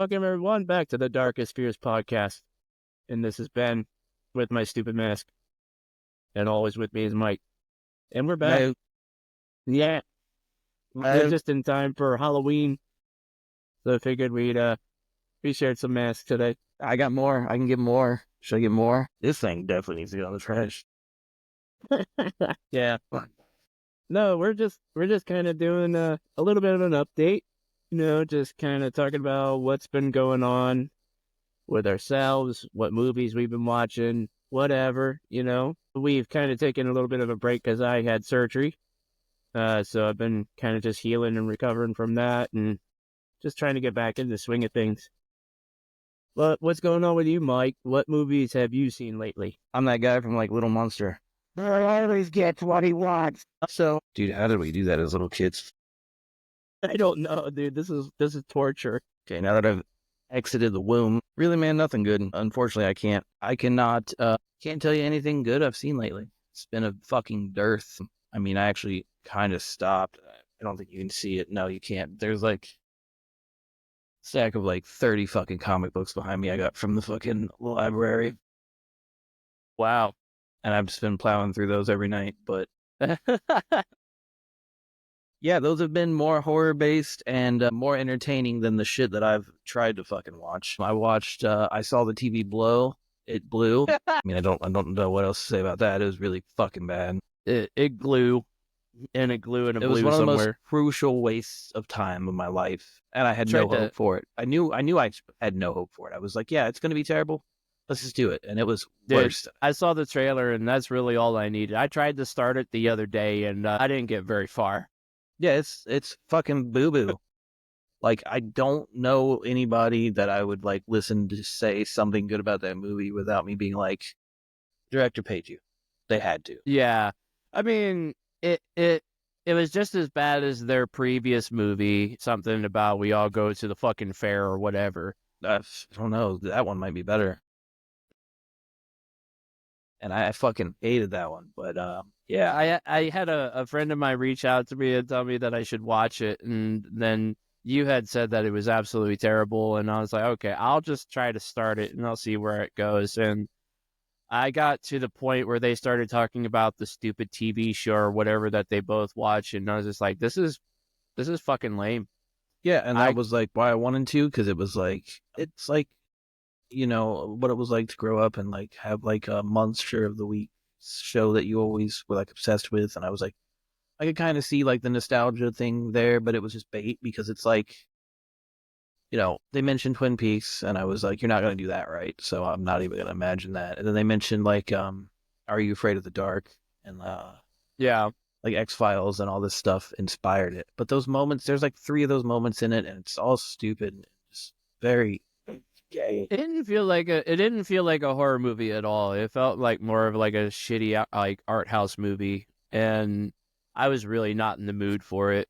Welcome, everyone, back to the Darkest Fears podcast. And this is Ben with my stupid mask. And always with me is Mike. And we're back. No, Yeah. We're just in time for Halloween. So I figured we shared some masks today. I got more. I can get more. Should I get more? This thing definitely needs to get on the trash. Yeah. No, we're just kind of doing a little bit of an update. You know, just kind of talking about what's been going on with ourselves, what movies we've been watching, whatever, you know. We've kind of taken a little bit of a break because I had surgery. So I've been kind of just healing and recovering from that and just trying to get back into the swing of things. But what's going on with you, Mike? What movies have you seen lately? I'm that guy from like Little Monster. He always gets what he wants. So, dude, how did we do that as little kids? I don't know, dude. This is torture. Okay, now that I've exited the womb, really, man, nothing good. Unfortunately, I cannot tell you anything good I've seen lately. It's been a fucking dearth. I mean, I actually kind of stopped. I don't think you can see it. No, you can't. There's like a stack of like 30 fucking comic books behind me I got from the fucking library. Wow. And I've just been plowing through those every night. But yeah, those have been more horror-based and more entertaining than the shit that I've tried to fucking watch. I saw the TV blow. It blew. I mean, I don't know what else to say about that. It was really fucking bad. It glue, and it blew It was one of the most crucial wastes of time of my life, and I had no hope for it. I knew I had no hope for it. I was like, yeah, it's going to be terrible. Let's just do it. And it was worse. I saw the trailer, and that's really all I needed. I tried to start it the other day, and I didn't get very far. Yeah, it's fucking boo-boo. Like, I don't know anybody that I would, like, listen to say something good about that movie without me being like, director paid you. They had to. Yeah. I mean, it was just as bad as their previous movie, something about we all go to the fucking fair or whatever. I don't know. That one might be better. And I fucking hated that one. But, yeah, I had a friend of mine reach out to me and tell me that I should watch it. And then you had said that it was absolutely terrible. And I was like, okay, I'll just try to start it and I'll see where it goes. And I got to the point where they started talking about the stupid TV show or whatever that they both watch. And I was just like, this is fucking lame. Yeah. And that was like why I wanted to, because it was like, it's like, you know, what it was like to grow up and like have like a monster of the week show that you always were like obsessed with. And I was like, I could kind of see like the nostalgia thing there, but it was just bait because it's like, you know, they mentioned Twin Peaks and I was like, you're not going to do that, right? So I'm not even going to imagine that. And then they mentioned like, Are You Afraid of the Dark? And yeah, like X-Files and all this stuff inspired it. But those moments, there's like 3 of those moments in it and it's all stupid and just very gay. It didn't feel like a horror movie at all. It felt like more of like a shitty like art house movie, and I was really not in the mood for it.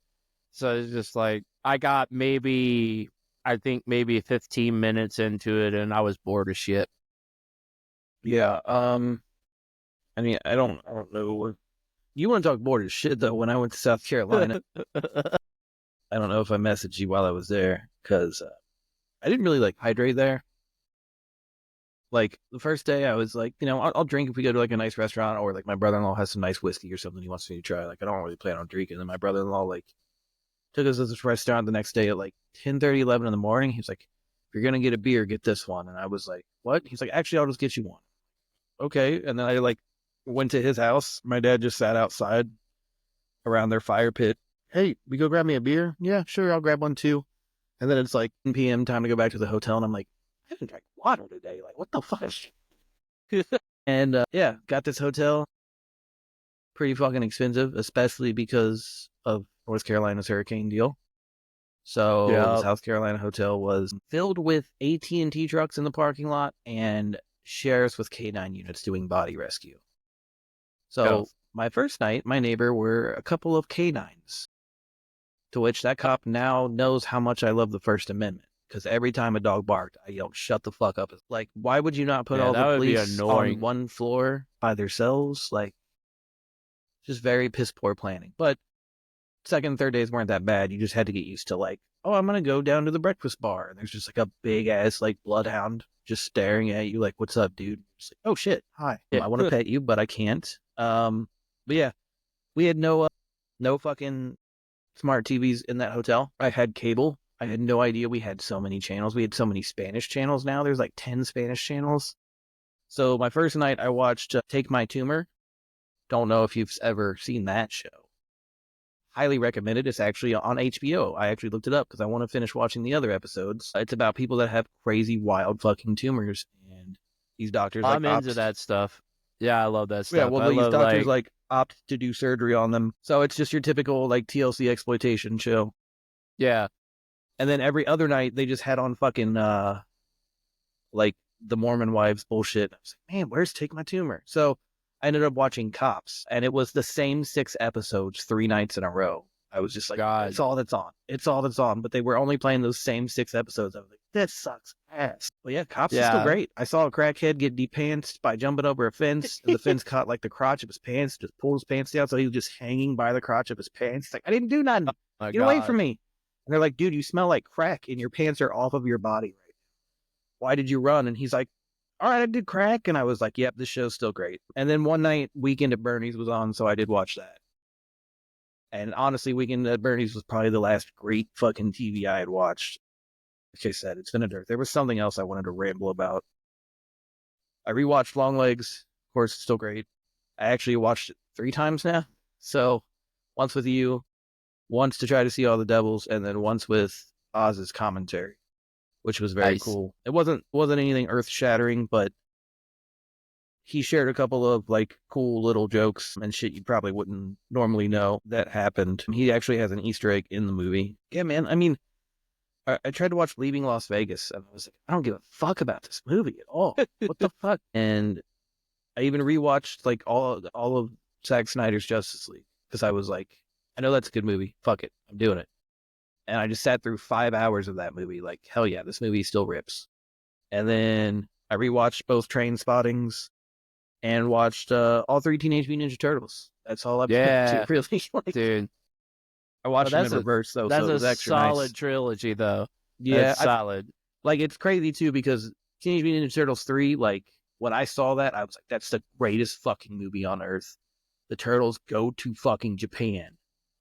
So it's just like I got maybe 15 minutes into it, and I was bored as shit. Yeah. I mean, I don't know. You want to talk bored as shit though? When I went to South Carolina, I don't know if I messaged you while I was there because I didn't really like hydrate there. Like the first day I was like, you know, I'll drink if we go to like a nice restaurant or like my brother-in-law has some nice whiskey or something he wants me to try. Like I don't really plan on drinking. And then my brother-in-law like took us to this restaurant the next day at like 10:30, 11 in the morning. He was like, if you're going to get a beer, get this one. And I was like, what? He's like, actually, I'll just get you one. Okay. And then I like went to his house. My dad just sat outside around their fire pit. Hey, we go grab me a beer? Yeah, sure. I'll grab one too. And then it's like 10 p.m. time to go back to the hotel. And I'm like, I haven't drank water today. Like, what the fuck? And yeah, got this hotel. Pretty fucking expensive, especially because of North Carolina's hurricane deal. So the South Carolina hotel was filled with AT&T trucks in the parking lot and sheriffs with K9 units doing body rescue. So my first night, my neighbor were a couple of K9s. To which that cop now knows how much I love the First Amendment. Because every time a dog barked, I yelled, shut the fuck up. Like, why would you not put all the police on one floor by themselves? Like, just very piss poor planning. But second and third days weren't that bad. You just had to get used to like, oh, I'm going to go down to the breakfast bar. And there's just like a big ass like bloodhound just staring at you like, what's up, dude? Just like, oh shit. Hi. Yeah. I want to pet you, but I can't. But yeah, we had no fucking smart TVs in that hotel. I had cable. I had no idea we had so many channels. We had so many Spanish channels now. There's like 10 Spanish channels. So my first night I watched Take My Tumor. Don't know if you've ever seen that show. Highly recommended. It's actually on HBO. I actually looked it up because I want to finish watching the other episodes. It's about people that have crazy, wild fucking tumors, and these doctors I'm like into that stuff. Yeah, I love that stuff. yeah, well, I these love, doctors like opt to do surgery on them. So it's just your typical like TLC exploitation show. yeah, And then every other night they just had on fucking like the Mormon wives bullshit. I was like, man, where's Take My Tumor? So I ended up watching Cops, and it was the same 6 episodes 3 nights in a row. I was just like, God. it's all that's on. It's all that's on. But they were only playing those same 6 episodes. I was like, this sucks ass. But yeah, Cops is still Yeah. great. I saw a crackhead get depantsed by jumping over a fence, and the fence caught like the crotch of his pants, just pulled his pants down, so he was just hanging by the crotch of his pants. It's like, I didn't do nothing. My Get away God. from me. And they're like, dude, you smell like crack, and your pants are off of your body right now. Why did you run? And he's like, all right, I did crack. And I was like, yep, this show's still great. And then one night, Weekend at Bernie's was on, so I did watch that. And honestly, Weekend at Bernie's was probably the last great fucking TV I had watched. Like I said, it's been a dirt. There was something else I wanted to ramble about. I rewatched Longlegs. Of course, it's still great. I actually watched it 3 times now. So once with you, once to try to see all the devils, and then once with Oz's commentary, which was very Nice. cool. It wasn't anything earth shattering, but he shared a couple of like cool little jokes and shit you probably wouldn't normally know that happened. He actually has an Easter egg in the movie. Yeah, man. I mean, I tried to watch Leaving Las Vegas, and I was like, I don't give a fuck about this movie at all. What the fuck? And I even rewatched like all of Zack Snyder's Justice League because I was like, I know that's a good movie. Fuck it, I'm doing it. And I just sat through 5 hours of that movie. Like, hell yeah, this movie still rips. And then I rewatched both Train Spottings and watched all 3 Teenage Mutant Ninja Turtles. That's all I've Yeah. to really. Like, Dude. I watched them that's in a- reverse though, That's so it was a extra solid nice. trilogy, though. Yeah, That's solid. like it's crazy too because Teenage Mutant Ninja Turtles 3, like when I saw that, I was like, that's the greatest fucking movie on earth. The turtles go to fucking Japan.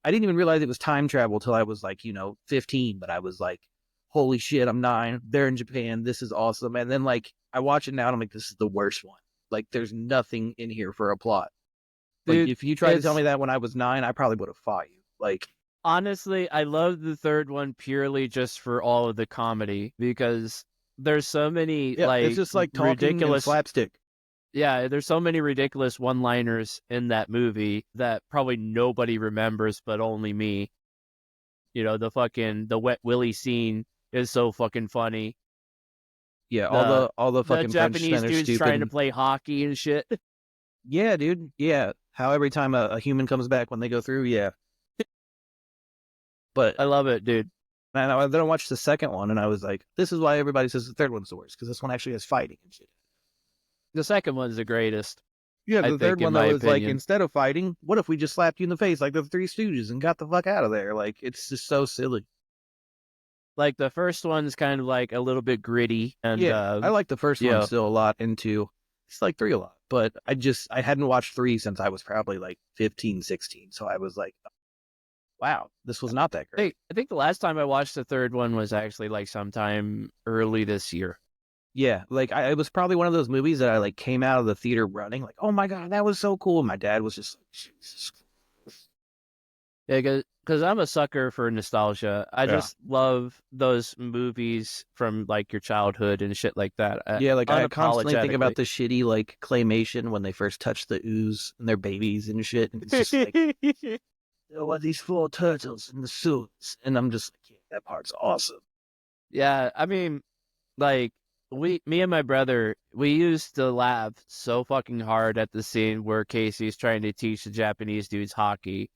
I didn't even realize it was time travel till I was like, 15, but I was like, holy shit, I'm 9. They're in Japan. This is awesome. And then like I watch it now and I'm like, this is the worst one. Like there's nothing in here for a plot. Like Dude, if you tried to tell it's- me that when I was 9, I probably would have fought you. Like, Honestly, I love the third one purely just for all of the comedy because there's so many yeah, like it's just like talking ridiculous and slapstick. Yeah, there's so many ridiculous one-liners in that movie that probably nobody remembers but only me. The Wet Willy scene is so fucking funny. Yeah, all the The fucking French Japanese men are dude's stupid. trying to play hockey and shit. Yeah, dude. Yeah. How every time a human comes back when they go through, yeah. But I love it, dude. then I watched the second one and I was like, this is why everybody says the third one's the worst, because this one actually has fighting and shit. The second one's the greatest. Yeah, I the third think, in one my though is like, opinion. instead of fighting, what if we just slapped you in the face like the Three Stooges and got the fuck out of there? Like, it's just so silly. Like the first one's kind of like a little bit gritty and Yeah, I like the first yeah. one still a lot, and 2. It's like 3 a lot. But I hadn't watched 3 since I was probably like 15, 16. So I was like, wow, this was not that great. I think the last time I watched the third one was actually like sometime early this year. Yeah, like it was probably one of those movies that I like came out of the theater running, like, oh my god, that was so cool. And my dad was just like, Jesus. Yeah, because I'm a sucker for nostalgia. I Yeah. just love those movies from like your childhood and shit like that. Yeah, like I constantly think about unapologetically. the shitty like claymation when they first touch the ooze and they're babies and shit. And it's just like, oh, what these 4 turtles in the suits, and I'm just like, yeah, that part's awesome. Yeah, I mean, like me and my brother, we used to laugh so fucking hard at the scene where Casey's trying to teach the Japanese dudes hockey,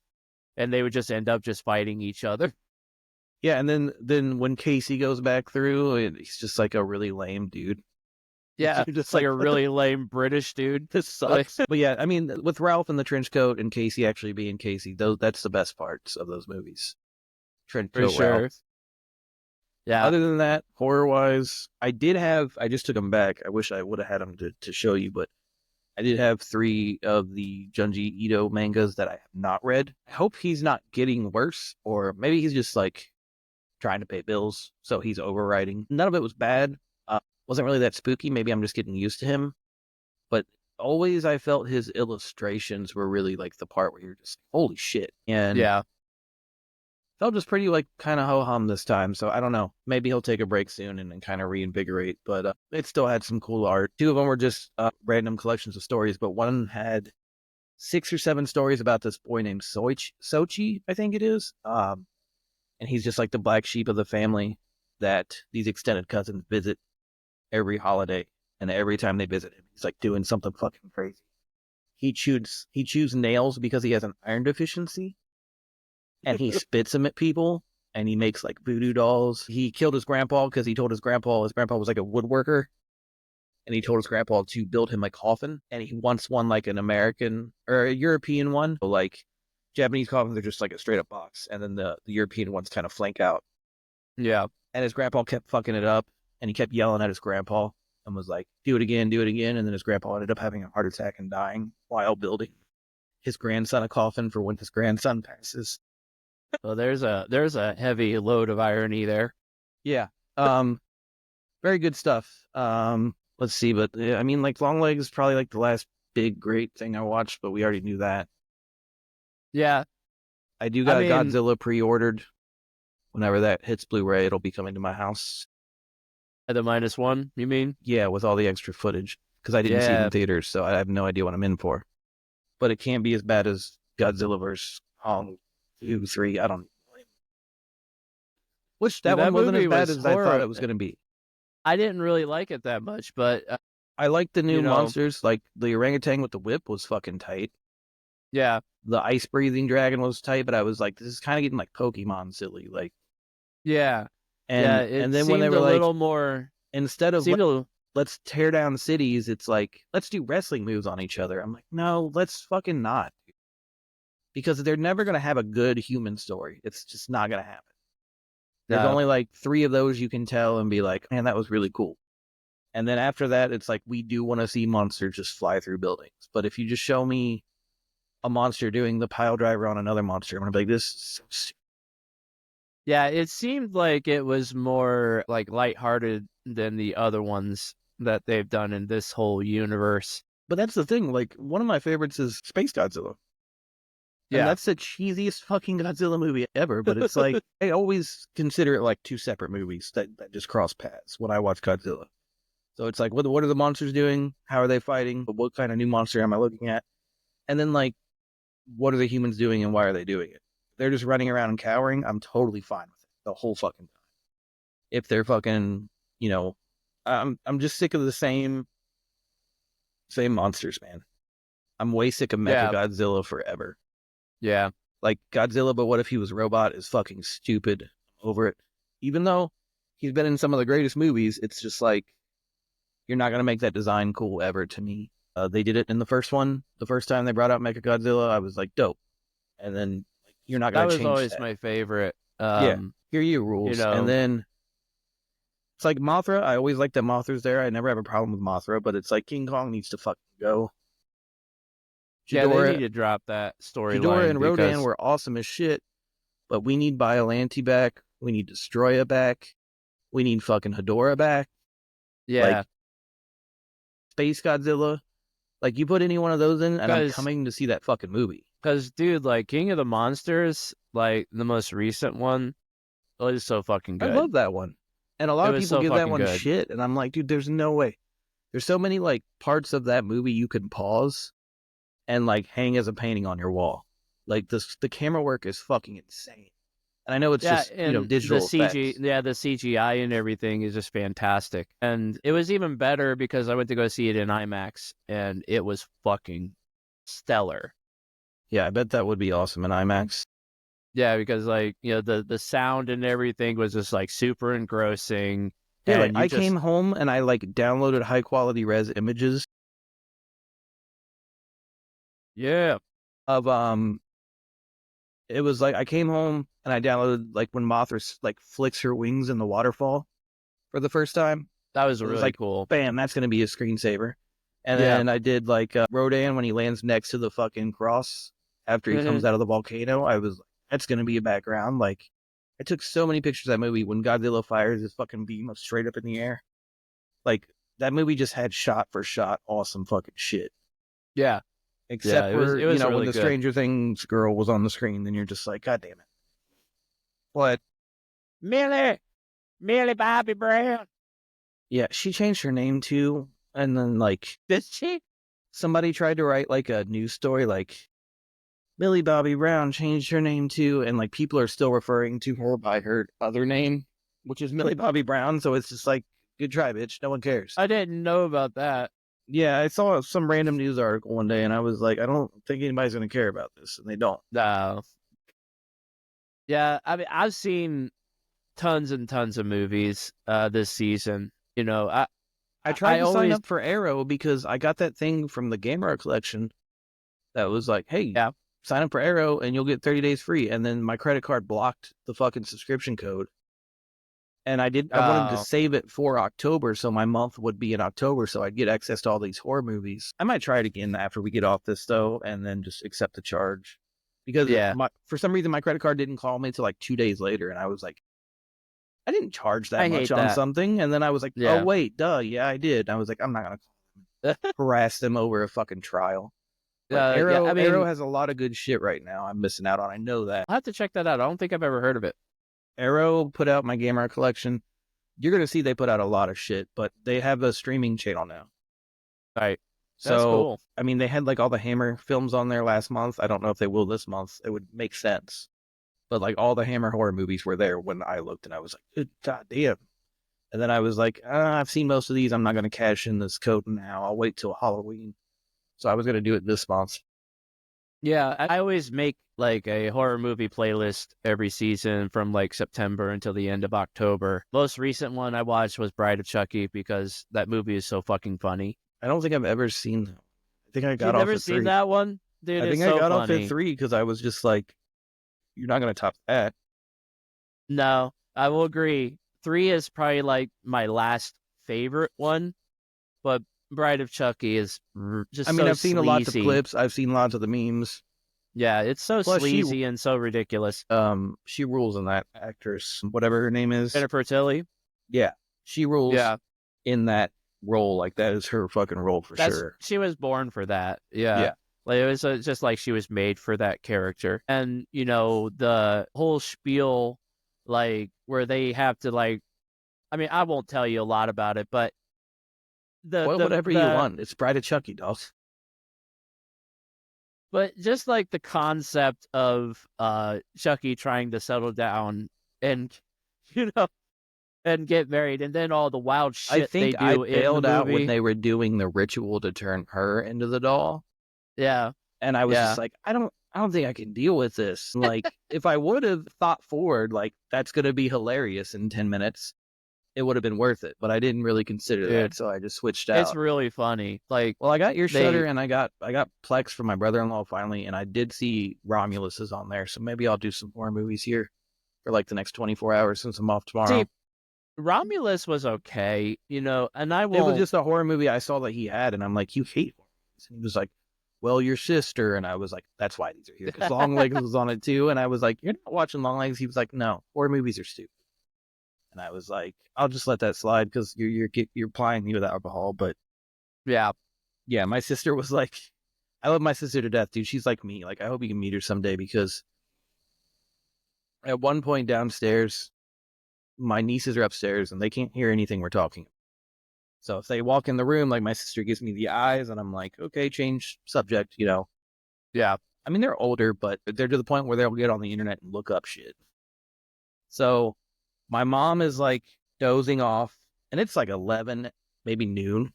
and they would just end up just fighting each other. Yeah, and then when Casey goes back through, he's just like a really lame dude. Yeah, You're just it's like a what the- really lame British dude. This sucks. But yeah, I mean, with Ralph in the trench coat and Casey actually being Casey, that's the best parts of those movies. Trench For coat sure. Ralph. Yeah. Other than that, horror wise, I just took them back. I wish I would have had them to show you, but I did have 3 of the Junji Ito mangas that I have not read. I hope he's not getting worse, or maybe he's just like trying to pay bills, so he's overwriting. None of it was bad. Wasn't really that spooky. Maybe I'm just getting used to him. But always I felt his illustrations were really like the part where you're just holy shit. And Yeah. felt just pretty like kind of ho hum this time. So I don't know. Maybe he'll take a break soon and then kind of reinvigorate. But it still had some cool art. 2 of them were just random collections of stories, but one had 6 or 7 stories about this boy named Sochi, I think it is. And he's just like the black sheep of the family that these extended cousins visit every holiday. And every time they visit him, he's like doing something fucking crazy. He chews nails because he has an iron deficiency. And he spits them at people. And he makes like voodoo dolls. He killed his grandpa because he told his grandpa was like a woodworker. And he told his grandpa to build him a coffin. And he once won like an American or a European one. So, like Japanese coffins are just like a straight up box. And then the European ones kind of flank out. Yeah. And his grandpa kept fucking it up. And he kept yelling at his grandpa and was like, do it again, do it again. And then his grandpa ended up having a heart attack and dying while building his grandson a coffin for when his grandson passes. Well, there's a heavy load of irony there. Yeah. Very good stuff. Let's see, but I mean, like Longlegs is probably like the last big great thing I watched, but we already knew that. Yeah. I do got Godzilla pre-ordered. Whenever that hits Blu-ray, it'll be coming to my house. At the -1, you mean? Yeah, with all the extra footage. Because I didn't see it in theaters, so I have no idea what I'm in for. But it can't be as bad as Godzilla vs. Kong 2, 3. I don't know. Which that one wasn't as bad as I thought it was going to be. I didn't really like it that much, but I liked the new monsters. Like the orangutan with the whip was fucking tight. Yeah. The ice-breathing dragon was tight, but I was like, this is kind of getting like Pokemon silly. Like, yeah. And then when they were a like, little more, instead of let's tear down cities, it's like, let's do wrestling moves on each other. I'm like, no, let's fucking not. Because they're never going to have a good human story. It's just not going to happen. There's only like 3 of those you can tell and be like, man, that was really cool. And then after that, it's like, we do want to see monsters just fly through buildings. But if you just show me a monster doing the pile driver on another monster, I'm going to be like, this is so yeah, it seemed like it was more like lighthearted than the other ones that they've done in this whole universe. But that's the thing. Like, one of my favorites is Space Godzilla. Yeah. And that's the cheesiest fucking Godzilla movie ever. But it's like, I always consider it like 2 separate movies that just cross paths when I watch Godzilla. So it's like, what are the monsters doing? How are they fighting? What kind of new monster am I looking at? And then, like, what are the humans doing and why are they doing it? They're just running around and cowering. I'm totally fine with it the whole fucking time. If they're fucking, I'm just sick of the same monsters, man. I'm way sick of Mechagodzilla forever. Yeah. Like Godzilla, but what if he was a robot is fucking stupid. I'm over it. Even though he's been in some of the greatest movies, it's just like, you're not going to make that design cool ever to me. They did it in the first one. The first time they brought out Mechagodzilla, I was like, dope. And then you're not going to change that. That was always my favorite. Yeah, here you rules. And then it's like Mothra. I always like that Mothra's there. I never have a problem with Mothra, but it's like King Kong needs to fucking go. Ghidorah, they need to drop that storyline. Ghidorah and Rodan were awesome as shit, but we need Biollante back. We need Destroya back. We need fucking Hedorah back. Yeah. Like, Space Godzilla. Like, you put any one of those in, and I'm coming to see that fucking movie. Because, dude, like, King of the Monsters, like, the most recent one, was so fucking good. I love that one. And a lot of people give that one shit, and I'm like, dude, there's no way. There's so many, like, parts of that movie you can pause and, like, hang as a painting on your wall. Like, the camera work is fucking insane. And I know it's just, digital effects. The CGI and everything is just fantastic. And it was even better because I went to go see it in IMAX, and it was fucking stellar. Yeah, I bet that would be awesome in IMAX. Yeah, because, like, the sound and everything was just, like, super engrossing. Yeah, like, I came home and I, like, downloaded high-quality res images. Yeah. Of, It was like I came home and I downloaded like when Mothra like flicks her wings in the waterfall for the first time. That was It was really like, cool. bam, that's gonna be a screensaver. And Yeah. then I did like Rodan when he lands next to the fucking cross after he comes out of the volcano. I was like, that's gonna be a background. Like, I took so many pictures of that movie when Godzilla fires his fucking beam up straight up in the air. Like, that movie just had shot for shot awesome fucking shit. Yeah. Except it was for, really when the good. Stranger Things girl was on the screen, then you're just like, God damn it. But Millie Bobby Brown. yeah, she changed her name too. And then like Did she? somebody tried to write like a news story like Millie Bobby Brown changed her name too, and like people are still referring to her by her other name, which is Millie Bobby Brown. So it's just like, good try, bitch. No one cares. I didn't know about that. Yeah, I saw some random news article one day, and I was like, I don't think anybody's gonna care about this, and they don't. No. Yeah, I mean, I've seen tons and tons of movies this season. You know, I tried to sign always up for Arrow because I got that thing from the Gamera collection that was like, hey, Yeah. sign up for Arrow and you'll get 30 days free. And then my credit card blocked the fucking subscription code. And I wanted to Oh. save it for October, so my month would be in October, so I'd get access to all these horror movies. I might try it again after we get off this, though, and then just accept the charge. Because Yeah. for some reason, my credit card didn't call me until like 2 days later, and I was like, I didn't charge that I much hate on that. something. And then I was like, Yeah. oh, wait, duh, yeah, I did. And I was like, I'm not going to harass them over a fucking trial. But Arrow, I mean, Arrow has a lot of good shit right now I'm missing out on. I know that. I'll have to check that out. I don't think I've ever heard of it. Arrow put out my Gamer collection. You're going to see they put out a lot of shit, but they have a streaming channel now. Right. So, That's cool. I mean, they had like all the Hammer films on there last month. I don't know if they will this month. It would make sense. But like all the Hammer horror movies were there when I looked, and I was like, God damn. And then I was like, I've seen most of these. I'm not going to cash in this code now. I'll wait till Halloween. So I was going to do it this month. Yeah, I always make like a horror movie playlist every season from like September until the end of October. Most recent one I watched was Bride of Chucky because that movie is so fucking funny. I don't think I've ever seen that. I think I got You've off never at seen 3. that one? Dude, I it's think so I got funny. off at 3 because I was just like, you're not going to top that. No, I will agree. 3 is probably like my last favorite one, but Bride of Chucky is just I mean, so I've seen a lot of sleazy. clips. I've seen lots of the memes. Yeah, it's so Plus, sleazy and so ridiculous. She rules in that, actress, whatever her name is. Jennifer Tilly? Yeah, she rules Yeah. in that role. Like, that is her fucking role for sure. She was born for that. Yeah. Yeah. Like, it was just like she was made for that character. And, you know, the whole spiel, like, where they have to, like, I mean, I won't tell you a lot about it, but Whatever you want. It's Bride of Chucky, dolls. But just like the concept of Chucky trying to settle down and, you know, and get married, and then all the wild shit I think they I do in bailed the out movie. when they were doing the ritual to turn her into the doll. Yeah. And I was Yeah. just like, I don't think I can deal with this. Like, if I would have thought forward, like, that's going to be hilarious in 10 minutes, it would have been worth it. But I didn't really consider that, Dude. so I just switched out. It's really funny. Like, Well, I got your Shudder, and I got Plex from my brother-in-law finally, and I did see Romulus is on there, so maybe I'll do some more movies here for like the next 24 hours since I'm off tomorrow. see, Romulus was okay, you know, and I It won't. was just a horror movie I saw that he had, and I'm like, you hate horror movies. And he was like, well, your sister. And I was like, that's why these are here. Because Longlegs was on it too. And I was like, you're not watching Longlegs. He was like, no, horror movies are stupid. And I was like, I'll just let that slide because you're plying me with alcohol. But Yeah. yeah, my sister was like, I love my sister to death, dude. She's like me. Like, I hope you can meet her someday because at one point downstairs, my nieces are upstairs and they can't hear anything we're talking. So if they walk in the room, like my sister gives me the eyes and I'm like, okay, change subject, you know. Yeah. I mean, they're older, but they're to the point where they'll get on the internet and look up shit. So my mom is like dozing off and it's like 11, maybe noon.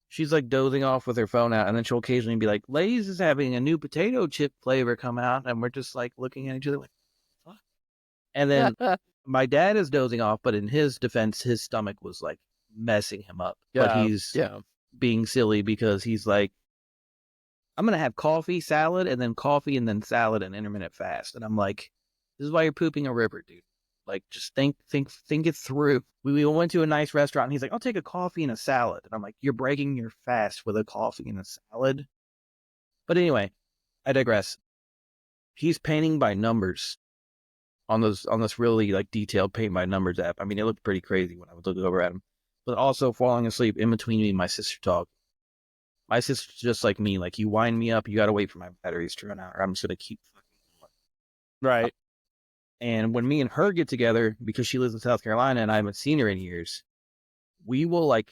She's like dozing off with her phone out, and then she'll occasionally be like, Lay's is having a new potato chip flavor come out. And we're just like looking at each other like, fuck. And then my dad is dozing off, but in his defense, his stomach was like messing him up. But he's being silly because he's like, I'm going to have coffee, salad, and then salad and intermittent fast. And I'm like, this is why you're pooping a river, dude. Like, just think it through. We went to a nice restaurant and he's like, I'll take a coffee and a salad. And I'm like, you're breaking your fast with a coffee and a salad. But anyway, I digress. He's painting by numbers on this really like detailed paint by numbers app. I mean, it looked pretty crazy when I was looking over at him. But also falling asleep in between me and my sister talk. My sister's just like me. Like, you wind me up, you gotta wait for my batteries to run out, or I'm just gonna keep fucking going. Right. And when me and her get together, because she lives in South Carolina and I haven't seen her in years, we will like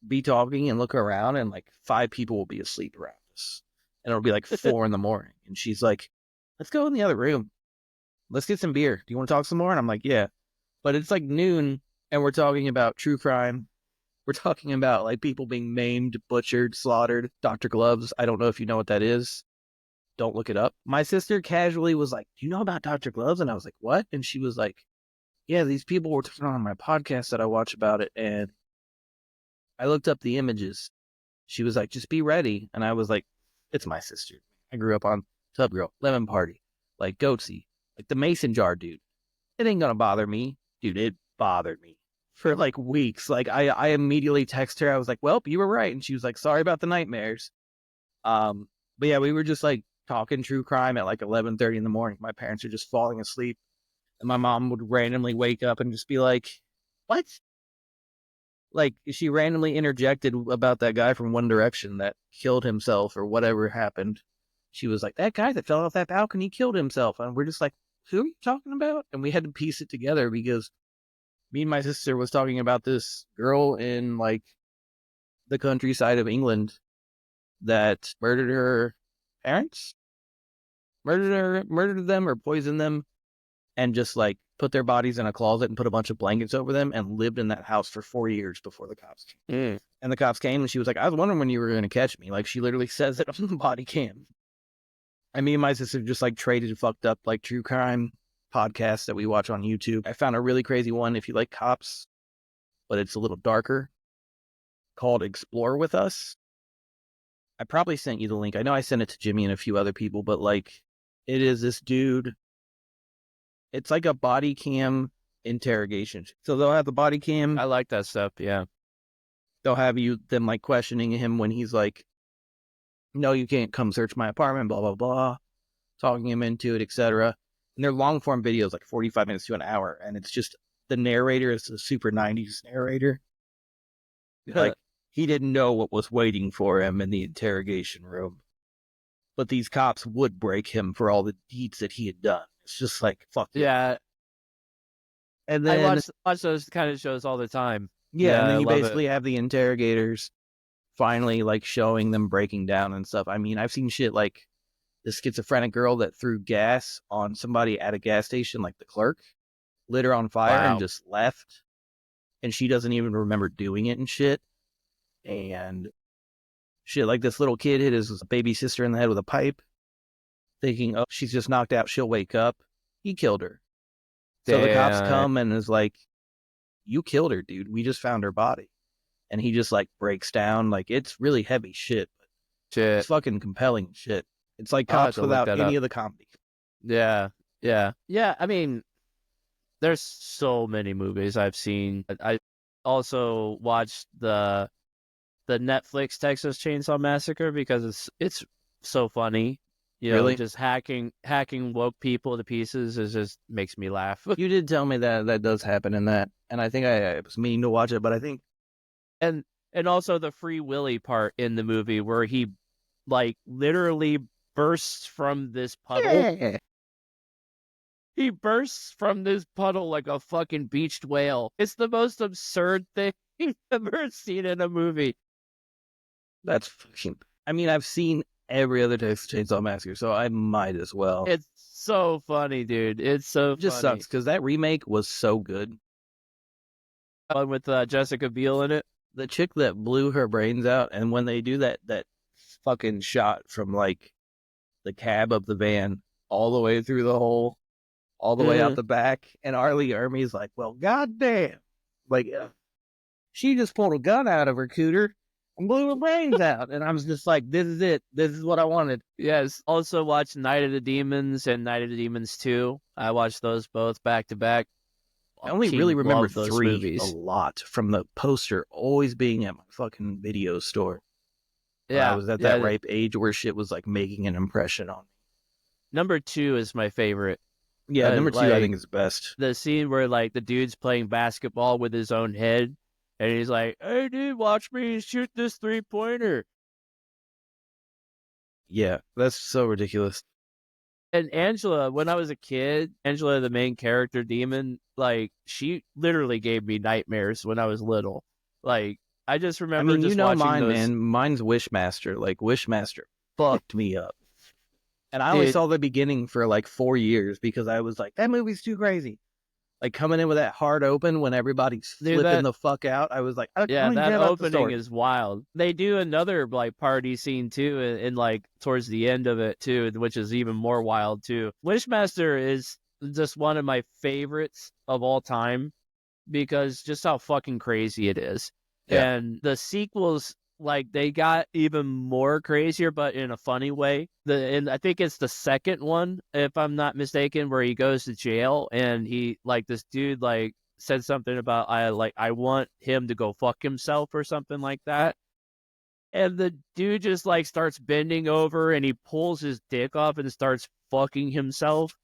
be talking and look around and like 5 people will be asleep around us. And it'll be like 4 in the morning. And she's like, let's go in the other room. Let's get some beer. Do you want to talk some more? And I'm like, yeah. But it's like noon and we're talking about true crime. We're talking about like people being maimed, butchered, slaughtered. Dr. Gloves. I don't know if you know what that is. Don't look it up. My sister casually was like, do you know about Dr. Gloves? And I was like, what? And she was like, yeah, these people were talking on my podcast that I watch about it. And I looked up the images. She was like, just be ready. And I was like, it's my sister. I grew up on Tub Girl, Lemon Party, like Goatsy, like the Mason Jar dude. It ain't gonna bother me. Dude, it bothered me for like weeks. Like I immediately text her. I was like, well, you were right. And she was like, sorry about the nightmares. But yeah, we were just like talking true crime at like 11:30 in the morning. My parents are just falling asleep. And my mom would randomly wake up and just be like, what? Like, she randomly interjected about that guy from One Direction that killed himself or whatever happened. She was like, that guy that fell off that balcony killed himself. And we're just like, who are you talking about? And we had to piece it together because me and my sister was talking about this girl in like the countryside of England that murdered her parents, murdered them or poisoned them, and just like put their bodies in a closet and put a bunch of blankets over them and lived in that house for 4 years before the cops came. And the cops came and she was like, I was wondering when you were going to catch me. Like, she literally says it on the body cam. And me and my sister just like traded fucked up like true crime podcasts that we watch on YouTube. I found a really crazy one if you like cops, but it's a little darker, called Explore With Us. I probably sent you the link. I know I sent it to Jimmy and a few other people, but like, it is this dude. It's like a body cam interrogation. So they'll have the body cam. I like that stuff. Yeah. They'll have them like questioning him when he's like, no, you can't come search my apartment, blah, blah, blah, talking him into it, etc. And they're long form videos, like 45 minutes to an hour. And it's just the narrator is a super 90s narrator. Like, he didn't know what was waiting for him in the interrogation room. But these cops would break him for all the deeds that he had done. It's just like, fuck yeah. And then I watch those kind of shows all the time. Yeah, and then you basically have the interrogators finally like showing them breaking down and stuff. I mean, I've seen shit like the schizophrenic girl that threw gas on somebody at a gas station, like the clerk, lit her on fire and just left. And she doesn't even remember doing it and shit. And shit, like this little kid hit his baby sister in the head with a pipe, thinking, oh, she's just knocked out, she'll wake up. He killed her. So the cops come and is like, you killed her, dude. We just found her body. And he just like breaks down. Like, it's really heavy shit. It's fucking compelling shit. It's like Cops without any of the comedy. Yeah. Yeah. Yeah. I mean, there's so many movies I've seen. I also watched the Netflix Texas Chainsaw Massacre because it's so funny. You know, just hacking woke people to pieces just makes me laugh. You did tell me that does happen in that, and I think I was meaning to watch it, but I think, and also the Free Willy part in the movie where he like literally bursts from this puddle. Yeah. He bursts from this puddle like a fucking beached whale. It's the most absurd thing I've ever seen in a movie. That's fucking. I mean, I've seen every other Texas Chainsaw Massacre, so I might as well. It's so funny, dude. It's so it just sucks because that remake was so good. One with Jessica Biel in it. The chick that blew her brains out, and when they do that fucking shot from like the cab of the van all the way through the hole, all the way out the back, and Arlie Ermey's like, well, goddamn, like she just pulled a gun out of her cooter blew her brains out. And I was just like, this is it. This is what I wanted. Yes. Also watched Night of the Demons and Night of the Demons 2. I watched those both back to back. I only really remember Love those 3 movies. a lot from the poster always being at my fucking video store. Yeah. I was at that ripe age where shit was like making an impression on me. Number 2 is my favorite. Yeah, number 2 I think is best. The scene where like the dude's playing basketball with his own head, and he's like, "Hey, dude, watch me shoot this 3-pointer." Yeah, that's so ridiculous. And Angela, when I was a kid, Angela, the main character demon, like she literally gave me nightmares when I was little. Like I just remember. I mean, just you know mine, those... man. Mine's Wishmaster. Like Wishmaster fucked me up. And I only saw the beginning for like 4 years because I was like, that movie's too crazy. Like coming in with that hard open when everybody's flipping the fuck out. I was like, yeah, that opening is wild. They do another like party scene too, and like towards the end of it too, which is even more wild too. Wishmaster is just one of my favorites of all time because just how fucking crazy it is. Yeah. And the sequels, like they got even more crazier, but in a funny way. And I think it's the second one, if I'm not mistaken, where he goes to jail and he like this dude like said something about I want him to go fuck himself or something like that. And the dude just like starts bending over and he pulls his dick off and starts fucking himself.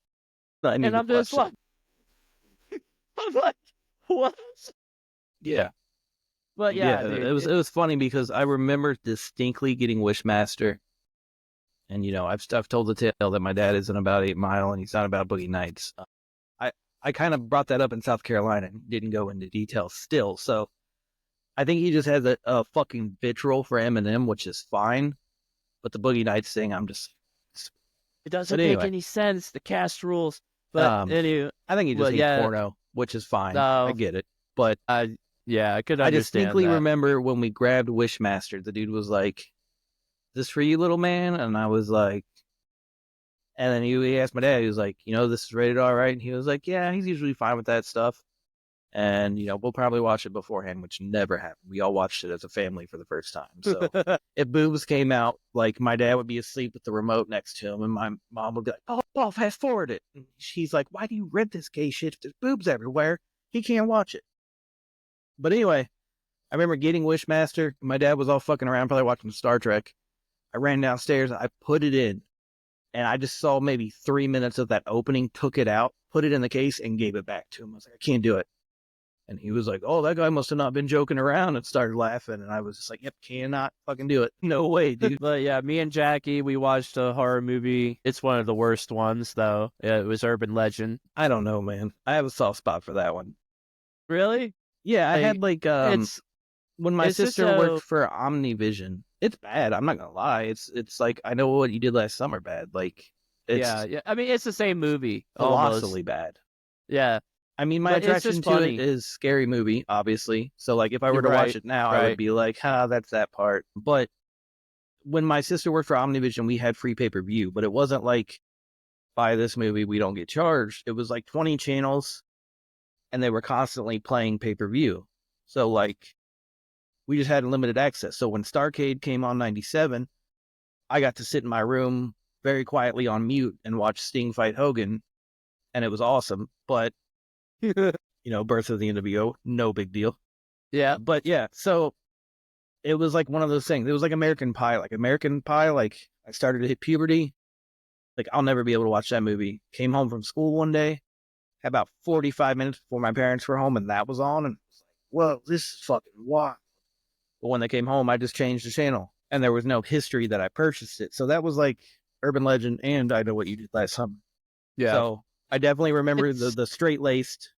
And I'm just like, I'm like, what? Yeah. But yeah, dude, it was funny because I remember distinctly getting Wishmaster, and you know I've told the tale that my dad isn't about 8 Mile and he's not about Boogie Nights. I kind of brought that up in South Carolina and didn't go into detail still. So I think he just has a fucking vitriol for Eminem, which is fine. But the Boogie Nights thing, I'm just it doesn't make any sense. The cast rules. But anyway, I think he just hates porno, which is fine. I get it, but yeah, I could understand. I distinctly remember when we grabbed Wishmaster, the dude was like, "Is this for you, little man?" And I was like, and then he asked my dad, he was like, "You know, this is rated R, right?" And he was like, "Yeah, he's usually fine with that stuff." And, you know, we'll probably watch it beforehand, which never happened. We all watched it as a family for the first time. So if boobs came out, like my dad would be asleep with the remote next to him and my mom would be like, "Oh, Paul, fast forward it." And she's like, "Why do you rent this gay shit? If there's boobs everywhere, he can't watch it." But anyway, I remember getting Wishmaster. My dad was all fucking around, probably watching Star Trek. I ran downstairs, I put it in, and I just saw maybe 3 minutes of that opening, took it out, put it in the case, and gave it back to him. I was like, "I can't do it." And he was like, "Oh, that guy must have not been joking around," and started laughing. And I was just like, "Yep, cannot fucking do it. No way, dude." But yeah, me and Jackie, we watched a horror movie. It's one of the worst ones, though. It was Urban Legend. I don't know, man. I have a soft spot for that one. Really? Yeah, I had like when my sister worked for Omnivision. It's bad. I'm not gonna lie. It's like I Know What You Did Last Summer bad. Like it's yeah. I mean, it's the same movie. Colossally bad. Yeah. I mean, my attraction to it is Scary Movie, obviously. So like if I were to watch it now, I would be like, that's that part. But when my sister worked for Omnivision, we had free pay-per-view, but it wasn't like buy this movie, we don't get charged. It was like 20 channels and they were constantly playing pay-per-view. So like we just had limited access. So when Starcade came on 97, I got to sit in my room very quietly on mute and watch Sting fight Hogan, and it was awesome. But you know, birth of the NWO, no big deal. Yeah. But yeah, so it was like one of those things. It was like American Pie. Like I started to hit puberty. Like I'll never be able to watch that movie. Came home from school one day, had about 45 minutes before my parents were home, and that was on. And I was like, well, this is fucking wild. But when they came home, I just changed the channel, and there was no history that I purchased it. So that was like Urban Legend and I Know What You Did Last Summer. Yeah. So I definitely remember the straight-laced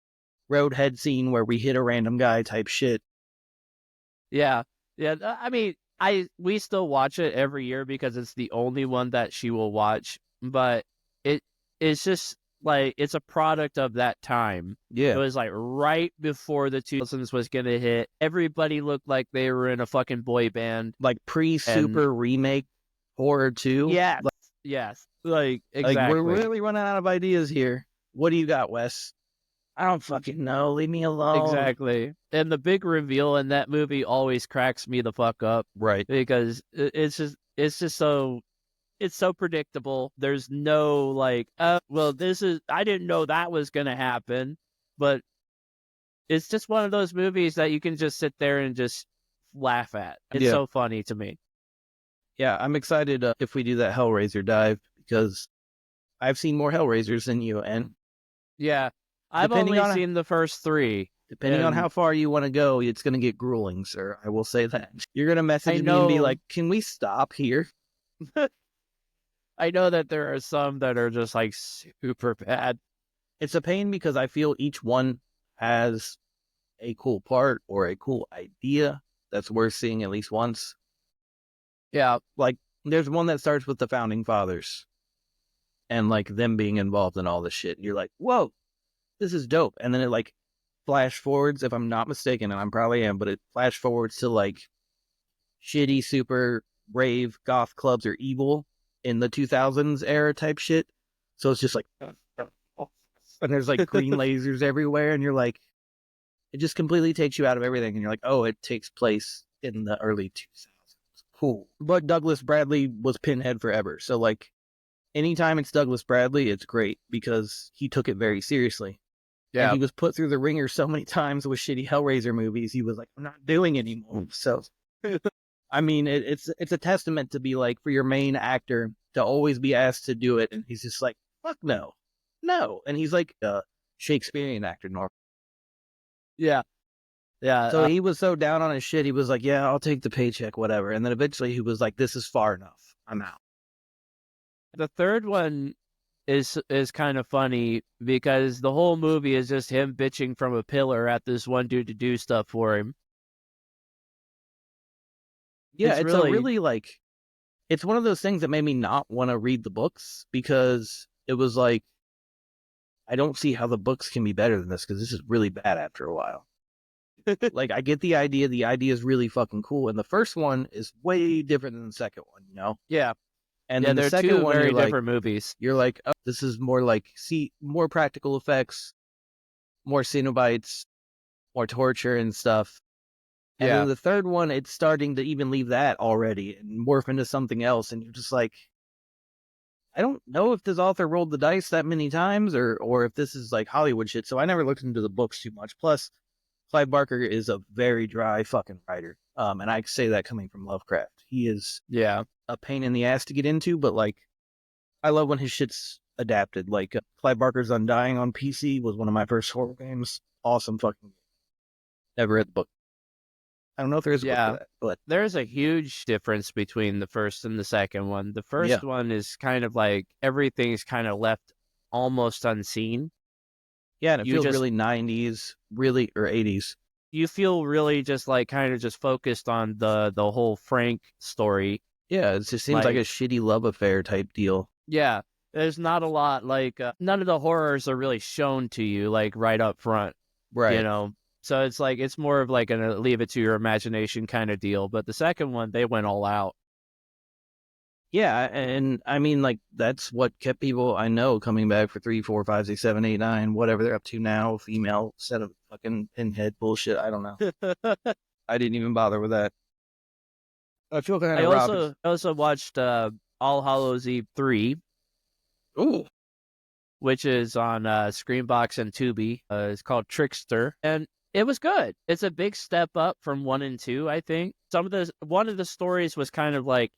roadhead scene where we hit a random guy type shit. Yeah. Yeah. I mean, we still watch it every year because it's the only one that she will watch, but it's just like, it's a product of that time. Yeah. It was like right before the 2000s was going to hit. Everybody looked like they were in a fucking boy band. Like pre-super remake horror too. Yeah. Yes. Like, exactly. Like, we're really running out of ideas here. What do you got, Wes? I don't fucking know. Leave me alone. Exactly. And the big reveal in that movie always cracks me the fuck up Right. because it's just so it's so predictable. There's no like, well, I didn't know that was gonna happen, but it's just one of those movies that you can just sit there and just laugh at. It's Yeah. so funny to me. Yeah, I'm excited if we do that Hellraiser dive because I've seen more Hellraisers than you, and Yeah, I've depending only on seen the first three. depending on And how far you want to go, it's going to get grueling, sir. I will say that. You're going to I message me and be know, like, "Can we stop here?" I know that there are some that are just like super bad. It's a pain because I feel each one has a cool part or a cool idea that's worth seeing at least once. Yeah, Like, there's one that starts with the founding fathers and like them being involved in all this shit. And you're like, whoa, this is dope. And then it like flash forwards, if I'm not mistaken, and I probably am, but it flash forwards to like shitty, super rave goth clubs are evil in the 2000s era type shit. So it's just like, and there's like green lasers everywhere, and you're like, it just completely takes you out of everything, and you're like, oh, it takes place in the early 2000s. Cool. But Douglas Bradley was Pinhead forever. So like, anytime it's Douglas Bradley, it's great because he took it very seriously. And yeah, he was put through the ringer so many times with shitty Hellraiser movies. He was like, I'm not doing anymore. So, I mean, it's a testament to be like, for your main actor to always be asked to do it. And he's just like, fuck no. No. And he's like a Shakespearean actor, Norm. yeah, yeah. So he was so down on his shit. He was like, yeah, I'll take the paycheck, whatever. And then eventually he was like, this is far enough. I'm out. The third one is kind of funny because the whole movie is just him bitching from a pillar at this one dude to do stuff for him. Yeah, It's it's a really, really like, it's one of those things that made me not want to read the books because it was like, I don't see how the books can be better than this because this is really bad after a while. Like, I get the idea. The idea is really fucking cool. And the first one is way different than the second one, you know? yeah, And yeah. then the They're second two one, very different movies. you're like, oh, this is more like, see, more practical effects, more Cenobites, more torture and stuff. And Yeah, then the third one, it's starting to even leave that already and morph into something else. And you're just like, I don't know if this author rolled the dice that many times or if this is like Hollywood shit. So I never looked into the books too much. Plus, Clive Barker is a very dry fucking writer. And I say that coming from Lovecraft. He is yeah. a pain in the ass to get into, but like, I love when his shit's adapted. Like, Clive Barker's Undying on PC was one of my first horror games. Awesome fucking game. Never read the book. I don't know if there is a book Yeah. for that, but There's a huge difference between the first and the second one. The first one is kind of like everything's kind of left almost unseen. yeah, and it You feels just really 90s, really, or 80s. you feel really just like kind of just focused on the whole Frank story. Yeah, it just seems like a Like, shitty love affair type deal. yeah, there's not a lot like none of the horrors are really shown to you like right up front, you Right. know. So it's like it's more of like a leave it to your imagination kind of deal. But the second one, they went all out. Yeah, and I mean, like, that's what kept people I know coming back for 3, 4, 5, 6, 7, 8, 9, whatever they're up to now. Female set of fucking pinhead bullshit. I don't know. I didn't even bother with that. I feel kind I of robbed. also watched All Hallows Eve 3, Ooh. which is on Screenbox and Tubi. It's called Trickster, and it was good. It's a big step up from 1 and 2, I think. One of the stories was kind of like,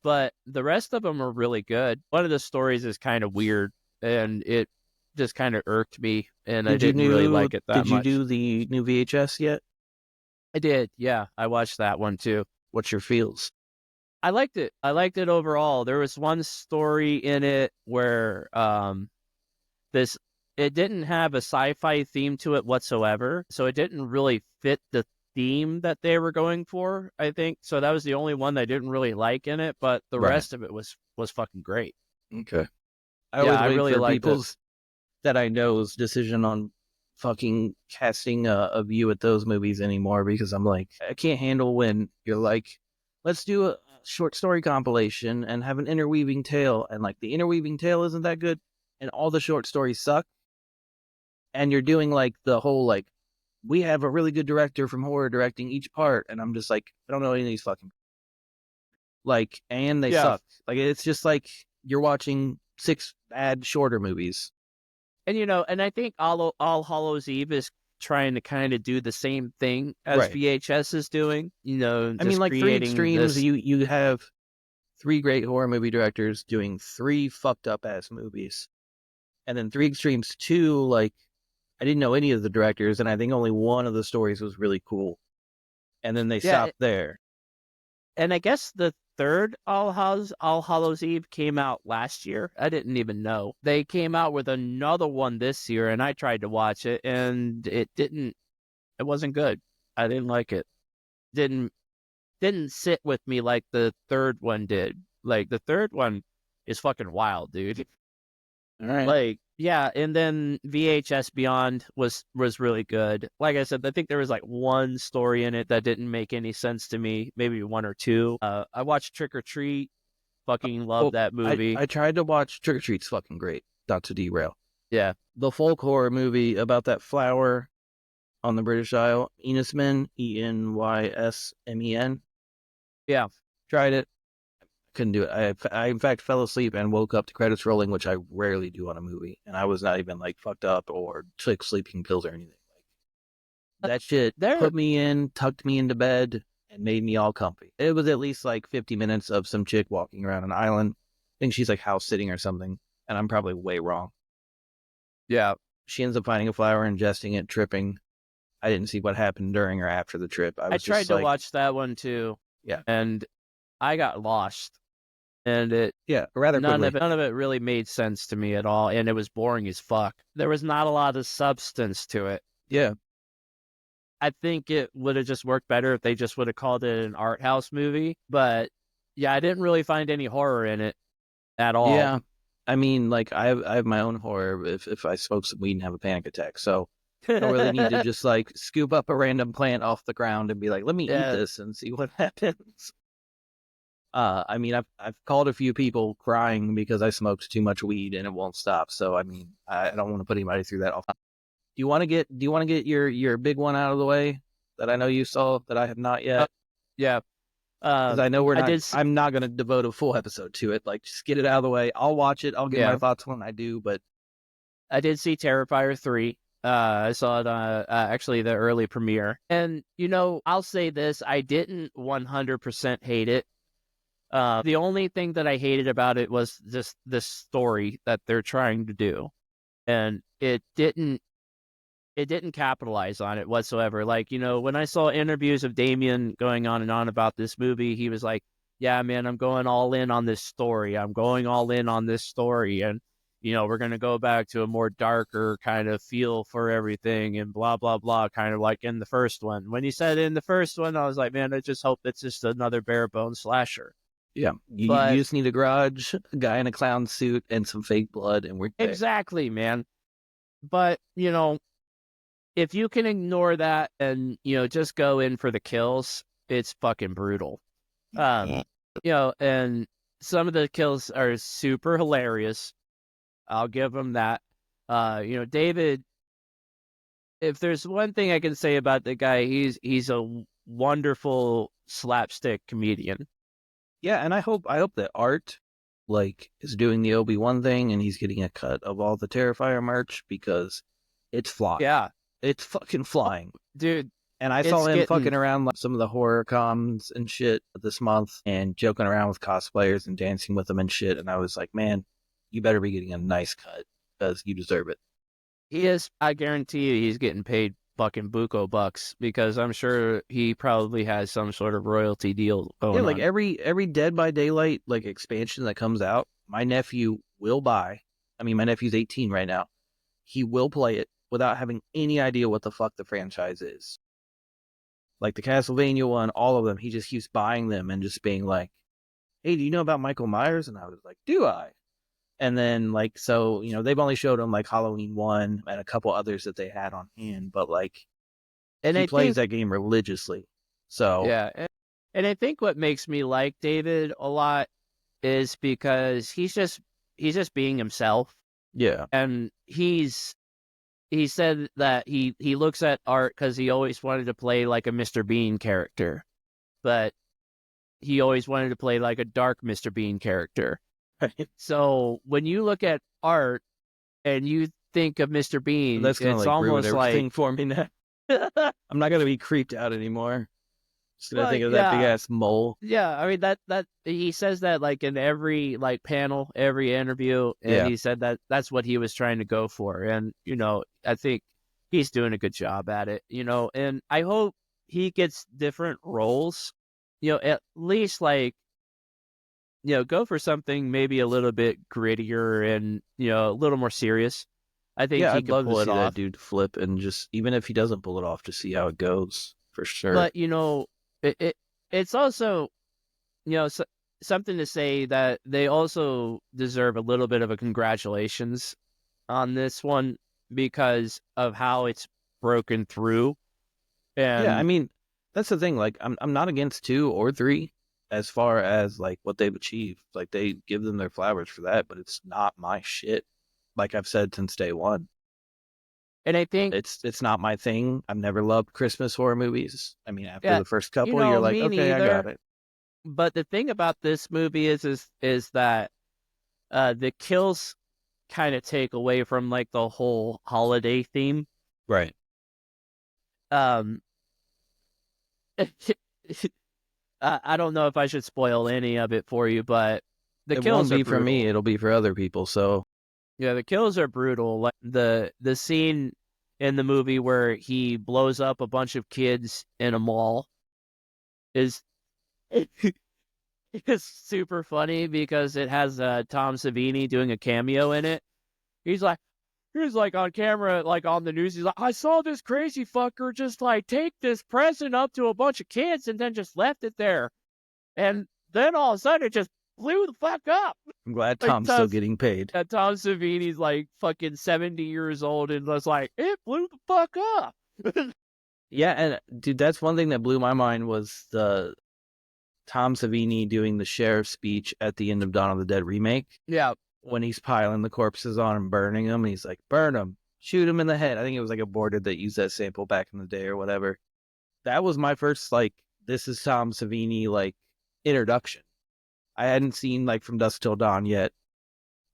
but the rest of them are really good. One of the stories is kind of weird, and it just kind of irked me, and I didn't really like it that Did you much. do the new VHS yet? I did, yeah. I watched that one too. What's your feels? I liked it. I liked it overall. There was one story in it where this it didn't have a sci-fi theme to it whatsoever, so it didn't really fit the theme that they were going for, I think. So that was the only one that I didn't really like in it, but the Right. rest of it was fucking great. Okay. I Yeah, always I wait really for liked it. people's that I know's decision on fucking casting a view at those movies anymore because I'm like, I can't handle when you're like, let's do a short story compilation and have an interweaving tale, and like the interweaving tale isn't that good, and all the short stories suck. and you're doing like the whole like, we have a really good director from horror directing each part, and I'm just like, I don't know any of these fucking like, and they suck. Like it's just like you're watching 6 bad shorter movies. And and I think All Hallows Eve is trying to kind of do the same thing as Right. VHS is doing. I mean, like 3 creating extremes. this. You have 3 great horror movie directors doing 3 fucked up ass movies, and then 3 extremes 2. Like I didn't know any of the directors, and I think only one of the stories was really cool, and then they stopped there. And I guess the third All Hallows Eve came out last year. I didn't even know. They came out with another one this year, and I tried to watch it, and it wasn't good. I didn't like it. Didn't sit with me like the third one did. Like the third one is fucking wild, dude. All right. Like, yeah, and then VHS Beyond was really good. Like I said, I think there was like one story in it that didn't make any sense to me, maybe 1 or 2. I watched Trick or Treat. Fucking love that movie. I tried to watch Trick or Treat's fucking great. Not to derail. Yeah. The folk horror movie about that flower on the British Isle, Enysmen, Enysmen. Yeah. Tried it. Couldn't do it. I in fact fell asleep and woke up to credits rolling, which I rarely do on a movie, and I was not even like fucked up or took sleeping pills or anything. Like that shit put me in, tucked me into bed, and made me all comfy. It was at least like 50 minutes of some chick walking around an island. I think she's like house sitting or something, and I'm probably way wrong. Yeah. She ends up finding a flower, ingesting it, tripping. I didn't see what happened during or after the trip. I tried to watch that one too. Yeah. And I got lost. And none of it really made sense to me at all, and it was boring as fuck. There was not a lot of substance to it. Yeah, I think it would have just worked better if they just would have called it an art house movie. But yeah, I didn't really find any horror in it at all. Yeah, I mean, like I have my own horror if I smoke some weed and have a panic attack. So I don't really need to just like scoop up a random plant off the ground and be like, let me eat this and see what happens. I mean, I've called a few people crying because I smoked too much weed and it won't stop. So I mean, I don't want to put anybody through that. Do you want to get your big one out of the way that I know you saw that I have not yet? Yeah. Because I know I'm not going to devote a full episode to it. Like, just get it out of the way. I'll watch it. I'll get my thoughts when I do. But I did see Terrifier 3. I saw it actually the early premiere, and I'll say this: I didn't 100% hate it. The only thing that I hated about it was just the story that they're trying to do, and it didn't capitalize on it whatsoever. Like, when I saw interviews of Damien going on and on about this movie, he was like, yeah, man, I'm going all in on this story. I'm going all in on this story. And, we're going to go back to a more darker kind of feel for everything and blah, blah, blah, kind of like in the first one. When he said in the first one, I was like, man, I just hope it's just another bare bones slasher. Yeah, you just need a garage, a guy in a clown suit, and some fake blood, and we're there. Exactly, man. But, if you can ignore that and, just go in for the kills, it's fucking brutal. And some of the kills are super hilarious. I'll give him that. David, if there's one thing I can say about the guy, he's a wonderful slapstick comedian. Yeah, and I hope that Art is doing the Obi-Wan thing and he's getting a cut of all the Terrifier merch because it's flying. Yeah. It's fucking flying. Dude. And I saw him fucking around like some of the horror cons and shit this month and joking around with cosplayers and dancing with them and shit. And I was like, man, you better be getting a nice cut because you deserve it. He is. I guarantee you he's getting paid fucking buco bucks because I'm sure he probably has some sort of royalty deal going on. Every Dead by Daylight expansion that comes out, my nephew will buy. I mean, my nephew's 18 right now. He will play it without having any idea what the fuck the franchise is. Like the Castlevania one, all of them, he just keeps buying them and just being like, hey, do you know about Michael Myers? And I was like, do I? And then they've only showed him Halloween 1 and a couple others that they had on hand, but he plays that game religiously. So yeah. And I think what makes me like David a lot is because he's just being himself. Yeah. And he's he said that he looks at art because he always wanted to play like a Mr. Bean character, but he always wanted to play like a dark Mr. Bean character. Right. So when you look at art and you think of Mr. Bean, That's gonna it's like ruin almost everything like for me now. I'm not gonna be creeped out anymore. Just gonna well, think of that big ass mole. yeah. I mean that he says that like in every like panel, every interview, and Yeah. he said that that's what he was trying to go for, and I think he's doing a good job at it, and I hope he gets different roles, at least like go for something maybe a little bit grittier and a little more serious. I think Yeah, he I'd could love to pull it see that off. dude flip and just even if he doesn't pull it off, to see how it goes for sure. But it's also something to say that they also deserve a little bit of a congratulations on this one because of how it's broken through. Yeah, I And mean, that's the thing. Like, I'm not against 2 or 3 as far as like what they've achieved. Like, they give them their flowers for that, but it's not my shit. Like I've said since day one, I think it's not my thing. I've never loved Christmas horror movies. I mean, after yeah, the first couple, you're like, me okay, I got neither. it. But the thing about this movie is that the kills kind of take away from like the whole holiday theme. Right. Um, I don't know if I should spoil any of it for you, but the It kills won't are be for me. brutal. It'll be for other people. So Yeah, the kills are brutal. Like the scene in the movie where he blows up a bunch of kids in a mall is is super funny because it has Tom Savini doing a cameo in it. He's like on camera, like on the news. He's like, I saw this crazy fucker just like take this present up to a bunch of kids and then just left it there. And then all of a sudden it just blew the fuck up. I'm glad Like Tom's still getting paid. Tom Savini's like fucking 70 years old and was like, it blew the fuck up. Yeah, and dude, that's one thing that blew my mind was the Tom Savini doing the sheriff's speech at the end of Dawn of the Dead remake. Yeah. When he's piling the corpses on and burning them, and he's like, burn them, shoot him in the head. I think it was like Aborted that used that sample back in the day or whatever. That was my first, like, this is Tom Savini, like, introduction. I hadn't seen, like, From Dusk Till Dawn yet.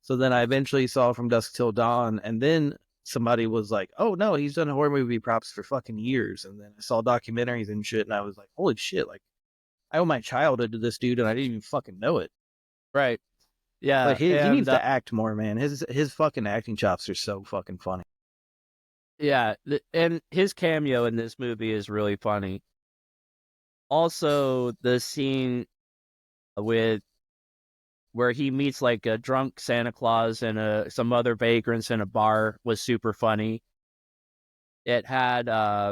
So then I eventually saw From Dusk Till Dawn, and then somebody was like, oh, no, he's done horror movie props for fucking years. And then I saw documentaries and shit, and I was like, holy shit, like, I owe my childhood to this dude, and I didn't even fucking know it. Right. Yeah. But he And needs to act more, man. His fucking acting chops are so fucking funny. yeah. And his cameo in this movie is really funny. Also, the scene with where he meets like a drunk Santa Claus and some other vagrants in a bar was super funny. It had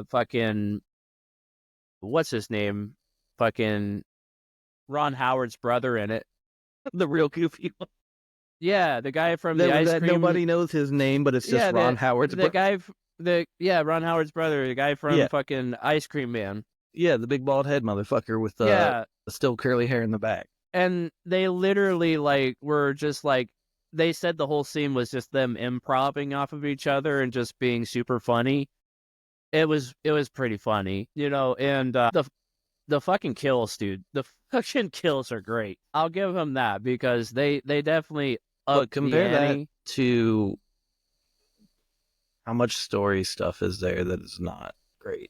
fucking what's his name? Fucking Ron Howard's brother in it. The real goofy one. Yeah, the guy from the ice cream. Nobody knows his name, but it's just Ron Howard's the brother. guy Ron Howard's brother, the guy from fucking Ice Cream Man. Yeah, the big bald head motherfucker with the still curly hair in the back. And they literally like were just like they said the whole scene was just them improvising off of each other and just being super funny. It was pretty funny, and the fucking kills, dude. The fucking kills are great. I'll give them that because they definitely But compare that to how much story stuff is there that is not great.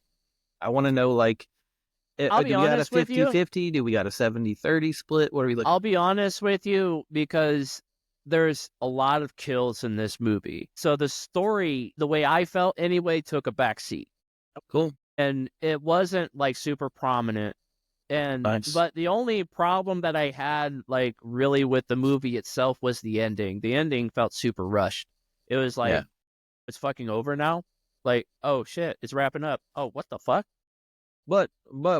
I want to know, like, do we got a 50-50? Do we got a 70-30 split? What are we looking? I'll be honest with you because there's a lot of kills in this movie. So the story, the way I felt anyway, took a backseat. Cool. And it wasn't like super prominent. And nice. But the only problem that I had like really with the movie itself was the ending. The ending felt super rushed. It was like it's fucking over now. Like, oh shit, it's wrapping up. Oh, what the fuck? But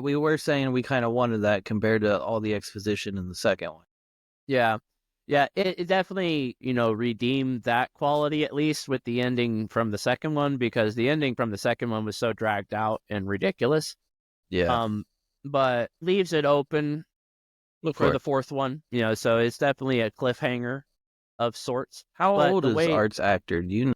we were saying we kind of wanted that compared to all the exposition in the second one. Yeah. Yeah, it definitely, redeemed that quality, at least with the ending from the second one, because the ending from the second one was so dragged out and ridiculous. Yeah. But leaves it open for the fourth one, so it's definitely a cliffhanger of sorts. How old is Art's actor? Do you know?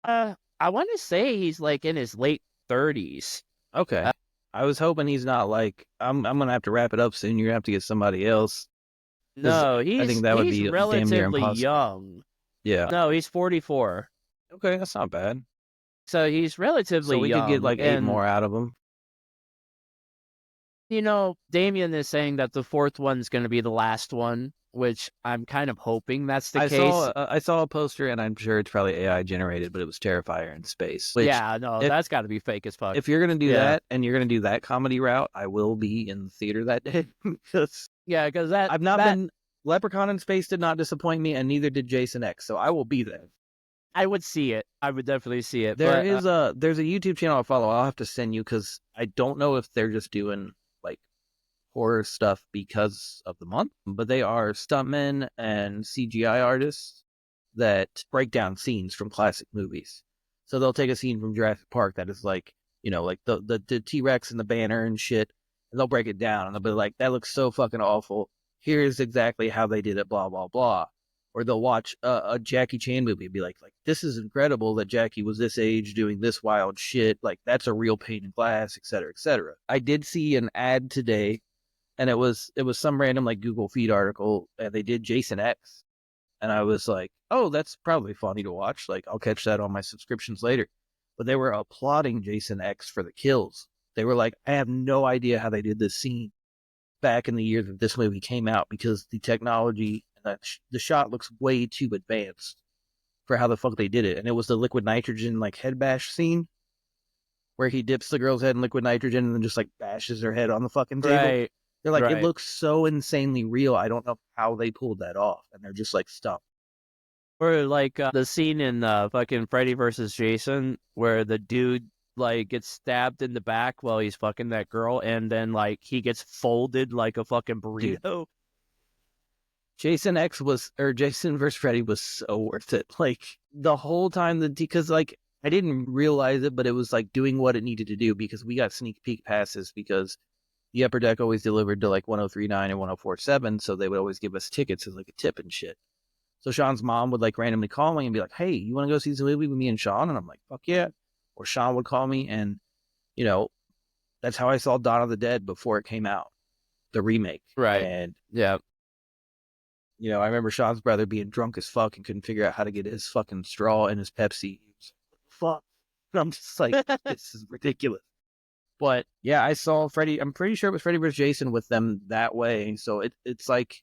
I want to say he's like in his late 30s. Okay. I was hoping he's not like I'm gonna have to wrap it up soon. You're gonna have to get somebody else because No, I think that would he's be damn near relatively impossible. young. Yeah. No, he's 44. Okay, that's not bad. So he's So relatively we could get young. like 8 And, more out of him. Damien is saying that the fourth one's going to be the last one, which I'm kind of hoping that's the I case. saw a poster, and I'm sure it's probably AI generated, but it was Terrifier in space. Which, Yeah, no, if that's got to be fake as fuck. if you're gonna do Yeah. that and you're gonna do that comedy route, I will be in the theater that day because Yeah, because I've not been. Leprechaun in Space did not disappoint me, and neither did Jason X. So I will be there. I would see it. I would definitely see it. There's But a YouTube channel I follow. I'll have to send you because I don't know if they're just doing like horror stuff because of the month, but they are stuntmen and CGI artists that break down scenes from classic movies. So they'll take a scene from Jurassic Park that is like, like the T-Rex and the banner and shit, and they'll break it down and they'll be like, that looks so fucking awful. Here's exactly how they did it, blah, blah, blah. Or they'll watch a Jackie Chan movie and be like, this is incredible that Jackie was this age doing this wild shit. Like, that's a real pane in glass, et cetera, et cetera. I did see an ad today, and it was some random like Google feed article, and they did Jason X, and I was like, oh, that's probably funny to watch. Like, I'll catch that on my subscriptions later. But they were applauding Jason X for the kills. They were like, I have no idea how they did this scene back in the year that this movie came out because the technology and the shot looks way too advanced for how the fuck they did it. And it was the liquid nitrogen like head bash scene where he dips the girl's head in liquid nitrogen and then just like bashes her head on the fucking table. right, They're like, it right. looks so insanely real. I don't know how they pulled that off. And they're just like, stop. Or like the scene in fucking Freddy versus Jason where the dude like gets stabbed in the back while he's fucking that girl, and then like he gets folded like a fucking Dude, burrito. Jason versus Freddy was so worth it. Like the whole time, because like I didn't realize it, but it was like doing what it needed to do because we got sneak peek passes because the Upper Deck always delivered to like 1039 and 1047, so they would always give us tickets as like a tip and shit. So Sean's mom would like randomly call me and be like, hey, you want to go see this movie with me and Sean? And I'm like, fuck yeah. Or Sean would call me, and that's how I saw Dawn of the Dead before it came out, the remake. Right. And Yeah. I remember Sean's brother being drunk as fuck and couldn't figure out how to get his fucking straw in his Pepsi. He was like, fuck. And I'm just like, this is ridiculous. But yeah, I saw Freddy. I'm pretty sure it was Freddy vs. Jason with them that way. So it's like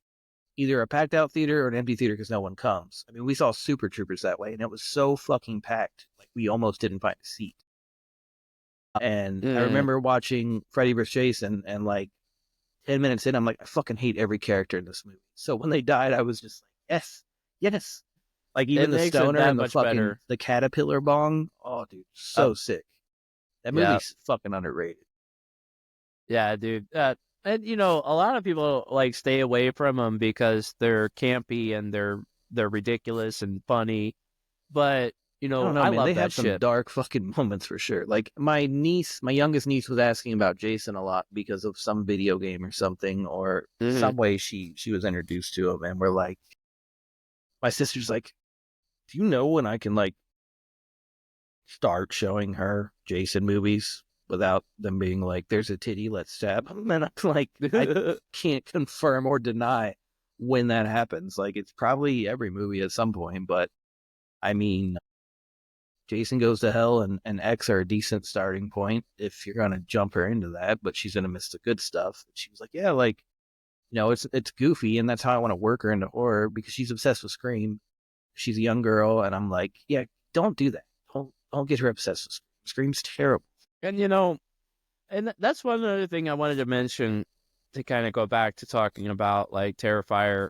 either a packed out theater or an empty theater because no one comes. I mean, we saw Super Troopers that way, and it was so fucking packed. Like we almost didn't find a seat. And I remember watching Freddy vs. Jason, and like 10 minutes in, I'm like, I fucking hate every character in this movie. So when they died, I was just like, yes, yes. Like even It the makes it stoner that and the much fucking better. the caterpillar bong. Oh, dude, so sick. That Yeah. movie's fucking underrated. Yeah, dude. And a lot of people like stay away from them because they're campy and they're ridiculous and funny. But I don't know, I man. love They that have some shit. dark fucking moments for sure. Like my youngest niece was asking about Jason a lot because of some video game or something, or some way she was introduced to him, and we're like, my sister's like, do you know when I can like start showing her Jason movies without them being like, there's a titty, let's stab him? And I'm like, I can't confirm or deny when that happens. Like, it's probably every movie at some point, but I mean, Jason Goes to Hell and X are a decent starting point if you're going to jump her into that, but she's going to miss the good stuff. She was like, yeah, like, it's goofy, and that's how I want to work her into horror because she's obsessed with Scream. She's a young girl, and I'm like, yeah, don't do that. Don't get her obsessed with Scream. Scream's terrible. And that's one other thing I wanted to mention to kind of go back to talking about like Terrifier.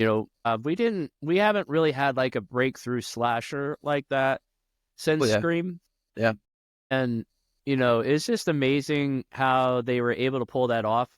We haven't really had like a breakthrough slasher like that since Scream. Yeah. And it's just amazing how they were able to pull that off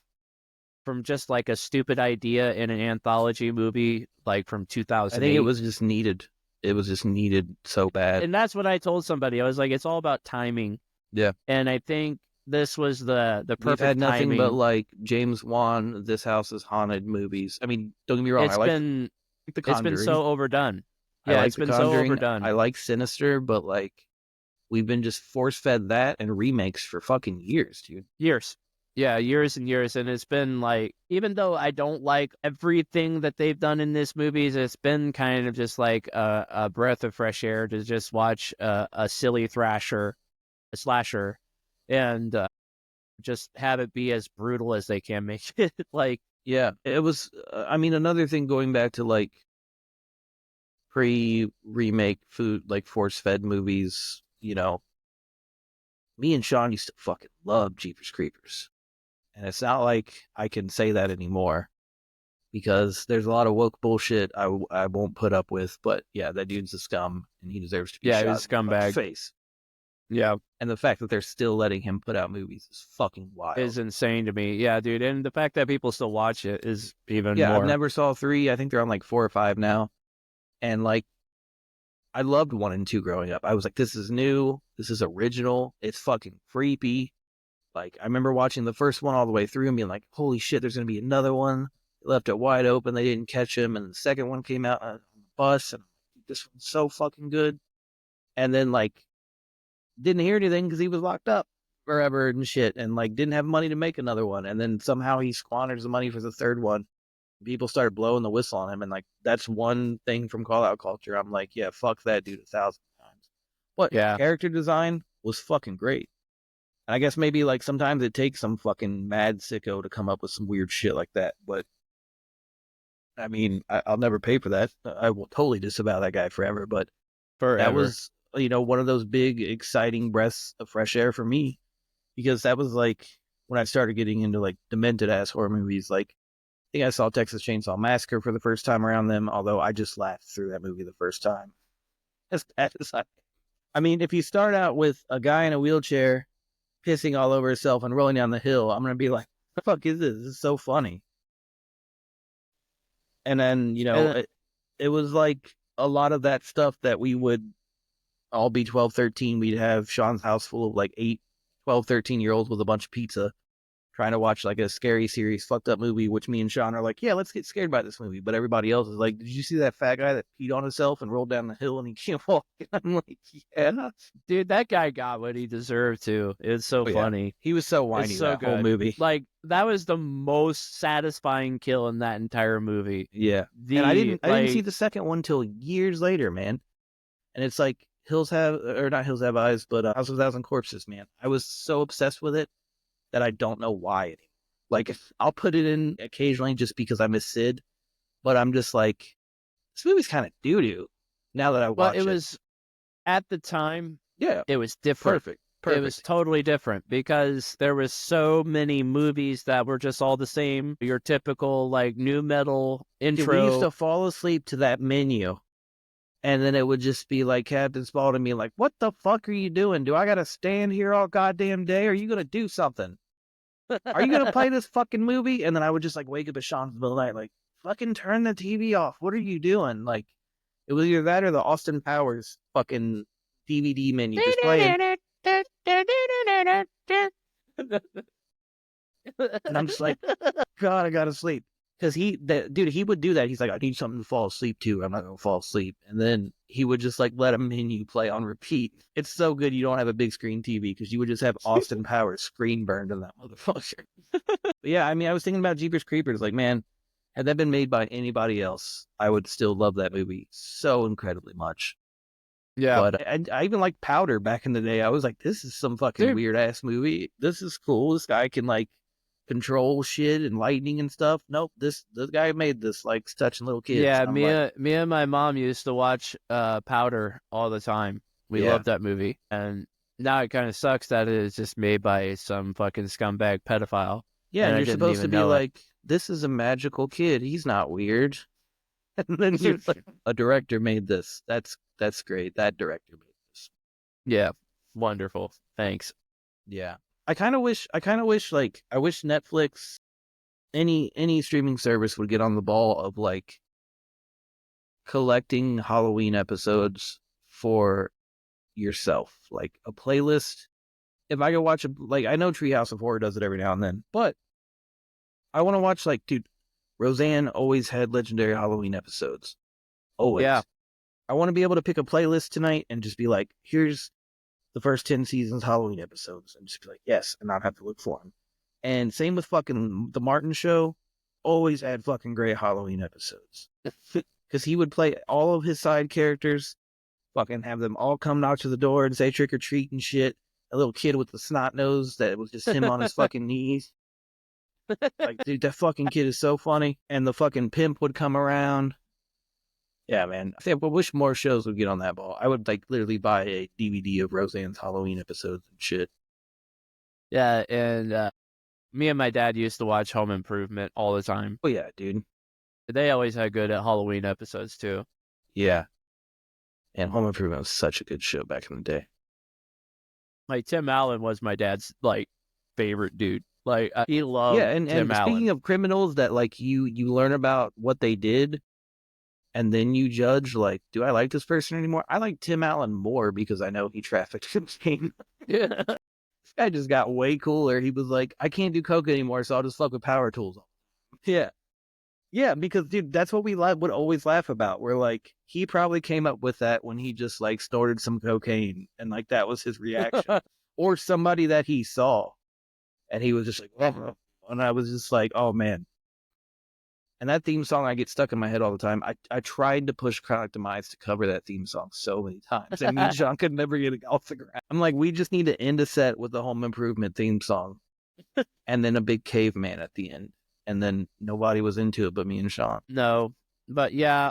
from just like a stupid idea in an anthology movie like from 2008. I think it was just needed. It was just needed so bad. And that's what I told somebody. I was like, it's all about timing. Yeah. And I think this was the perfect We've had nothing timing. but like James Wan, This House is Haunted movies. I mean, don't get me wrong. It's been The Conjuring. so overdone. I Yeah, like it's The been so Conjuring. overdone. I like Sinister, but like we've been just force fed that and remakes for fucking years, dude. Years. Yeah, years and years. And it's been like, even though I don't like everything that they've done in this movies, it's been kind of just like a breath of fresh air to just watch a silly a slasher, and just have it be as brutal as they can make it. Like, Yeah, it was. I mean, another thing going back to like pre-remake food, like force-fed movies. Me and Sean used to fucking love Jeepers Creepers, and it's not like I can say that anymore because there's a lot of woke bullshit I won't put up with. But yeah, that dude's a scum, and he deserves to be shot he's a in the scumbag. face. Yeah. And the fact that they're still letting him put out movies is fucking wild. Is insane to me. Yeah, dude. And the fact that people still watch it is even Yeah, more. I've never saw 3. I think they're on like 4 or 5 now. And like, I loved 1 and 2 growing up. I was like, this is new. This is original. It's fucking creepy. Like, I remember watching the first one all the way through and being like, holy shit, there's going to be another one. They left it wide open. They didn't catch him. And the second one came out on the bus. And this one's so fucking good. And then like, didn't hear anything because he was locked up forever and shit, and like didn't have money to make another one, and then somehow he squanders the money for the third one. People started blowing the whistle on him, and like that's one thing from call out culture. I'm like, yeah, fuck that dude 1,000 times. But Yeah. character design was fucking great. And I guess maybe like sometimes it takes some fucking mad sicko to come up with some weird shit like that. But I mean, I'll never pay for that. I will totally disavow that guy forever. But Forever. that was, one of those big, exciting breaths of fresh air for me, because that was like when I started getting into like demented ass horror movies. Like, I think I saw Texas Chainsaw Massacre for the first time around them, although I just laughed through that movie the first time. As bad as I mean, if you start out with a guy in a wheelchair pissing all over himself and rolling down the hill, I'm going to be like, what the fuck is this? This is so funny. And then, it was like a lot of that stuff that we would all be 12, 13. We'd have Sean's house full of like 8, 12, 13-year-olds with a bunch of pizza trying to watch like a scary series, fucked up movie, which me and Sean are like, yeah, let's get scared by this movie. But everybody else is like, did you see that fat guy that peed on himself and rolled down the hill and he can't walk? I'm like, yeah. Dude, that guy got what he deserved to. It's so funny. He was so whiny It's so that good. whole movie. Like, that was the most satisfying kill in that entire movie. Yeah. And I didn't see the second one till years later, man. And it's like not Hills Have Eyes, but House of a Thousand Corpses, man. I was so obsessed with it that I don't know why anymore. Like, I'll put it in occasionally just because I miss Sid, but I'm just like, this movie's kind of doo-doo now that I watch it. But it was, at the time, yeah, it was different. Perfect. It was totally different because there was so many movies that were just all the same. Your typical, like, new metal intro. Dude, we used to fall asleep to that menu. And then it would just be like Captain Spaulding me like, what the fuck are you doing? Do I got to stand here all goddamn day? Or are you going to do something? Are you going to play this fucking movie? And then I would just like wake up at Sean's in the middle of the night, like, fucking turn the TV off. What are you doing? Like, it was either that or the Austin Powers fucking DVD menu just playing. And I'm just like, God, I got to sleep. Because he would do that. He's like, I need something to fall asleep to. I'm not going to fall asleep. And then he would just like let a menu play on repeat. It's so good you don't have a big screen TV because you would just have Austin Powers screen burned on that motherfucker. But yeah, I mean, I was thinking about Jeepers Creepers. Like, man, had that been made by anybody else, I would still love that movie so incredibly much. Yeah. But I even liked Powder back in the day. I was like, this is some fucking weird ass movie. This is cool. This guy can like control shit and lightning and stuff. Nope, this guy made this like touching little kids. Yeah, me and my mom used to watch Powder all the time. We loved that movie, and now it kind of sucks that it is just made by some fucking scumbag pedophile. Yeah, and you're supposed to be like, this is a magical kid. He's not weird. And then you're like, a director made this. That's great. That director made this. Yeah, wonderful. Thanks. Yeah. I kind of wish Netflix, any streaming service would get on the ball of like collecting Halloween episodes for yourself, like a playlist. If I go watch I know Treehouse of Horror does it every now and then, but I want to watch like, dude, Roseanne always had legendary Halloween episodes. Always. Yeah. I want to be able to pick a playlist tonight and just be like, here's the first 10 seasons Halloween episodes and just be like, yes, and not have to look for them. And same with fucking The Martin Show, always had fucking great Halloween episodes. Because he would play all of his side characters, fucking have them all come knock to the door and say trick or treat and shit. A little kid with the snot nose that was just him on his fucking knees. Like, dude, that fucking kid is so funny. And the fucking pimp would come around. Yeah, man. I wish more shows would get on that ball. I would like literally buy a DVD of Roseanne's Halloween episodes and shit. Yeah, and me and my dad used to watch Home Improvement all the time. Oh yeah, dude. They always had good Halloween episodes too. Yeah. And Home Improvement was such a good show back in the day. Like Tim Allen was my dad's like favorite dude. Like he loved and Tim Allen. Speaking of criminals that like you learn about what they did and then you judge like, do I like this person anymore? I like Tim Allen more because I know he trafficked cocaine. Yeah. This guy just got way cooler. He was like, I can't do coke anymore, so I'll just fuck with power tools. Yeah. Yeah, because dude, that's what we would always laugh about. We're like, he probably came up with that when he just like snorted some cocaine and like that was his reaction. Or somebody that he saw. And he was just like, oh. And I was just like, oh man. And that theme song, I get stuck in my head all the time. I tried to push Chronic Demise to cover that theme song so many times. And me and John could never get it off the ground. I'm like, we just need to end a set with the Home Improvement theme song. And then a big caveman at the end. And then nobody was into it but me and Sean. No. But yeah,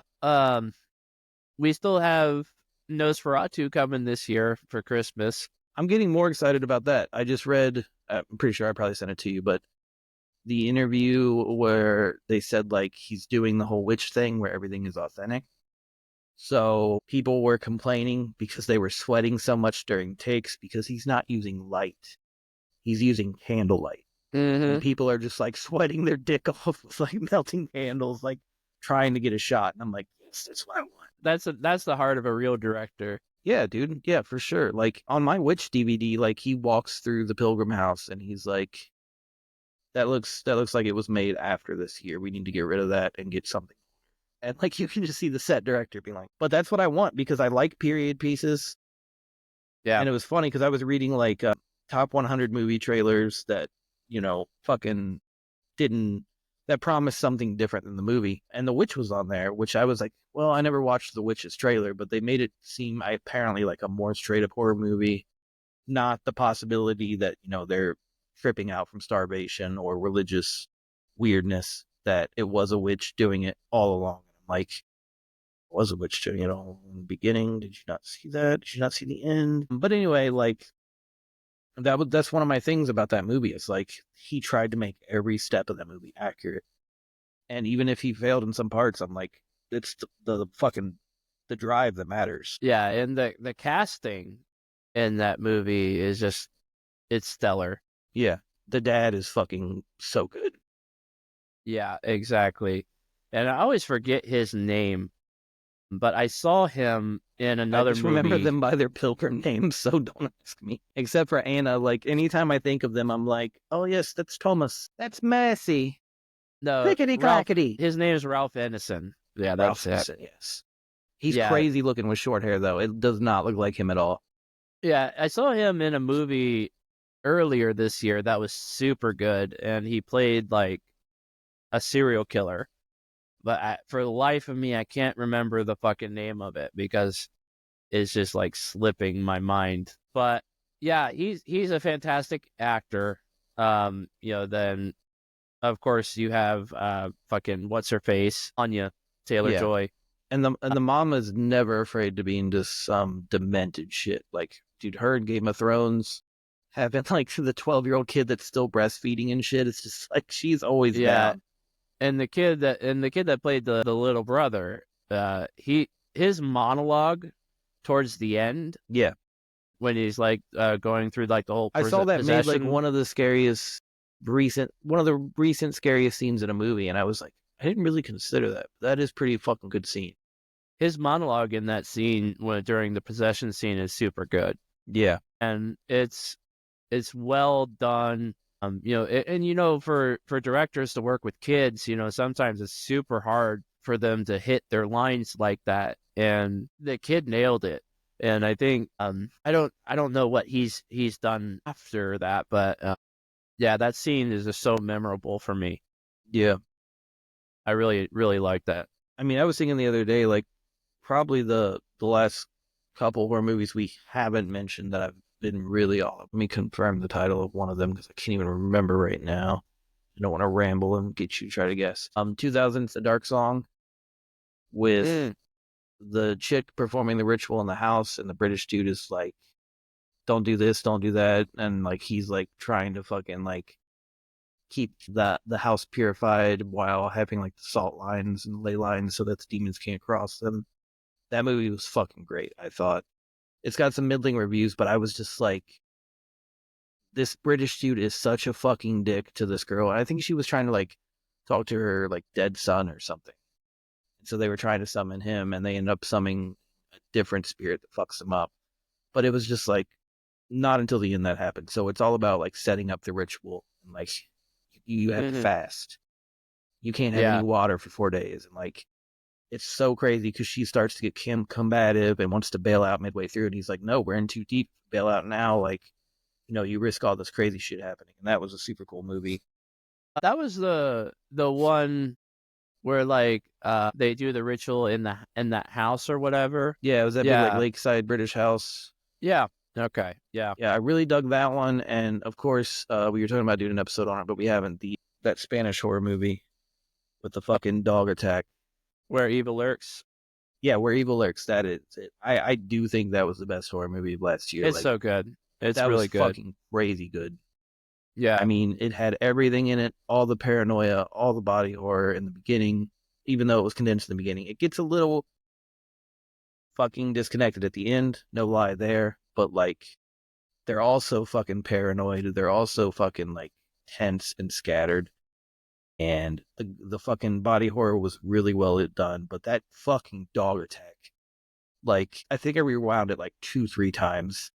we still have Nosferatu coming this year for Christmas. I'm getting more excited about that. I just read, I'm pretty sure I probably sent it to you, but the interview where they said like he's doing the whole witch thing where everything is authentic. So people were complaining because they were sweating so much during takes because he's not using light. He's using candlelight. Mm-hmm. And people are just like sweating their dick off with like melting candles, like trying to get a shot. And I'm like, yes, that's what I want. That's the heart of a real director. Yeah, dude. Yeah, for sure. Like on my witch DVD, like he walks through the Pilgrim house and he's like, that looks like it was made after this year. We need to get rid of that and get something. And like you can just see the set director being like, but that's what I want because I like period pieces. Yeah. And it was funny because I was reading like top 100 movie trailers that, you know, fucking that promised something different than the movie. And The Witch was on there, which I was like, well, I never watched The Witch's trailer, but they made it seem apparently like a more straight up horror movie, not the possibility that, you know, they're tripping out from starvation or religious weirdness, that it was a witch doing it all along. And I'm like, was a witch doing it all in the beginning? Did you not see that? Did you not see the end? But anyway, like, that's one of my things about that movie. It's like he tried to make every step of that movie accurate, and even if he failed in some parts, I'm like, it's the fucking the drive that matters. Yeah, and the casting in that movie is just, it's stellar. Yeah, the dad is fucking so good. Yeah, exactly. And I always forget his name, but I saw him in another I just movie. remember them by their pilgrim names, so don't ask me. Except for Anna, like anytime I think of them, I'm like, oh yes, that's Thomas. That's Mercy. No, Clickety clackety. His name is Ralph Ineson. Yeah, that's Ralph it. Ineson, yes. He's crazy looking with short hair, though. It does not look like him at all. Yeah, I saw him in a movie earlier this year that was super good, and he played like a serial killer. But for the life of me, I can't remember the fucking name of it because it's just like slipping my mind. But yeah, he's a fantastic actor. You know, then of course you have fucking what's her face, Anya Taylor-Joy. And the mama's never afraid to be into some demented shit. Like, dude, her in Game of Thrones having like the 12-year-old kid that's still breastfeeding and shit. It's just like she's always down. And the kid that played the little brother, his monologue towards the end, when he's like going through like the whole I saw that possession. made like one of the recent scariest scenes in a movie, and I was like, I didn't really consider that. That is pretty fucking good scene. His monologue in that scene during the possession scene is super good. Yeah, and it's well done. You know, and you know, for directors to work with kids, you know, sometimes it's super hard for them to hit their lines like that. And the kid nailed it. And I think I don't know what he's done after that, but yeah, that scene is just so memorable for me. Yeah. I really really like that. I mean, I was thinking the other day, like probably the last couple horror movies we haven't mentioned that I've been really all. Let me confirm the title of one of them because I can't even remember right now. I don't want to ramble and get you to try to guess. 2000's The Dark Song with Mm. the chick performing the ritual in the house, and the British dude is like, "Don't do this, don't do that," and like he's like trying to fucking like keep the house purified while having like the salt lines and ley lines so that the demons can't cross them. That movie was fucking great. I thought it's got some middling reviews, but I was just like, this British dude is such a fucking dick to this girl. And I think she was trying to like talk to her like dead son or something. And so they were trying to summon him, and they ended up summoning a different spirit that fucks them up. But it was just like not until the end that happened. So it's all about like setting up the ritual, and like you have to Hmm. fast. You can't have any Yeah. water for 4 days, and like it's so crazy because she starts to get combative and wants to bail out midway through, and he's like, "No, we're in too deep. Bail out now." Like, you risk all this crazy shit happening, and that was a super cool movie. That was the one where like they do the ritual in the in that house or whatever. Yeah, it was that big like Yeah. lakeside British house. Yeah. Okay. Yeah. Yeah, I really dug that one, and of course, we were talking about doing an episode on it, but we haven't. The That Spanish horror movie with the fucking dog attack. Where evil lurks. Yeah, Where Evil Lurks. That is it. I do think that was the best horror movie of last year. It's Like so good. It's that was really good. fucking crazy good. I Yeah. mean, it had everything in it, all the paranoia, all the body horror in the beginning, even though it was condensed in the beginning. It gets a little fucking disconnected at the end, no lie there, but like they're also fucking paranoid. They're also fucking like tense and scattered. And the fucking body horror was really well done, but that fucking dog attack, like I think I rewound it like 2, 3 times,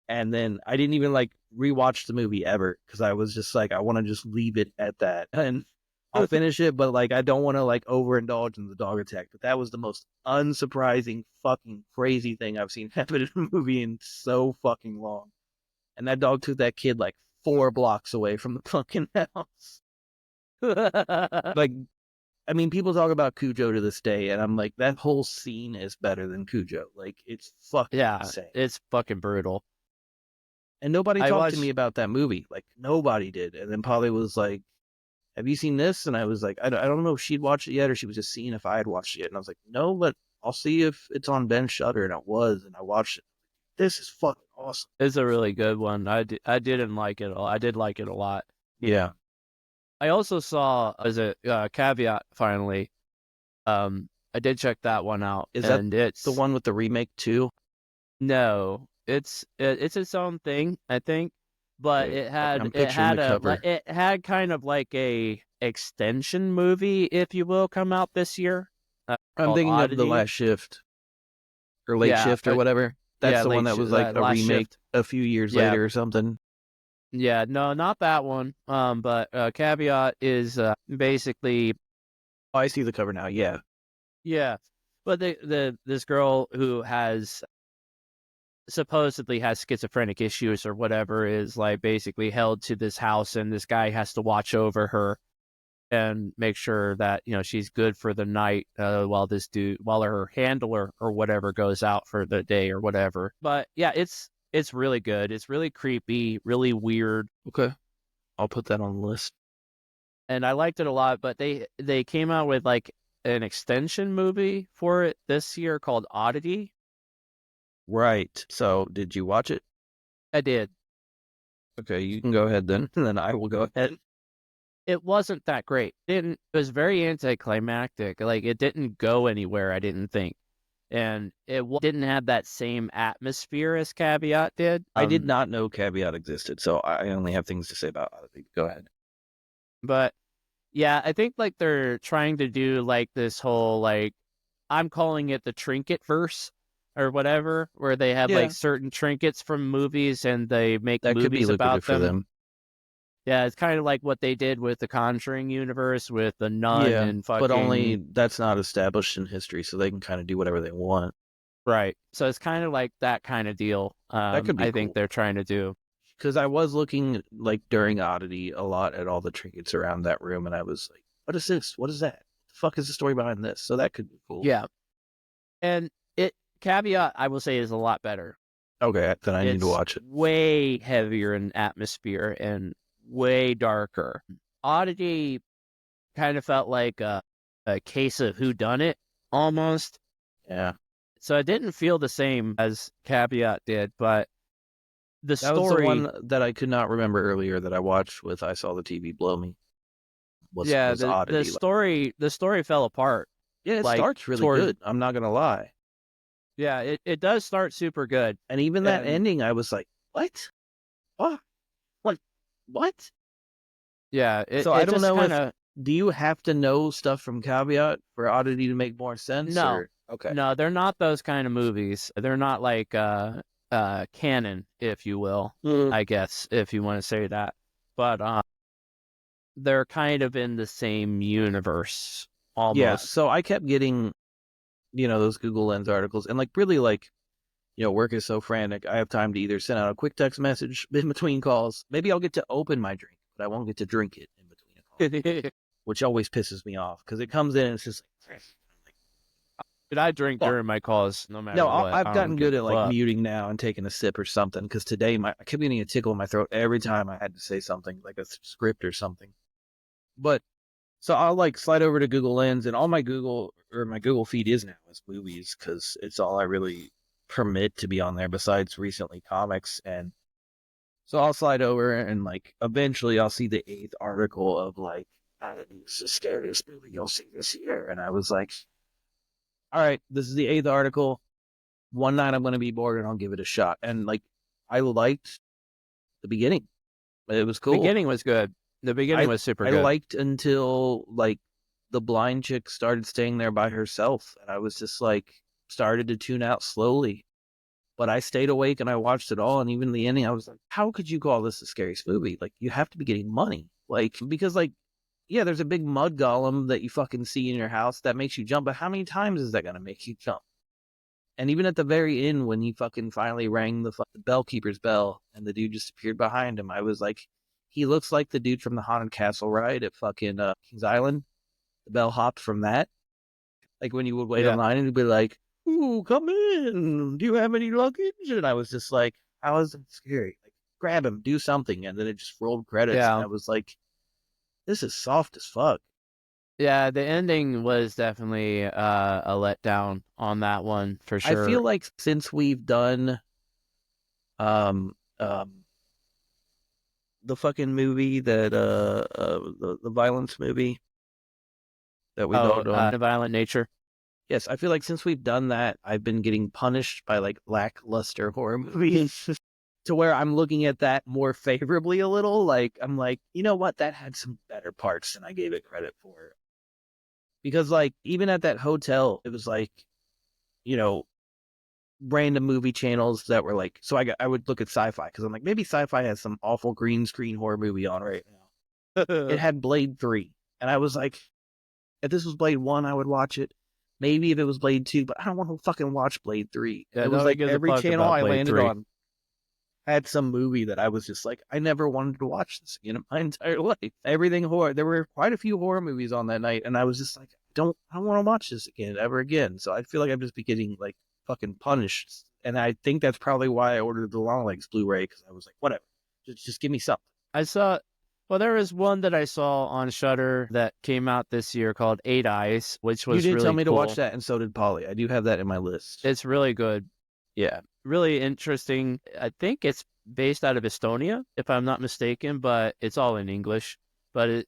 and then I didn't even like rewatch the movie ever because I was just like, I want to just leave it at that, and I'll finish it, but like I don't want to like overindulge in the dog attack. But that was the most unsurprising, fucking crazy thing I've seen happen in a movie in so fucking long. And that dog took that kid like 4 blocks away from the fucking house. Like, I mean, people talk about Cujo to this day, and I'm like, that whole scene is better than Cujo. Like, it's fucking Yeah. insane. It's fucking brutal. And nobody I talked to me watched. about that movie. Like, nobody did. And then Polly was like, "Have you seen this?" And I was like, I don't know if she'd watched it yet, or she was just seeing if I had watched it yet. And I was like, "No, but I'll see if it's on Ben Shutter." And it was, and I watched it. This is fucking awesome. It's a really good one. I didn't like it. I did like it a lot. Yeah. I also saw as a caveat finally. I did check that one out, Is that and the it's one with the remake too? no, it's its own thing, I think. But Okay. I'm picturing the cover. it had kind of like a extension movie, if you will, come out this year I'm called thinking of The Oddity. Last Shift or Late Yeah, Shift or whatever. That's yeah, the one that was like a Last remake Shift. a few years Yeah, later or something. yeah, no, not that one. But caveat is basically Oh, I see the cover now. Yeah. yeah, but the this girl who has supposedly has schizophrenic issues or whatever is like basically held to this house, and this guy has to watch over her and make sure that she's good for the night while her handler or whatever goes out for the day or whatever. But yeah, it's really good. It's really creepy, really weird, Okay. I'll put that on the list. and I liked it a lot. But they came out with like an extension movie for it this year called Oddity. Right. So, did you watch it? I did. Okay, you can go ahead then, and then I will go ahead. It wasn't that great. It was very anticlimactic. Like it didn't go anywhere, I didn't think. And it didn't have that same atmosphere as Caveat did. I did not know Caveat existed, so I only have things to say about it. Go ahead. But yeah, I think like they're trying to do like this whole like I'm calling it the trinket verse or whatever, where they have like Yeah, certain trinkets from movies and they make that could be movies lucrative about for them. them. Yeah, it's kind of like what they did with the Conjuring universe with the Nun Yeah, and but only fucking that's not established in history, so they can kind of do whatever they want. Right. So it's kind of like that kind of deal. That could be I think cool. they're trying to do. Because I was looking like during Oddity a lot at all the trinkets around that room, and I was like, "What is this? What is that? The fuck is the story behind this?" So that could be cool. Yeah. And it caveat I will say is a lot better. Okay, then I need to It's watch it. way heavier in atmosphere and way darker. Oddity kind of felt like a case of who done it almost. Yeah, So it didn't feel the same as Caveat did, but the that was the story, one that I could not remember earlier that I watched with "I Saw the TV Blow Me." yeah, Was Oddity? the story fell apart. Yeah, it Like starts really toward, good. I'm not gonna lie, yeah, it does start super good, and even that and ending, I was like, "What? What? Like what?" yeah, So I it don't just know kind if of do you have to know stuff from Caveat for Oddity to make more sense, no, or okay? no, they're not those kind of movies. They're not like canon, if you will, Mm. I guess, if you want to say that. But they're kind of in the same universe Yeah, almost. so I kept getting, those Google Lens articles, and like really like, work is so frantic. I have time to either send out a quick text message in between calls. Maybe I'll get to open my drink, but I won't get to drink it in between a call, which always pisses me off because it comes in and it's just like, Did I drink fuck. during my calls no matter No, what? I've I don't gotten give good a at like fuck. muting now and taking a sip or something because today I kept getting a tickle in my throat every time I had to say something like a script or something. But so I'll like slide over to Google Lens, and all my Google feed is now is movies because it's all I really permit to be on there besides recently comics. And so I'll slide over and like eventually I'll see the eighth article of like, it's the scariest movie you'll see this year. And I was like, all right, this is the eighth article. One night I'm going to be bored and I'll give it a shot. And like, I liked the beginning. It was cool. Beginning was good. The beginning I was super I good. liked until like the blind chick started staying there by herself, and I was just like started to tune out slowly. But I stayed awake and I watched it all, and even the ending, I was like, "How could you call this the scariest movie? Like, you have to be getting money, like because like." Yeah, there's a big mud golem that you fucking see in your house that makes you jump, but how many times is that gonna make you jump? And even at the very end, when he fucking finally rang the bellkeeper's bell and the dude just appeared behind him, I was like, he looks like the dude from the Haunted Castle ride at fucking Kings Island. The bellhop from that. Like when you would wait Yeah. online and it'd be like, "Ooh, come in. Do you have any luggage?" And I was just like, how is it scary? Like, grab him, do something. And then it just rolled credits. And Yeah. I was like, this is soft as fuck. Yeah, the ending was definitely a letdown on that one for I sure. feel like since we've done um um the fucking movie that the violence movie that we Oh, dogged on. the violent nature. Yes, I feel like since we've done that, I've been getting punished by like lackluster horror movies to where I'm looking at that more favorably a little. Like I'm like, you know what? That had some better parts than I gave it credit for. Because like even at that hotel, it was like, you know, random movie channels that were like, so I would look at sci-fi because I'm like, maybe sci-fi has some awful green screen horror movie on right now. It had Blade 3. And I was like, if this was Blade 1, I would watch it. Maybe if it was Blade 2, but I don't want to fucking watch Blade 3. And Yeah, it was nobody like gives a every fuck channel about I Blade landed 3. on had some movie that I was just like, I never wanted to watch this again in my entire life. Everything horror. There were quite a few horror movies on that night, and I was just like, I don't want to watch this again ever again. So I feel like I'm just be getting like fucking punished. And I think that's probably why I ordered the Long Legs Blu-ray because I was like, whatever, just give me something. I saw, well, there was one that I saw on Shudder that came out this year called Eight Eyes, which You was did tell really me to watch cool. that, and so did Polly. I do have that in my list. It's really good. Yeah, really interesting. I think it's based out of Estonia, if I'm not mistaken, but it's all in English. But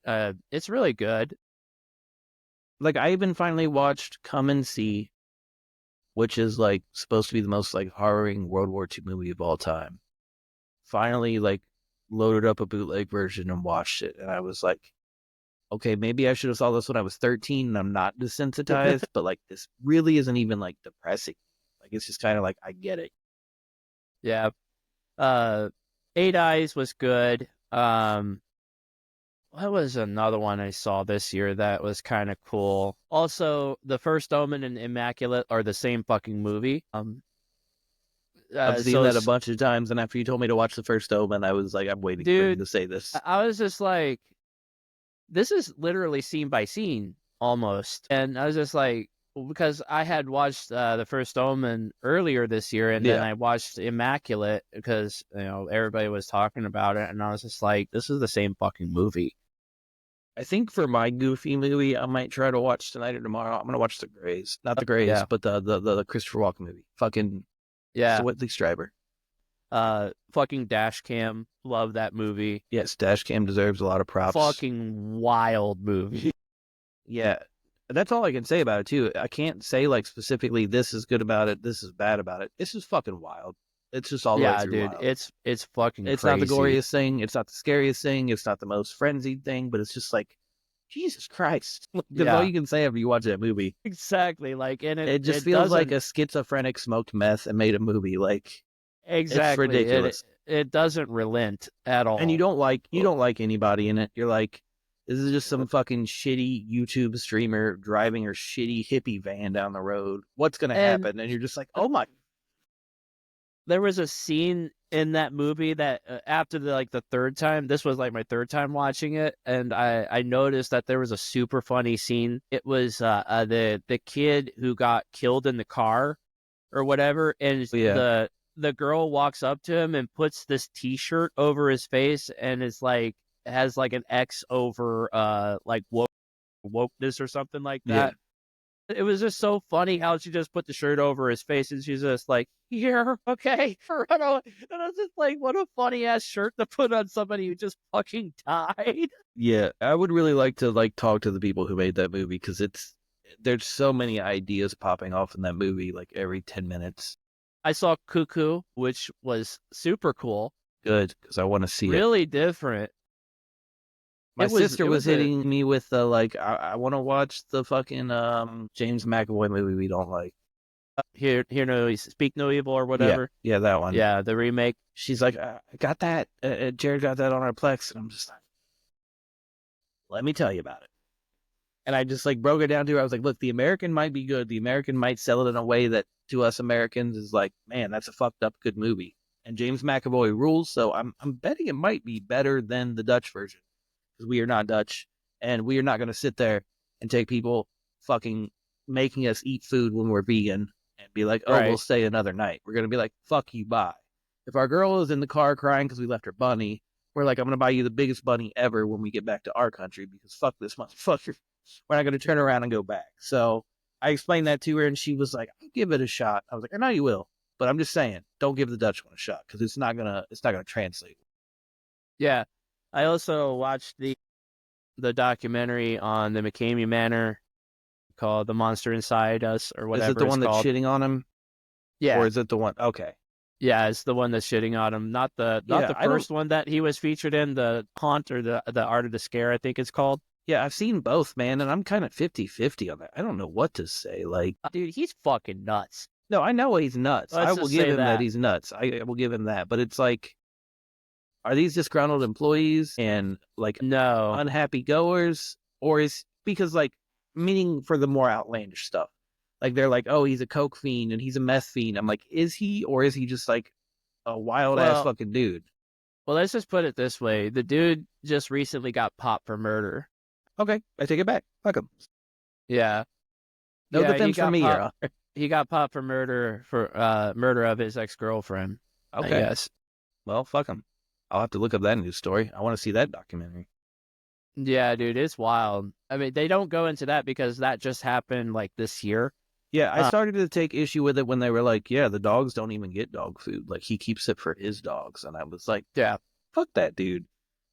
it's really good. Like I even finally watched Come and See, which is like supposed to be the most like harrowing World War II movie of all time. Finally, like loaded up a bootleg version and watched it, and I was like, okay, maybe I should have saw this when I was 13 and I'm not desensitized, but like this really isn't even like depressing. Like it's just kind of like I get it. Yeah. Uh, Eight Eyes was good. What was another one I saw this year that was kind of cool? Also, The First Omen and Immaculate are the same fucking movie. I've seen So that a bunch of times, and after you told me to watch The First Omen, I was like, I'm waiting for you dude, to say this. I was just like, this is literally scene by scene almost, and I was just like, because I had watched The First Omen earlier this year, and then Yeah. I watched Immaculate because everybody was talking about it, and I was just like, this is the same fucking movie. I think for my goofy movie, I might try to watch tonight or tomorrow. I'm gonna watch The Greys, not The Greys, Yeah. but the Christopher Walken movie. Fucking Yeah. Whitley Strieber. Fucking Dash Cam, love that movie. Yes, Dashcam deserves a lot of props. Fucking wild movie. Yeah, that's all I can say about it too. I can't say like specifically this is good about it, this is bad about it. This is fucking wild. It's just all the way Yeah, through dude, wild. it's fucking It's crazy. not the goriest thing. It's not the scariest thing. It's not the most frenzied thing. But it's just like, Jesus Christ. That's all you can say after you watch that movie. Exactly. Like, and It just feels like a schizophrenic smoked meth and made a movie. Like, exactly. it's ridiculous. It doesn't relent at all. And you don't like anybody in it. You're like, this is just some fucking shitty YouTube streamer driving her shitty hippie van down the road. What's gonna happen? And you're just like, oh my. There was a scene in that movie that after the third time, this was like my third time watching it, and I noticed that there was a super funny scene. It was the kid who got killed in the car or whatever, and the girl walks up to him and puts this T-shirt over his face and is like has like an X over like wokeness or something like that. It was just so funny how she just put the shirt over his face and she's just like, here, okay. And I was just like, what a funny ass shirt to put on somebody who just fucking died. Yeah, I would really like to talk to the people who made that movie because there's so many ideas popping off in that movie like every 10 minutes. I saw Cuckoo, which was super cool. Good, because I want to see it. Really different. My sister was hitting me with the I want to watch the fucking James McAvoy movie we don't like. Hear No, Speak No Evil or whatever. Yeah, that one. Yeah, the remake. She's like, I got that. Jared got that on our Plex, and I'm just like, let me tell you about it. And I just like broke it down to her. I was like, look, the American might be good. The American might sell it in a way that to us Americans is like, man, that's a fucked up good movie. And James McAvoy rules, so I'm betting it might be better than the Dutch version. Because we are not Dutch, and we are not going to sit there and take people fucking making us eat food when we're vegan and be like, oh, we'll stay another night. We're going to be like, fuck you, bye. If our girl is in the car crying because we left her bunny, we're like, I'm going to buy you the biggest bunny ever when we get back to our country because fuck this motherfucker. We're not going to turn around and go back. So I explained that to her, and she was like, I'll give it a shot. I was like, I know you will, but I'm just saying, don't give the Dutch one a shot because it's not gonna translate. Yeah. I also watched the documentary on the McCamey Manor called The Monster Inside Us or whatever. Is it the one that's shitting on him? Yeah. Or is it the one? Okay. Yeah, it's the one that's shitting on him. Not the first one that he was featured in, the Haunt or the Art of the Scare, I think it's called. Yeah, I've seen both, man, and I'm kind of 50-50 on that. I don't know what to say. Like, dude, he's fucking nuts. No, I know he's nuts. I will give him that he's nuts. I will give him that. But it's like, are these disgruntled employees and like unhappy goers, or is because like meaning for the more outlandish stuff? Like they're like, oh, he's a coke fiend and he's a meth fiend. I'm like, is he, or is he just like a wild ass fucking dude? Well, let's just put it this way: the dude just recently got popped for murder. Okay, I take it back. Fuck him. Yeah. No defense for me here. He got popped for murder of his ex-girlfriend. Okay. I guess. Well, fuck him. I'll have to look up that news story. I want to see that documentary. Yeah, dude, it's wild. I mean, they don't go into that because that just happened like this year. Yeah, I started to take issue with it when they were like, yeah, the dogs don't even get dog food. Like, he keeps it for his dogs. And I was like, yeah, fuck that dude.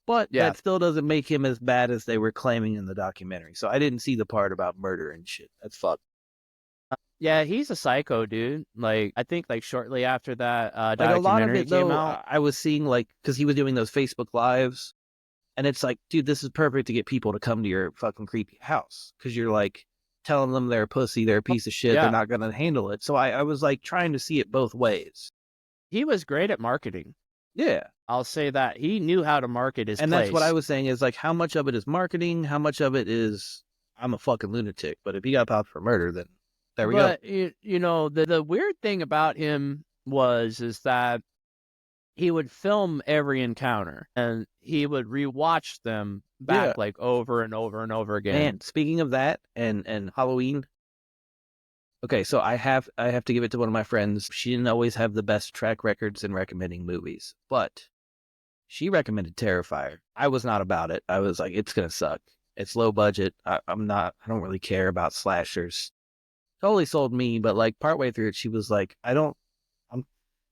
But that still doesn't make him as bad as they were claiming in the documentary. So I didn't see the part about murder and shit. That's fucked. Yeah, he's a psycho, dude. Like, I think like shortly after that documentary a lot of it, came out, I was seeing like, because he was doing those Facebook Lives. And it's like, dude, this is perfect to get people to come to your fucking creepy house. Because you're like telling them they're a pussy, they're a piece of shit, they're not going to handle it. So I was like trying to see it both ways. He was great at marketing. Yeah. I'll say that he knew how to market his And place. that's what I was saying is like, how much of it is marketing? How much of it is I'm a fucking lunatic? But if he got popped for murder, then there we go. But you know, the weird thing about him is that he would film every encounter and he would rewatch them back Yeah. like over and over and over again. Man, speaking of that and Halloween, okay, so I have to give it to one of my friends. She didn't always have the best track records in recommending movies, but she recommended Terrifier. I was not about it. I was like, it's gonna suck. It's low budget. I'm not. I don't really care about slashers. Totally sold me, but like partway through it, she was like, I don't.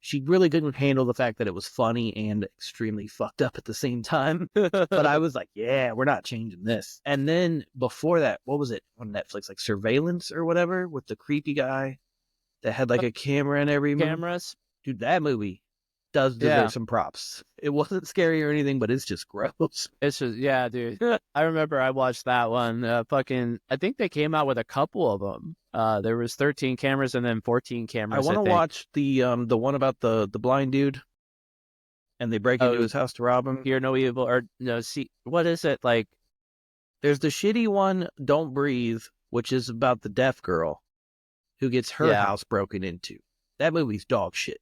She really couldn't handle the fact that it was funny and extremely fucked up at the same time. But I was like, yeah, we're not changing this. And then before that, what was it on Netflix? Like Surveillance or whatever with the creepy guy that had like a camera in every movie. Cameras. Dude, that movie does deserve some props. It wasn't scary or anything, but it's just gross. It's just, yeah, dude. I remember I watched that one. I think they came out with a couple of them. There was 13 cameras and then 14 cameras. I want to watch the one about the blind dude, and they break into his house to rob him. Hear No Evil, or no, see, what is it like? There's the shitty one, Don't Breathe, which is about the deaf girl who gets her house broken into. That movie's dog shit.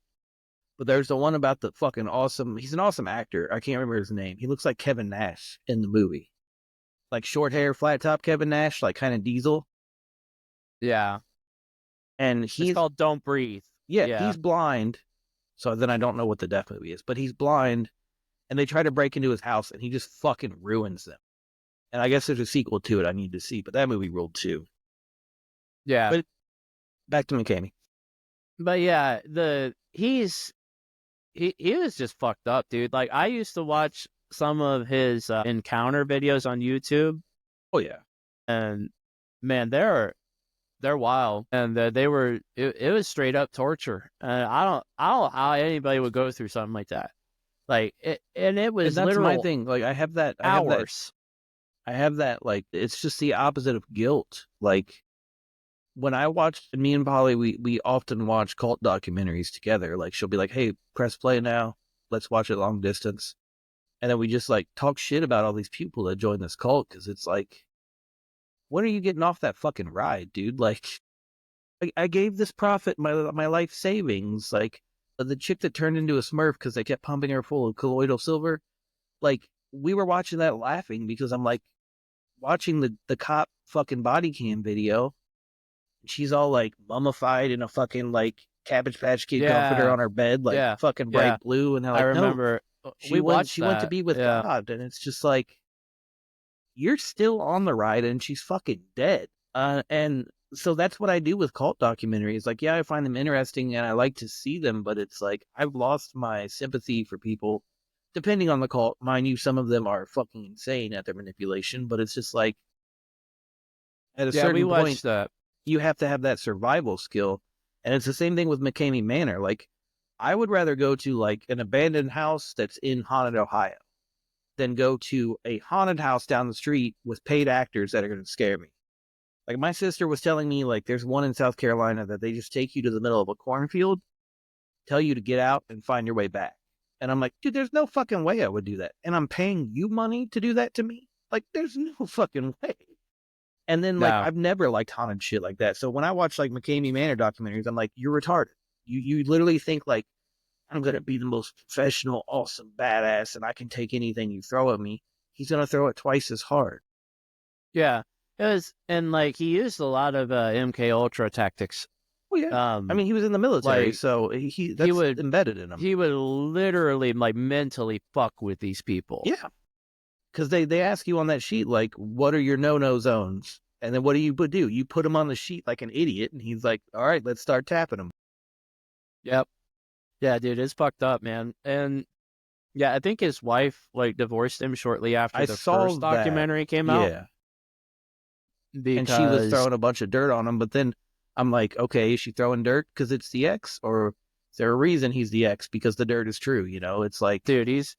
But there's the one about the fucking awesome. He's an awesome actor. I can't remember his name. He looks like Kevin Nash in the movie, like short hair, flat top Kevin Nash, like kind of Diesel. Yeah, and it's called Don't Breathe. Yeah, he's blind. So then I don't know what the deaf movie is, but he's blind, and they try to break into his house, and he just fucking ruins them. And I guess there's a sequel to it I need to see, but that movie ruled too. Yeah. But back to McKamey. But yeah, he was just fucked up, dude. Like I used to watch some of his encounter videos on YouTube. Oh yeah. And man, they're wild, and it was straight up torture. And I don't know how anybody would go through something like that. Like it was that's literal my thing. Like I have that hours. I have that like it's just the opposite of guilt. Like when I watched me and Polly, we often watch cult documentaries together. Like she'll be like, "Hey, press play now. Let's watch it long distance," and then we just like talk shit about all these people that join this cult because it's like, when are you getting off that fucking ride, dude? Like, I gave this prophet my life savings. Like the chick that turned into a Smurf because they kept pumping her full of colloidal silver. Like we were watching that laughing because I'm like watching the cop fucking body cam video. She's all like mummified in a fucking like Cabbage Patch Kid comforter on her bed, like fucking bright blue. And like, I remember she went to be with God, and it's just like, you're still on the ride, and she's fucking dead. And so that's what I do with cult documentaries. Like, yeah, I find them interesting and I like to see them, but it's like I've lost my sympathy for people, depending on the cult. Mind you, some of them are fucking insane at their manipulation, but it's just like at a certain point, you have to have that survival skill. And it's the same thing with McKamey Manor. Like, I would rather go to like an abandoned house that's in haunted Ohio than go to a haunted house down the street with paid actors that are going to scare me. Like my sister was telling me, like there's one in South Carolina that they just take you to the middle of a cornfield, tell you to get out and find your way back. And I'm like, dude, there's no fucking way I would do that. And I'm paying you money to do that to me? Like, there's no fucking way. And then like, I've never liked haunted shit like that. So when I watch like McKamey Manor documentaries, I'm like, you're retarded. You literally think like, I'm going to be the most professional, awesome, badass, and I can take anything you throw at me. He's going to throw it twice as hard. Yeah. It was, and like he used a lot of MK Ultra tactics. Well, yeah. I mean, he was in the military, like, so he would embedded in him. He would literally like mentally fuck with these people. Yeah. Because they ask you on that sheet, like, what are your no-no zones? And then what do you do? You put him on the sheet like an idiot, and he's like, all right, let's start tapping him. Yep. Yeah, dude, it's fucked up, man. And yeah, I think his wife like divorced him shortly after the first documentary came out. Yeah. And she was throwing a bunch of dirt on him, but then I'm like, okay, is she throwing dirt because it's the ex, or is there a reason he's the ex because the dirt is true? You know, it's like, dude, he's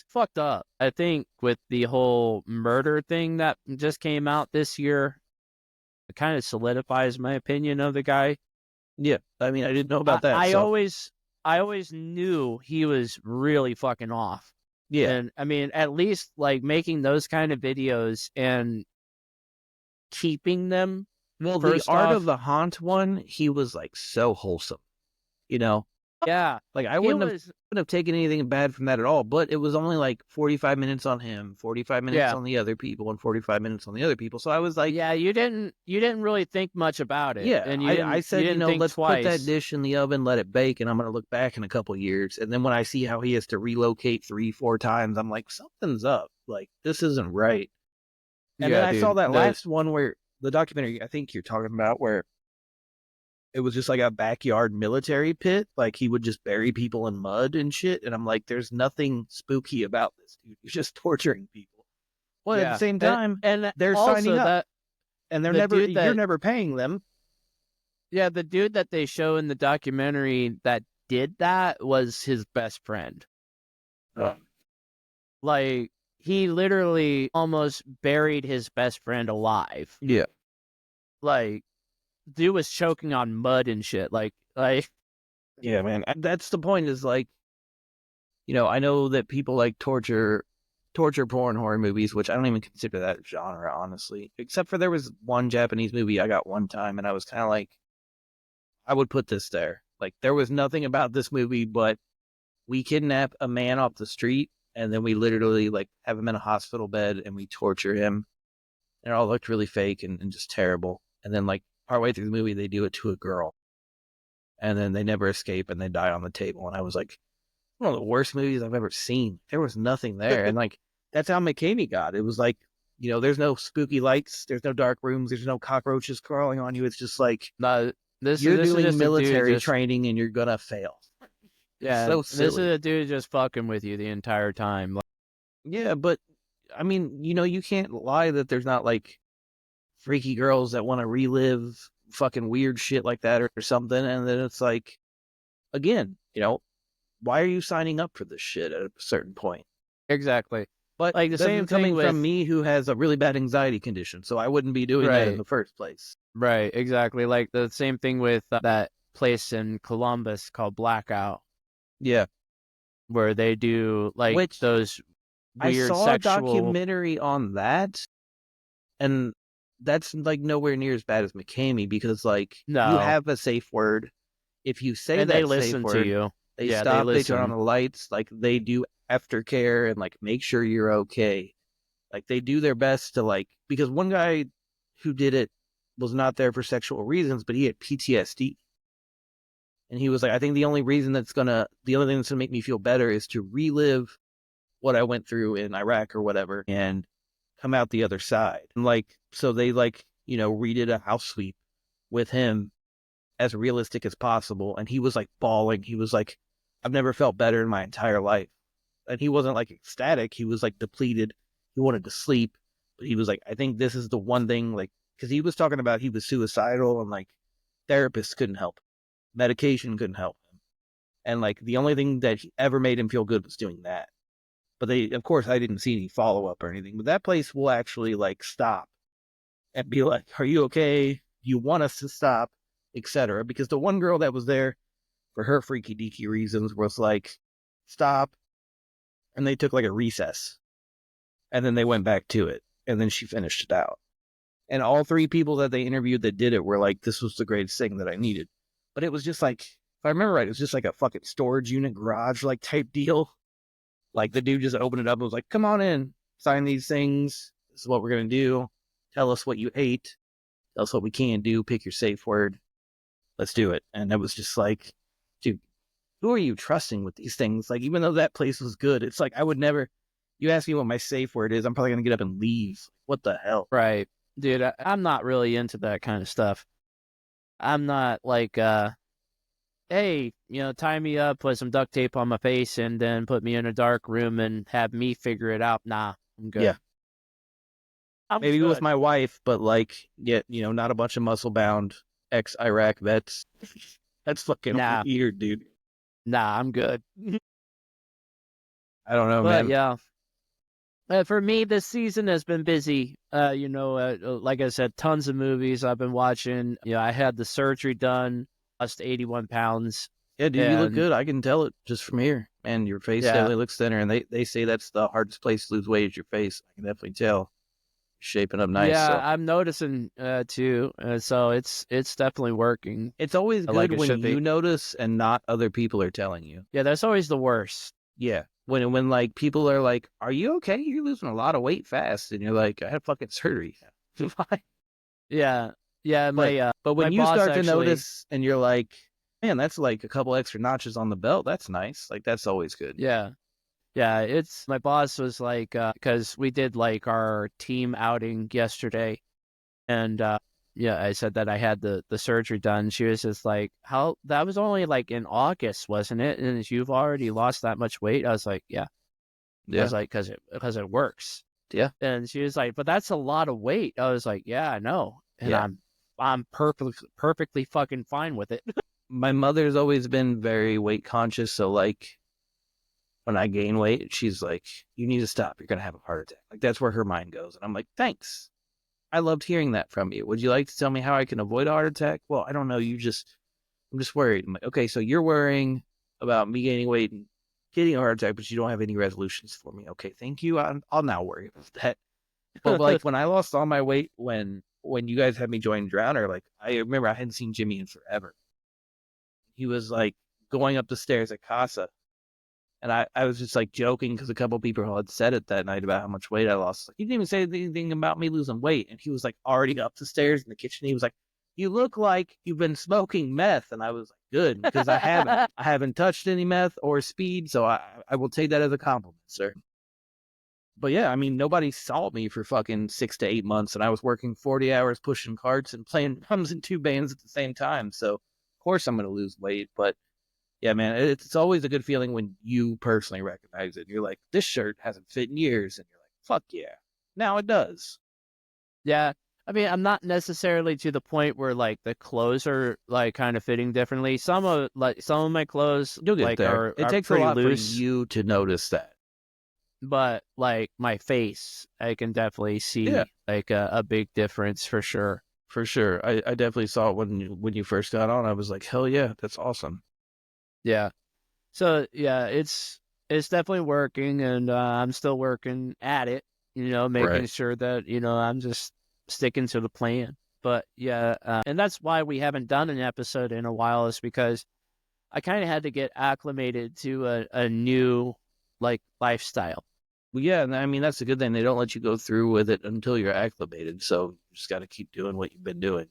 fucked up. I think with the whole murder thing that just came out this year, it kind of solidifies my opinion of the guy. Yeah, I mean, I didn't know about that. I always knew he was really fucking off. Yeah. And I mean, at least like making those kind of videos and keeping them. Well, the First Art off- of the Haunt one, he was like so wholesome, you know? Yeah. Like I He wouldn't was, have taken anything bad from that at all, but it was only like 45 minutes on him, 45 minutes Yeah. on the other people, and 45 minutes on the other people. So I was like, yeah, you didn't really think much about it. yeah. And I said, you didn't think let's twice. put that dish in the oven, let it bake, and I'm gonna look back in a couple years. And then when I see how he has to relocate 3-4 times, I'm like, something's up. Like this isn't right. And Yeah, then I dude, saw that the- last one where the documentary I think you're talking about where it was just like a backyard military pit. Like he would just bury people in mud and shit. And I'm like, there's nothing spooky about this, dude. You're just torturing people. Well, at Yeah. the same time, and they're also signing up that and they're the never, dude that- you're never paying them. Yeah, the dude that they show in the documentary that did that was his best friend. Like, he literally almost buried his best friend alive. Yeah. Like, dude was choking on mud and shit. Like, Yeah, man. That's the point is like, I know that people like torture porn horror movies, which I don't even consider that genre, honestly. Except for there was one Japanese movie I got one time and I was kind of like, I would put this there. Like, there was nothing about this movie, but we kidnap a man off the street and then we literally like have him in a hospital bed and we torture him. And it all looked really fake and just terrible. And then like partway through the movie, they do it to a girl. And then they never escape and they die on the table. And I was like, one of the worst movies I've ever seen. There was nothing there. And like, that's how McKamey got. It was like, there's no spooky lights. There's no dark rooms. There's no cockroaches crawling on you. It's just like, no, you're this is doing just a military dude just- training and you're going to fail. Yeah, so this is silly. a dude just fucking with you the entire time. Like, Yeah, but I mean, you can't lie that there's not like freaky girls that want to relive fucking weird shit like that or something. And then it's like, again, why are you signing up for this shit at a certain point? exactly. But Like the that's same coming thing with from me who has a really bad anxiety condition, so I wouldn't be doing that in Right. the first place. Right, exactly. Like the same thing with that place in Columbus called Blackout, Yeah. where they do like Which those weird I saw sexual. a documentary on that, and that's like nowhere near as bad as McKamey because like No. you have a safe word. If you say And that they safe listen word, to you. they Yeah, they stop, they turn on listen. the lights, like they do aftercare and like make sure you're okay. Like they do their best to like, because one guy who did it was not there for sexual reasons, but he had PTSD. And he was like, I think the only thing that's gonna make me feel better is to relive what I went through in Iraq or whatever and come out the other side. And like, so they like, redid a house sweep with him as realistic as possible. And he was like bawling. He was like, I've never felt better in my entire life. And he wasn't like ecstatic. He was like depleted. He wanted to sleep. But he was like, I think this is the one thing, like, because he was talking about he was suicidal and like therapists couldn't help him. Medication couldn't help him. And like the only thing that ever made him feel good was doing that. But of course, I didn't see any follow up or anything. But that place will actually like stop and be like, are you okay? Do you want us to stop? Etc. Because the one girl that was there for her freaky deaky reasons was like, stop. And they took like a recess. And then they went back to it. And then she finished it out. And all 3 people that they interviewed that did it were like, this was the greatest thing that I needed. But it was just like, if I remember right, it was just like a fucking storage unit garage like type deal. Like the dude just opened it up and was like, come on in, sign these things. This is what we're going to do. Tell us what you hate. Tell us what we can do. Pick your safe word. Let's do it. And it was just like, dude, who are you trusting with these things? Like, even though that place was good, it's like, I would never, you ask me what my safe word is, I'm probably going to get up and leave. What the hell? Right. Dude, I'm not really into that kind of stuff. I'm not like, hey, tie me up, put some duct tape on my face, and then put me in a dark room and have me figure it out. Nah, I'm good. Yeah. I'm Maybe good. with my wife, but like, yet, not a bunch of muscle bound ex-Iraq vets. That's fucking Nah. weird, dude. Nah, I'm good. I don't know, But man. yeah. For me, this season has been busy. Like I said, tons of movies I've been watching. I had the surgery done, lost 81 pounds. Yeah, dude, you look And good. I can tell it just from here. And your face yeah, definitely looks thinner. And they say that's the hardest place to lose weight is your face. I can definitely tell. You're shaping up nice. yeah, So I'm noticing too. So it's definitely working it's always like good it when should be. you notice and not other people are telling you. Yeah, that's always the worst. Yeah. When like people are like, "Are you okay? You're losing a lot of weight fast," and you're like, "I had fucking surgery." Fine. Yeah, yeah. But but My when you boss start to actually. notice and you're like, "Man, that's like a couple extra notches on the belt. That's nice." Like that's always good. Yeah, yeah. It's my boss was like, because we did like our team outing yesterday, and yeah, I said that I had the surgery done. She was just like, "How that was only like in August, wasn't it? And you've already lost that much weight." I was like, "Yeah." I Yeah. was like, because it works." Yeah. And she was like, "But that's a lot of weight." I was like, "Yeah, I know," and Yeah. I'm perfectly fucking fine with it. My mother's always been very weight conscious, so like when I gain weight, she's like, "You need to stop. You're gonna have a heart attack." Like that's where her mind goes, and I'm like, "Thanks. I loved hearing that from you. Would you like to tell me how I can avoid a heart attack?" Well, I don't know. I'm just worried. I'm like, okay, so you're worrying about me gaining weight and getting a heart attack, but you don't have any resolutions for me. Okay, thank you. I'll now worry about that. But like when I lost all my weight, when you guys had me join Drowner, like I remember I hadn't seen Jimmy in forever. He was like going up the stairs at Casa. And I was just like joking because a couple people had said it that night about how much weight I lost. Like, he didn't even say anything about me losing weight. And he was like already up the stairs in the kitchen. He was like, "You look like you've been smoking meth." And I was like, "Good, because I haven't. I haven't touched any meth or speed. So I will take that as a compliment, sir." But yeah, I mean, nobody saw me for fucking 6 to 8 months. And I was working 40 hours pushing carts and playing drums in two bands at the same time. So, of course, I'm going to lose weight. But yeah, man, it's always a good feeling when you personally recognize it. You're like, this shirt hasn't fit in years, and you're like, fuck yeah, now it does. Yeah. I mean, I'm not necessarily to the point where like the clothes are like kind of fitting differently. Some of my clothes You'll get like there. It are takes a pretty lot for loose, you to notice that. but like my face, I can definitely Yeah, see like a big difference for sure. for sure. I definitely saw it when you first got on. I was like, hell yeah, that's awesome. Yeah. So yeah, it's definitely working, and I'm still working at it. Making Right. sure that I'm just sticking to the plan. But yeah, and that's why we haven't done an episode in a while, is because I kind of had to get acclimated to a new like lifestyle. Well, yeah, and I mean that's a good thing. They don't let you go through with it until you're acclimated. So you just got to keep doing what you've been doing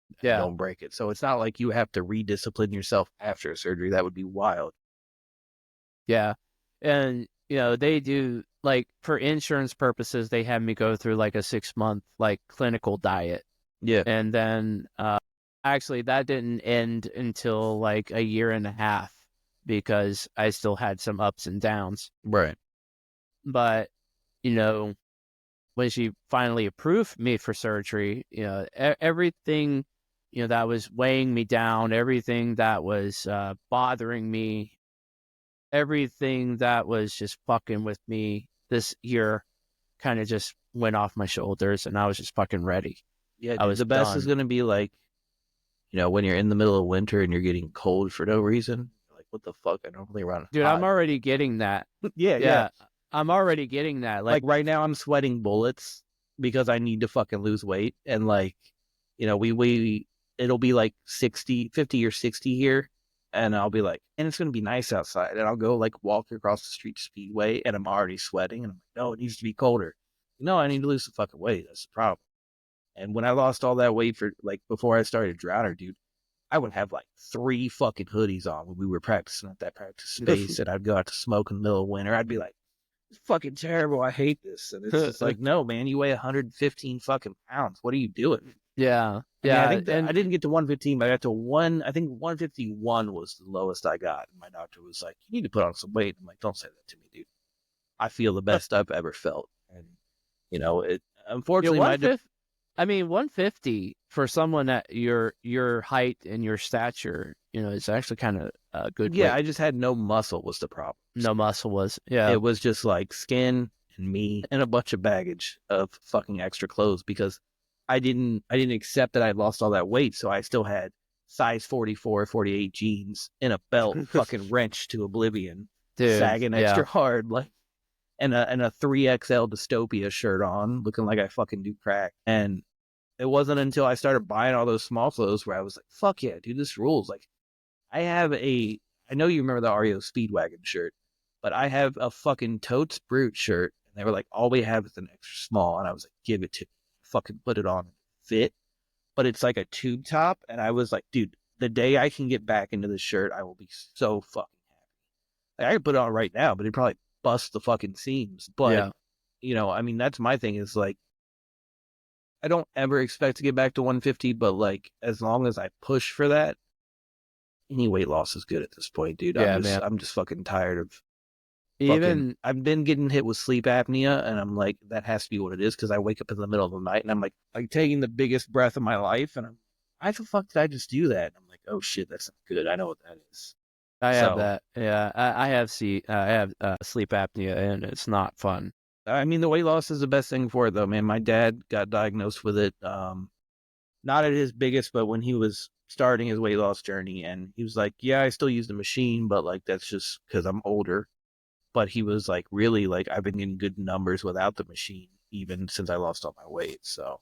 and Yeah, don't break it. So it's not like you have to rediscipline yourself after surgery. That would be wild. yeah, and they do like for insurance purposes, they have me go through like a 6 month like clinical diet, Yeah. and then actually that didn't end until like a year and a half because I still had some ups and downs. Right. But you know when she finally approved me for surgery, everything, that was weighing me down, everything that was bothering me, everything that was just fucking with me this year kind of just went off my shoulders, and I was just fucking ready. Yeah, I dude. was The best is done. going to be like, when you're in the middle of winter and you're getting cold for no reason. Like, what the fuck? I normally run Dude, I'm hot. already getting that. Yeah, yeah. Yeah, I'm already getting that. Like right now, I'm sweating bullets because I need to fucking lose weight. And like, we it'll be like 60, 50 or 60 here. And I'll be like, and it's going to be nice outside. And I'll go like walk across the street Speedway and I'm already sweating. And I'm like, no, it needs to be colder. No, I need to lose the fucking weight. That's the problem. And when I lost all that weight for like before I started Drowner, dude, I would have like 3 fucking hoodies on when we were practicing at that practice space, and I'd go out to smoke in the middle of winter. I'd be like, "It's fucking terrible. I hate this." And it's just like, no, man, you weigh 115 fucking pounds. What are you doing? Yeah, I mean, I yeah, think that I and didn't get to 115, but I got to one. I think 151 was the lowest I got. And my doctor was like, "You need to put on some weight." I'm like, "Don't say that to me, dude. I feel the best I've ever felt." And it unfortunately my 150. I mean, 150 for someone at your height and your stature, it's actually kind of a good yeah, weight. I just had no muscle was the problem. No muscle was, yeah, It was just like skin and me and a bunch of baggage of fucking extra clothes because I didn't accept that I lost all that weight, so I still had size 44, 48 jeans in a belt, fucking wrenched to oblivion, Dude, sagging yeah. extra hard, like, and a 3XL dystopia shirt on, looking like I fucking do crack. And it wasn't until I started buying all those small clothes where I was like, fuck yeah, dude, this rules. Like, I know you remember the REO Speedwagon shirt, but I have a fucking Totes Brute shirt. And they were like, all we have is an extra small. And I was like, give it to me. Fucking put it on. Fit. But it's like a tube top. And I was like, dude, the day I can get back into this shirt, I will be so fucking happy. Like, I could put it on right now, but it'd probably bust the fucking seams. But, I mean, that's my thing is like, I don't ever expect to get back to 150, but like, as long as I push for that, any weight loss is good at this point, dude. Yeah, man. I'm just fucking tired of Even I've been getting hit with sleep apnea, and I'm like, that has to be what it is, because I wake up in the middle of the night and I'm like taking the biggest breath of my life, and why the fuck did I just do that? And I'm like, oh shit, that's not good. I know what that is. I have that. Yeah, I have sleep apnea, and it's not fun. I mean, the weight loss is the best thing for it, though, man. My dad got diagnosed with it, not at his biggest, but when he was starting his weight loss journey, and he was like, yeah, I still use the machine, but like, that's just because I'm older. But he was like, really, like, I've been getting good numbers without the machine, even since I lost all my weight. So,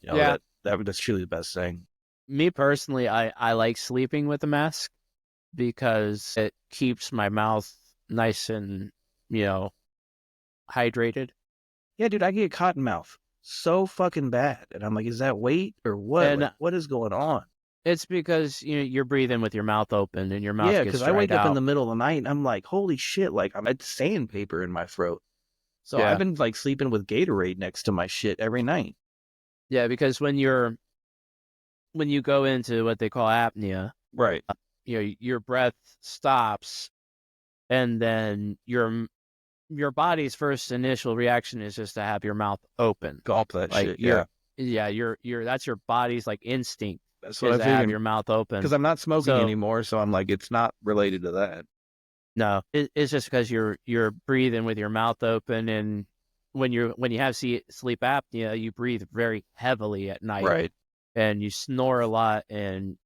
that's truly the best thing. Me personally, I like sleeping with a mask because it keeps my mouth nice and, hydrated. Yeah, dude, I get cotton mouth so fucking bad. And I'm like, is that weight or what? And like, what is going on? It's because you're breathing with your mouth open and your mouth gets because dried I wake out. up in the middle of the night and I'm like, holy shit, like I'm at sandpaper in my throat. So I've been like sleeping with Gatorade next to my shit every night. Yeah, because when you go into what they call apnea, right? Your breath stops, and then your body's first initial reaction is just to have your mouth open. Gulp that like shit. Yeah. Your that's your body's like instinct. That's what I figured. Have your mouth open because I'm not smoking anymore, so I'm like, it's not related to that. No, it's just because you're breathing with your mouth open, and when you have sleep apnea, you breathe very heavily at night, right? And you snore a lot, and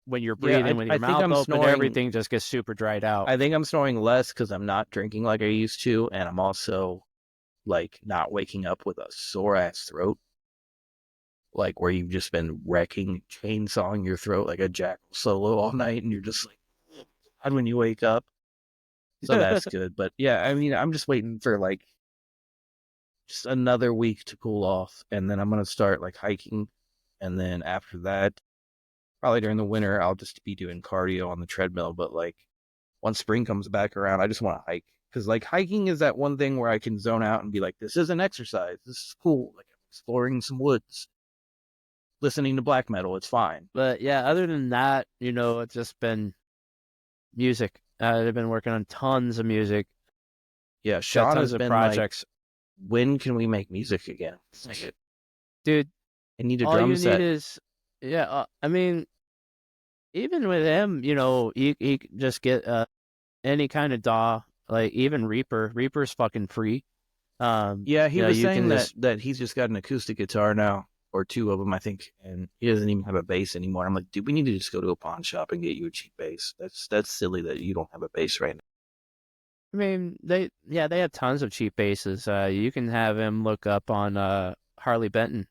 when you're breathing with your mouth open, snoring, everything just gets super dried out. I think I'm snoring less because I'm not drinking like I used to, and I'm also like not waking up with a sore ass throat, like where you've just been wrecking, chainsawing your throat like a jackal solo all night, and you're just like, and when you wake up. So that's good. But yeah, I mean, I'm just waiting for like just another week to cool off, and then I'm gonna start like hiking, and then after that, probably during the winter, I'll just be doing cardio on the treadmill. But like once spring comes back around, I just want to hike, because like hiking is that one thing where I can zone out and be like, this is an exercise. This is cool. Like I'm exploring some woods, listening to black metal. It's fine. But yeah, other than that, it's just been music. I've been working on tons of music. Yeah, Sean has been projects. Like, when can we make music again? Dude, I need a all drum you set. Need is, I mean, even with him, he just get any kind of DAW, like even Reaper. Reaper's fucking free. Yeah, he was saying that he's just got an acoustic guitar now, or two of them, I think, and he doesn't even have a bass anymore. I'm like, dude, we need to just go to a pawn shop and get you a cheap bass. That's silly that you don't have a bass right now. I mean, they have tons of cheap basses. You can have him look up on Harley Benton.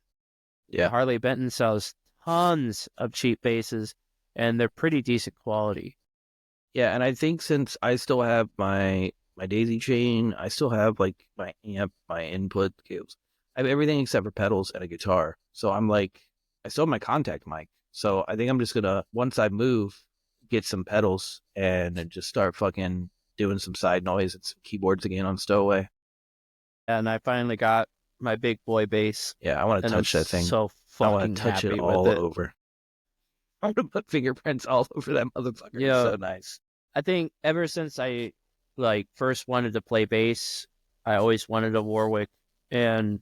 Yeah, Harley Benton sells tons of cheap basses, and they're pretty decent quality. Yeah, and I think since I still have my daisy chain, I still have like my amp, my input cables. I have everything except for pedals and a guitar. So I'm like, I still have my contact mic. So I think I'm just gonna, once I move, get some pedals and just start fucking doing some side noise and some keyboards again on Stowaway. And I finally got my big boy bass. Yeah, I want to touch that thing. So fucking I want to touch it all over. I want to put fingerprints all over that motherfucker. Yeah, it's so nice. I think ever since I first wanted to play bass, I always wanted a Warwick, and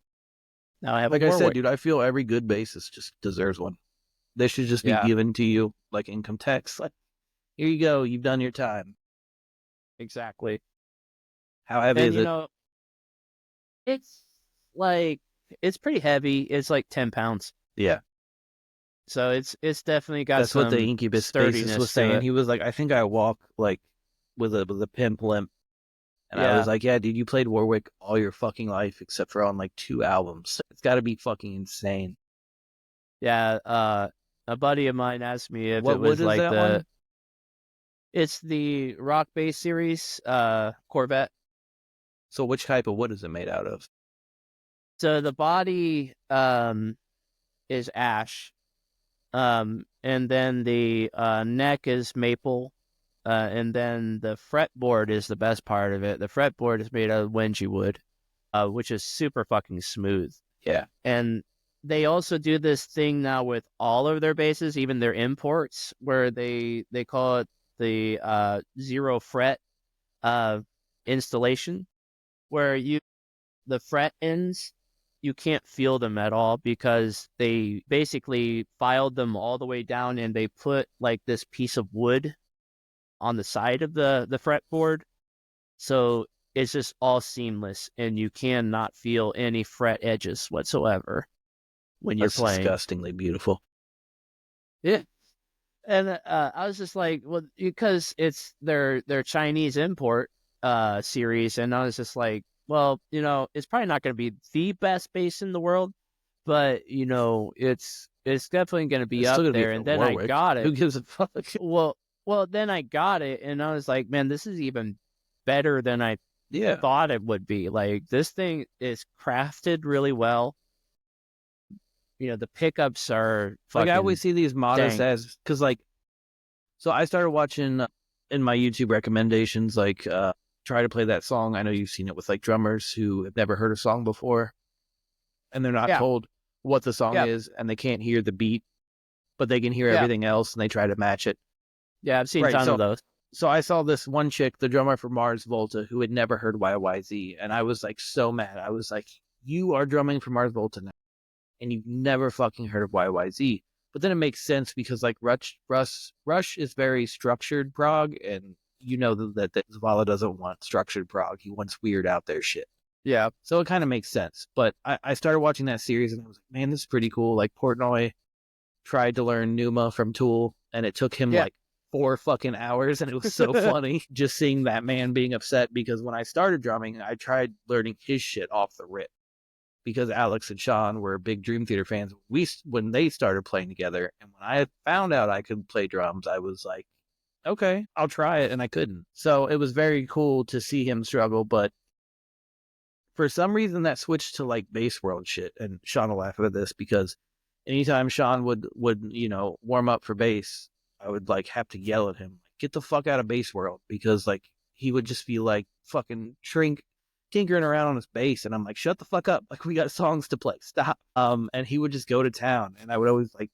now I have like a Warwick. I said, dude, I feel every good bassist just deserves one. They should just be given to you like income tax. Like, here you go, you've done your time. Exactly. How heavy is it? It's pretty heavy. It's like 10 pounds. Yeah. So it's definitely got That's what the some Incubus bassist was sturdiness to saying. it. He was like, I think I walk like with a pimp limp. And I was Yeah, like, yeah, dude, you played Warwick all your fucking life except for on like 2 albums. It's got to be fucking insane. yeah. A buddy of mine asked me if it What was is like that one? it's the rock bass series, Corvette. So which type of wood is it made out of? So the body is ash, and then the neck is maple, and then the fretboard is the best part of it. The fretboard is made out of Wenji wood, which is super fucking smooth. Yeah. And they also do this thing now with all of their bases, even their imports, where they call it the zero fret uh, installation, where the fret ends, you can't feel them at all because they basically filed them all the way down and they put like this piece of wood on the side of the fretboard. So it's just all seamless and you cannot feel any fret edges whatsoever when you're That's playing. disgustingly beautiful. Yeah. And I was just like, well, because it's their Chinese import series, and I was just like, well, it's probably not going to be the best bass in the world, but it's definitely going to be It's up still gonna be there. for And then I Warwick. got Who it. gives a fuck? Well, then I got it, and I was like, man, this is even better than I Yeah. thought it would be. Like this thing is crafted really well. The pickups are Like I fucking always see these modest dank. as because like so I started watching in my YouTube recommendations like try to play that song. I know you've seen it with like drummers who have never heard a song before and they're not Yeah, told what the song yeah, is and they can't hear the beat, but they can hear yeah, everything else and they try to match it. yeah. I've seen Right. tons of those. So I saw this one chick, the drummer for Mars Volta, who had never heard YYZ, and I was like so mad. I was like, "You are drumming for Mars Volta now, and you've never fucking heard of YYZ." But then it makes sense because like Rush is very structured prog, and you know that Zavala doesn't want structured prog. He wants weird out there shit. Yeah, So it kind of makes sense. But I started watching that series, and I was like, "Man, this is pretty cool." Like Portnoy tried to learn Numa from Tool, and it took him yeah, like 4 fucking hours, and it was so funny just seeing that man being upset because when I started drumming, I tried learning his shit off the rip because Alex and Sean were big Dream Theater fans. When they started playing together, and when I found out I could play drums, I was like, okay, I'll try it, and I couldn't. So it was very cool to see him struggle, but for some reason that switched to like bass world shit, and Sean will laugh at this because anytime Sean would warm up for bass, I would like have to yell at him, like, get the fuck out of bass world, because like he would just be like fucking tinkering around on his bass, and I'm like, shut the fuck up, like we got songs to play, stop. And he would just go to town, and I would always like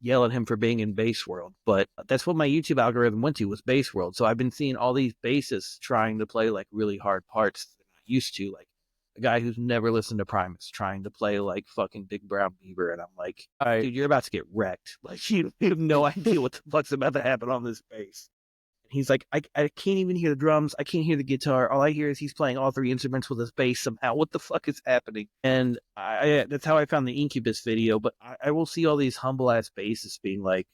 yell at him for being in bass world. But that's what my YouTube algorithm went to, was bass world. So I've been seeing all these bassists trying to play like really hard parts that I'm not used to, like a guy who's never listened to Primus trying to play like fucking Big Brown Beaver, and I'm like, all right. dude, you're about to get wrecked. Like you have no idea what the fuck's about to happen on this bass. And he's like, I can't even hear the drums. I can't hear the guitar. All I hear is he's playing all 3 instruments with his bass somehow. What the fuck is happening? And that's how I found the Incubus video. But I will see all these humble ass bassists being like,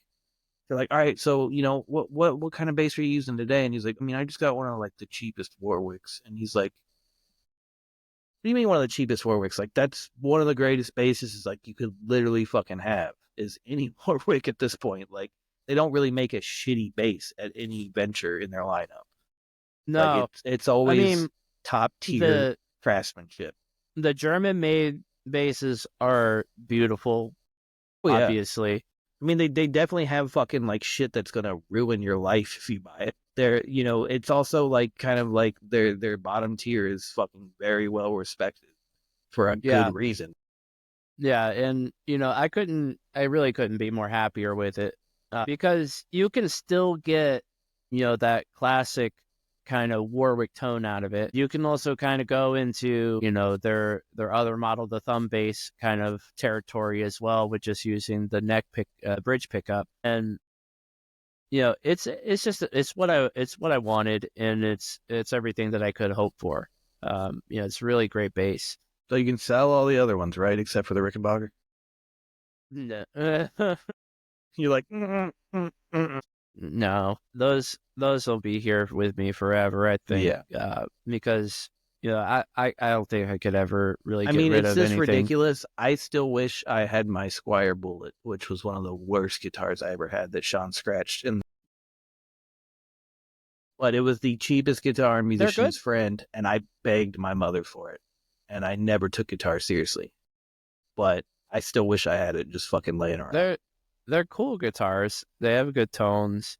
they're like, all right, so what kind of bass are you using today? And he's like, I mean, I just got one of like the cheapest Warwicks. And he's like, what do you mean one of the cheapest Warwicks? Like that's one of the greatest basses is like you could literally fucking have is any Warwick at this point. Like they don't really make a shitty bass at any venture in their lineup. Like No, it's I always mean top tier the craftsmanship. the German made bases are beautiful, Oh yeah. obviously. I mean they definitely have fucking like shit that's gonna ruin your life if you buy it. They're it's also like kind of like their bottom tier is fucking very well respected for a good Yeah, reason. yeah, and I really couldn't be more happier with it, because you can still get that classic kind of Warwick tone out of it. You can also kind of go into their other model, the thumb bass kind of territory as well, with just using the bridge pickup. And it's what I wanted, and it's everything that I could hope for. It's really great bass. So you can sell all the other ones, right? Except for the Rickenbacker. No. You're like, No, those will be here with me forever, I think. Yeah. Because I don't think I could ever really I get mean, rid it's of just anything. ridiculous. I still wish I had my Squire Bullet, which was one of the worst guitars I ever had that Sean scratched. But it was the cheapest guitar in They're good. Musician's Friend, and I begged my mother for it. And I never took guitar seriously. But I still wish I had it just fucking laying around. They're cool guitars. They have good tones,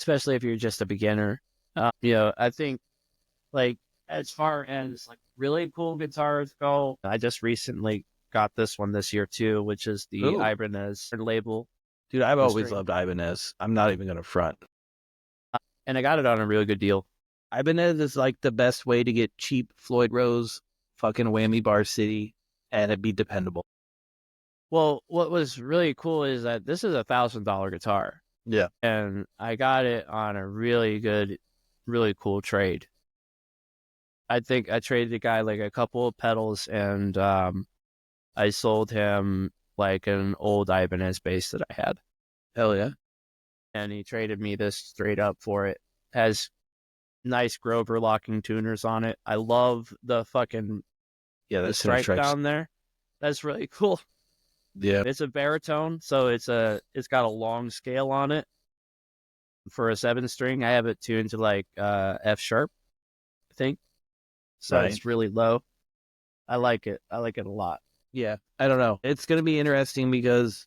especially if you're just a beginner. I think like as far as like really cool guitars go, I just recently got this one this year too, which is the Ooh. Ibanez label, Dude, I've the always string, loved Ibanez. I'm not even going to front. and I got it on a really good deal. Ibanez is like the best way to get cheap Floyd Rose, fucking Whammy Bar City, and it be dependable. Well, what was really cool is that this is $1,000 guitar, Yeah. and I got it on a really good, really cool trade. I think I traded the guy like a couple of pedals, and I sold him like an old Ibanez bass that I had, Hell yeah. and he traded me this straight up for it. Has nice Grover locking tuners on it. I love the fucking Yeah, the that's stripe down there. That's really cool. Yeah. It's a baritone, so it's got a long scale on it for a 7-string. I have it tuned to like F sharp, I think. So Right. it's really low. I like it. I like it a lot. Yeah. I don't know. It's going to be interesting because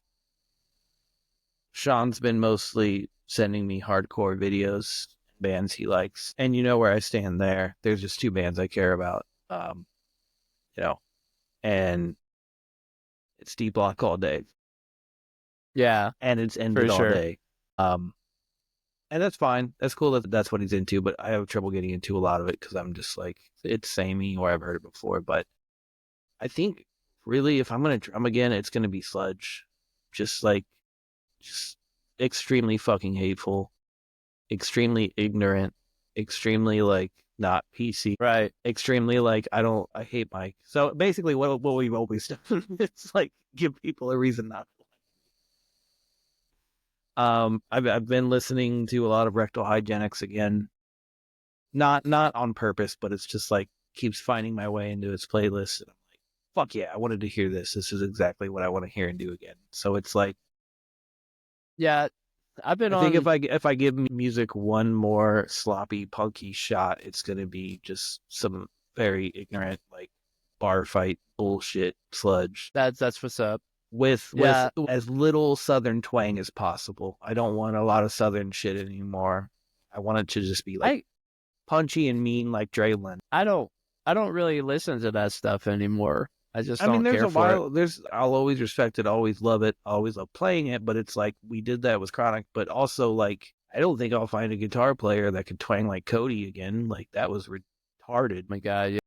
Sean's been mostly sending me hardcore videos, bands he likes. And you know where I stand there. There's just two bands I care about. And it's D Block all day. Yeah, And it's ended for all sure. day. And that's fine. That's cool that that's what he's into, but I have trouble getting into a lot of it because I'm just like, it's samey or I've heard it before. But I think really, if I'm going to drum again, it's going to be sludge. Just extremely fucking hateful, extremely ignorant, extremely like not PC, Right. extremely like I hate Mike. So basically, what we've always done, it's like give people a reason not to. I've been listening to a lot of Rectal Hygienics again, not on purpose, but it's just like keeps finding my way into its playlist, and I'm like, fuck yeah, I wanted to hear this. This is exactly what I want to hear and do again. So it's like, Yeah, I've been I think on. if I give music one more sloppy, punky shot, it's gonna be just some very ignorant, like bar fight bullshit sludge That's what's up. with Yeah, as little southern twang as possible. I don't want a lot of southern shit anymore. I want it to just be like I punchy and mean like Draylen. I don't really listen to that stuff anymore. I just I mean, don't there's care a for it. while. I'll always respect it, always love it, always love playing it. But it's like we did that with Chronic, but also like I don't think I'll find a guitar player that could twang like Cody again. Like that was retarded. My God, yeah.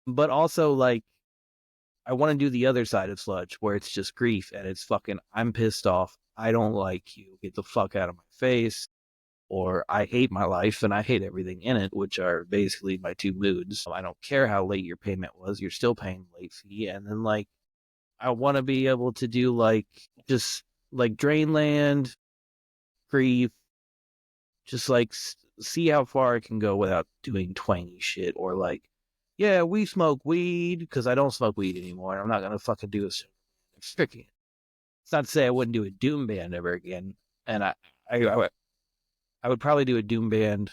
But also like I want to do the other side of sludge where it's just grief and it's fucking I'm pissed off. I don't like you. Get the fuck out of my face. Or I hate my life and I hate everything in it, which are basically my two moods. I don't care how late your payment was, you're still paying the late fee. And then like I want to be able to do like just like Drainland, Grief, just like see how far I can go without doing twangy shit or like, yeah, we smoke weed because I don't smoke weed anymore. I'm not gonna fucking do this. Freaking. It's not to say I wouldn't do a doom band ever again, and I would probably do a doom band,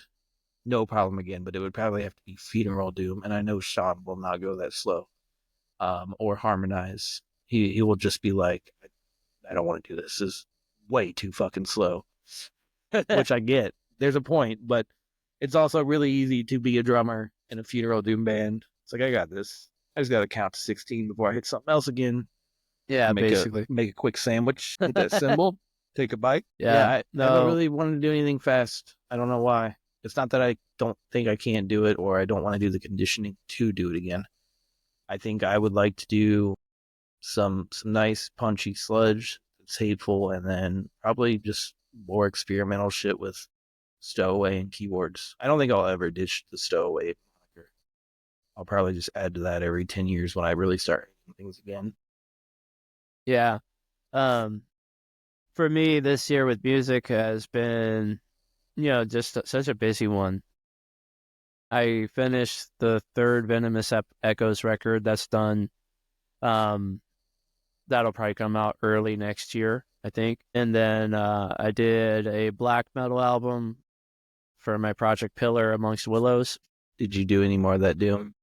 no problem again, but it would probably have to be funeral doom, and I know Sean will not go that slow, or harmonize. He will just be like, I don't want to do this. This is way too fucking slow, which I get. There's a point, but it's also really easy to be a drummer in a funeral doom band. It's like I got this. I just got to count to 16 before I hit something else again. Yeah, Make basically. a quick sandwich, hit that cymbal, take a bite. Yeah, I haven't really wanted to do anything fast. I don't know why. It's not that I don't think I can't do it or I don't want to do the conditioning to do it again. I think I would like to do some nice punchy sludge that's hateful, and then probably just more experimental shit with stowaway and keyboards. I don't think I'll ever ditch the stowaway moniker. I'll probably just add to that every 10 years when I really start things again. Yeah. For me, this year with music has been, just such a busy one. I finished the third Venomous Echoes record that's done. Um, that'll probably come out early next year, I think. And then I did a black metal album for my project Pillar Amongst Willows. Did you do any more of that Doom?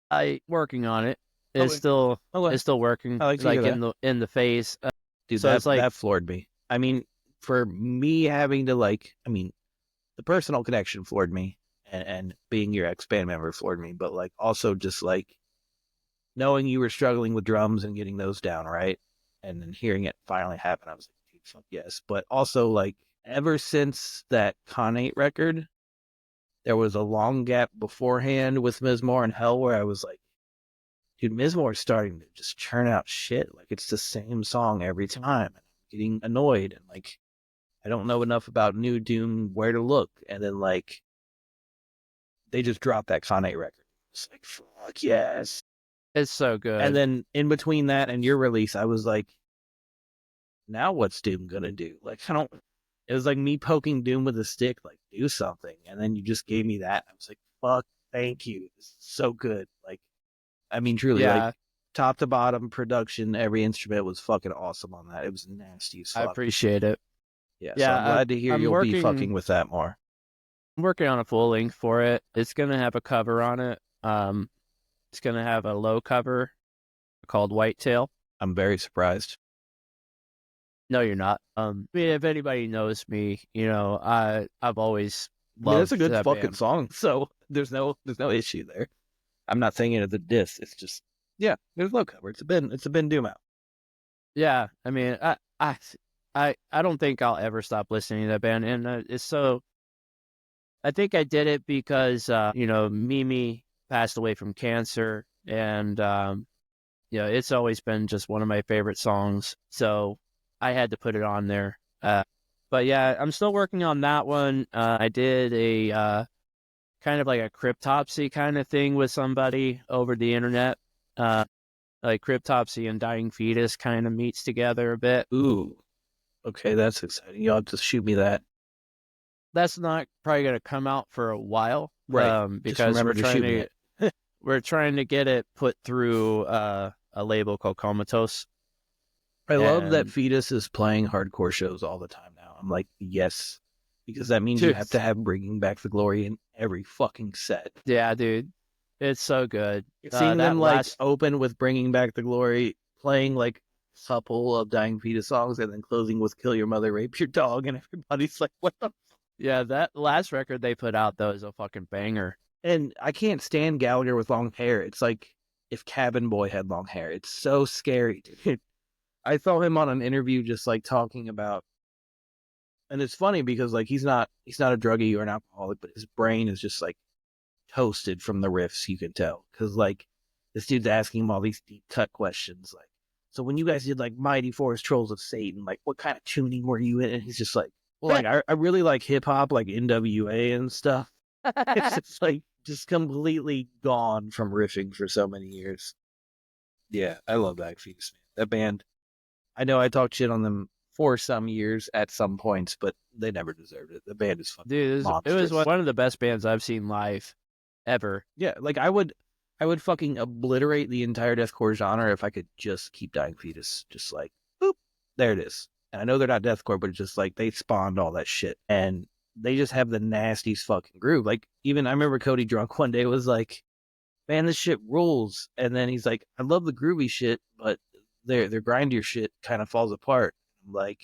I working on it. It's Okay. still Okay. it's still working. I like to hear in the phase. Dude, So it's like that floored me. I mean, for me having to the personal connection floored me, and being your ex-band member floored me, but like also just like knowing you were struggling with drums and getting those down, right? And then hearing it finally happen, I was like, dude, fuck yes. But also like ever since that Con 8 record, there was a long gap beforehand with Mizmor and Hell where I was like, dude, Mizmor is starting to just churn out shit. Like it's the same song every time. And I'm getting annoyed and like I don't know enough about New Doom where to look. And then like they just dropped that Con 8 record. It's like, fuck yes. it's so good. And then in between that and your release, I was like, now what's Doom gonna do? Like I don't it was like me poking Doom with a stick, like do something. And then you just gave me that. I was like, fuck, thank you. This is so good. Like I mean truly, like top to bottom production, every instrument was fucking awesome on that. It was nasty as fuck. I appreciate it. Yeah, so I'm glad to hear you'll be fucking with that more. I'm working on a full length for it. It's gonna have a cover on it. It's gonna have a low cover called Whitetail. I'm very surprised. No, you're not. I mean, if anybody knows me, I've always loved that's a good that fucking band. song. So there's no issue there. I'm not thinking of the diss. It's just there's low cover. It's a Ben Doom out. Yeah, I mean, I don't think I'll ever stop listening to that band, and it's so. I think I did it because Mimi passed away from cancer, and it's always been just one of my favorite songs, so I had to put it on there. But yeah, I'm still working on that one. I did a kind of like a cryptopsy kind of thing with somebody over the internet. Like Cryptopsy and Dying Fetus kind of meets together a bit. Ooh, okay, that's exciting. Y'all just shoot me that. That's not probably going to come out for a while, right? Because we're trying to get it put through a label called Comatose. I love that Fetus is playing hardcore shows all the time now. I'm like, yes, because that means you have to have Bringing Back the Glory in every fucking set. Yeah, dude, it's so good. Seeing them open with Bringing Back the Glory, playing like a couple of Dying Fetus songs, and then closing with Kill Your Mother, Rape Your Dog, and everybody's like, what the? Yeah, that last record they put out though is a fucking banger. And I can't stand Gallagher with long hair. It's like if Cabin Boy had long hair. It's so scary, dude. I saw him on an interview just like talking about, and it's funny because like he's not a druggie or an alcoholic, but his brain is just like toasted from the riffs. You can tell because like this dude's asking him all these deep cut questions, like, so when you guys did like Mighty Forest Trolls of Satan, like what kind of tuning were you in? And he's just like, well, like I really like hip hop, like NWA and stuff. It's just like just completely gone from riffing for so many years. Yeah, I love Black Fetus, man. That band. I know I talked shit on them for some years at some points, but they never deserved it. The band is fucking dude. It was one of the best bands I've seen live ever. Yeah, like I would fucking obliterate the entire deathcore genre if I could just keep Dying Fetus. Just like, boop, there it is. And I know they're not deathcore, but it's just like they spawned all that shit, and they just have the nastiest fucking groove. Like even I remember Cody Drunk one day was like, "Man, this shit rules," and then he's like, "I love the groovy shit, but their grindier shit kind of falls apart." I'm like,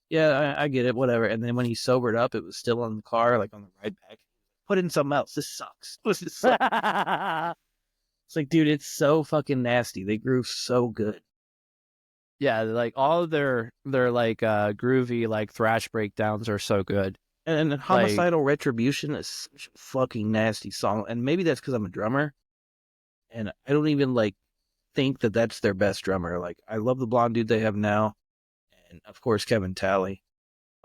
yeah, I get it, whatever. And then when he sobered up, it was still in the car, like on the ride back. Put in something else. This sucks. It's like, dude, it's so fucking nasty. They groove so good. Yeah, like all of their like groovy like thrash breakdowns are so good. And Homicidal Retribution is such a fucking nasty song. And maybe that's because I'm a drummer, and I don't even like think that that's their best drummer. Like I love the blonde dude they have now, and of course Kevin Talley,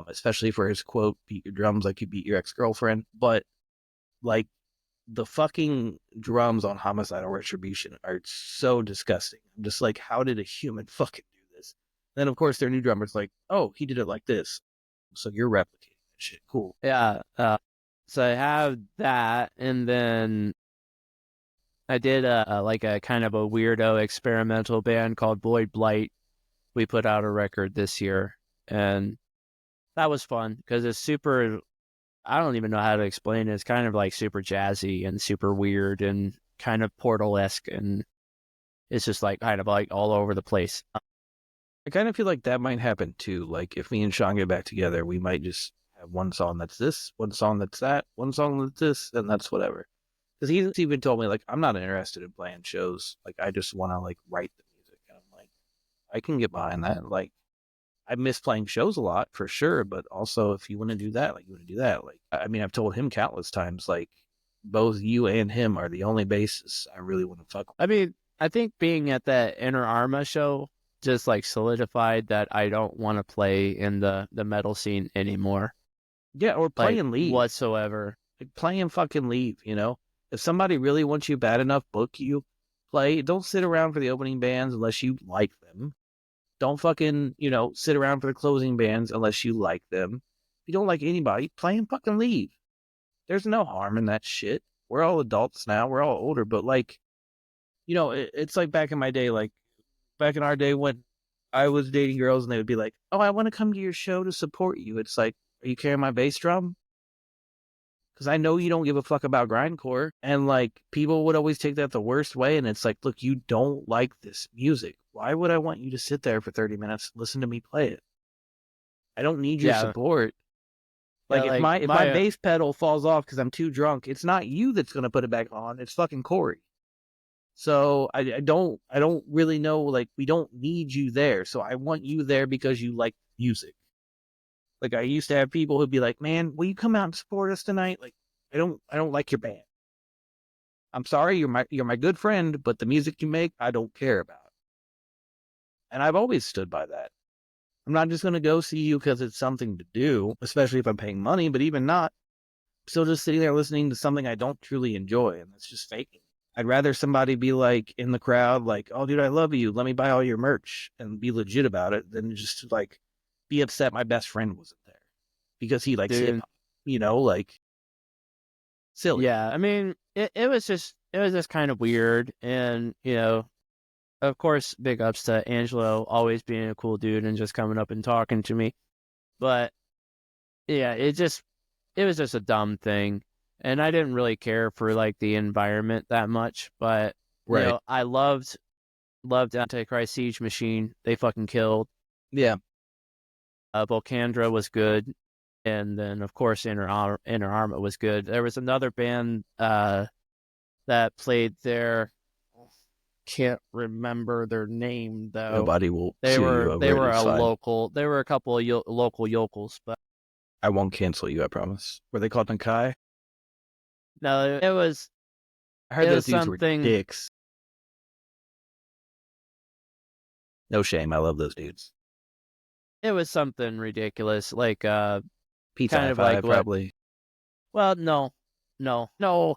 especially for his quote, "Beat your drums like you beat your ex-girlfriend." But like the fucking drums on Homicidal Retribution are so disgusting. I'm just like, how did a human fucking do this? Then of course their new drummer's like, oh, he did it like this, so you're replicating that shit. Cool. Yeah. So I have that, and then I did like a kind of a weirdo experimental band called Void Blight. We put out a record this year, and that was fun because it's super. I don't even know how to explain it. It's kind of like super jazzy and super weird and kind of Portal-esque, and it's just like kind of like all over the place. I kind of feel like that might happen too. Like if me and Sean get back together, we might just have one song that's this, one song that's that, one song that's this, and that's whatever. Because he's even told me like I'm not interested in playing shows. Like I just want to like write the music, and I'm like, I can get behind that. Like I miss playing shows a lot for sure, but also if you want to do that, like you want to do that. Like I mean, I've told him countless times, like both you and him are the only bassists I really want to fuck with. I mean, I think being at that Inner Arma show just like solidified that I don't want to play in the metal scene anymore. Yeah, or play Like and leave. whatsoever. Like play and fucking leave, you know? If somebody really wants you bad enough, book you, play. Don't sit around for the opening bands unless you like them. Don't fucking, sit around for the closing bands unless you like them. If you don't like anybody, play and fucking leave. There's no harm in that shit. We're all adults now. We're all older, but like, it's like back in my day, like back in our day when I was dating girls and they would be like, oh, I want to come to your show to support you. It's like, are you carrying my bass drum? Because I know you don't give a fuck about grindcore. And like people would always take that the worst way. And it's like, look, you don't like this music. Why would I want you to sit there for 30 minutes and listen to me play it? I don't need your support. Like Yeah, if like my bass pedal falls off because I'm too drunk, it's not you that's gonna put it back on. It's fucking Corey. So I don't really know. Like we don't need you there. So I want you there because you like music. Like I used to have people who'd be like, "Man, will you come out and support us tonight?" Like I don't like your band. I'm sorry, you're my good friend, but the music you make, I don't care about. And I've always stood by that. I'm not just gonna go see you because it's something to do, especially if I'm paying money. But even not, I'm still just sitting there listening to something I don't truly enjoy, and that's just faking. I'd rather somebody be like in the crowd, like, "Oh, dude, I love you. Let me buy all your merch," and be legit about it, than just like be upset my best friend wasn't there because he likes hip hop. Like silly. Yeah, I mean, it was just kind of weird, and of course, big ups to Angelo always being a cool dude and just coming up and talking to me. But yeah, it was just a dumb thing, and I didn't really care for like the environment that much. But Right. I loved Antichrist Siege Machine. They fucking killed. Yeah. Volcandra was good, and then of course Inner Arma was good. There was another band that played there. Can't remember their name though. Nobody will. They were a fine. local. They were a couple of local yokels, but I won't cancel you. I promise. Were they called Nakai? no, it was. I heard It those was dudes were something- dicks. No shame. I love those dudes. It was something Pizza ridiculous, like kind kind of of like what- probably. well, no. God,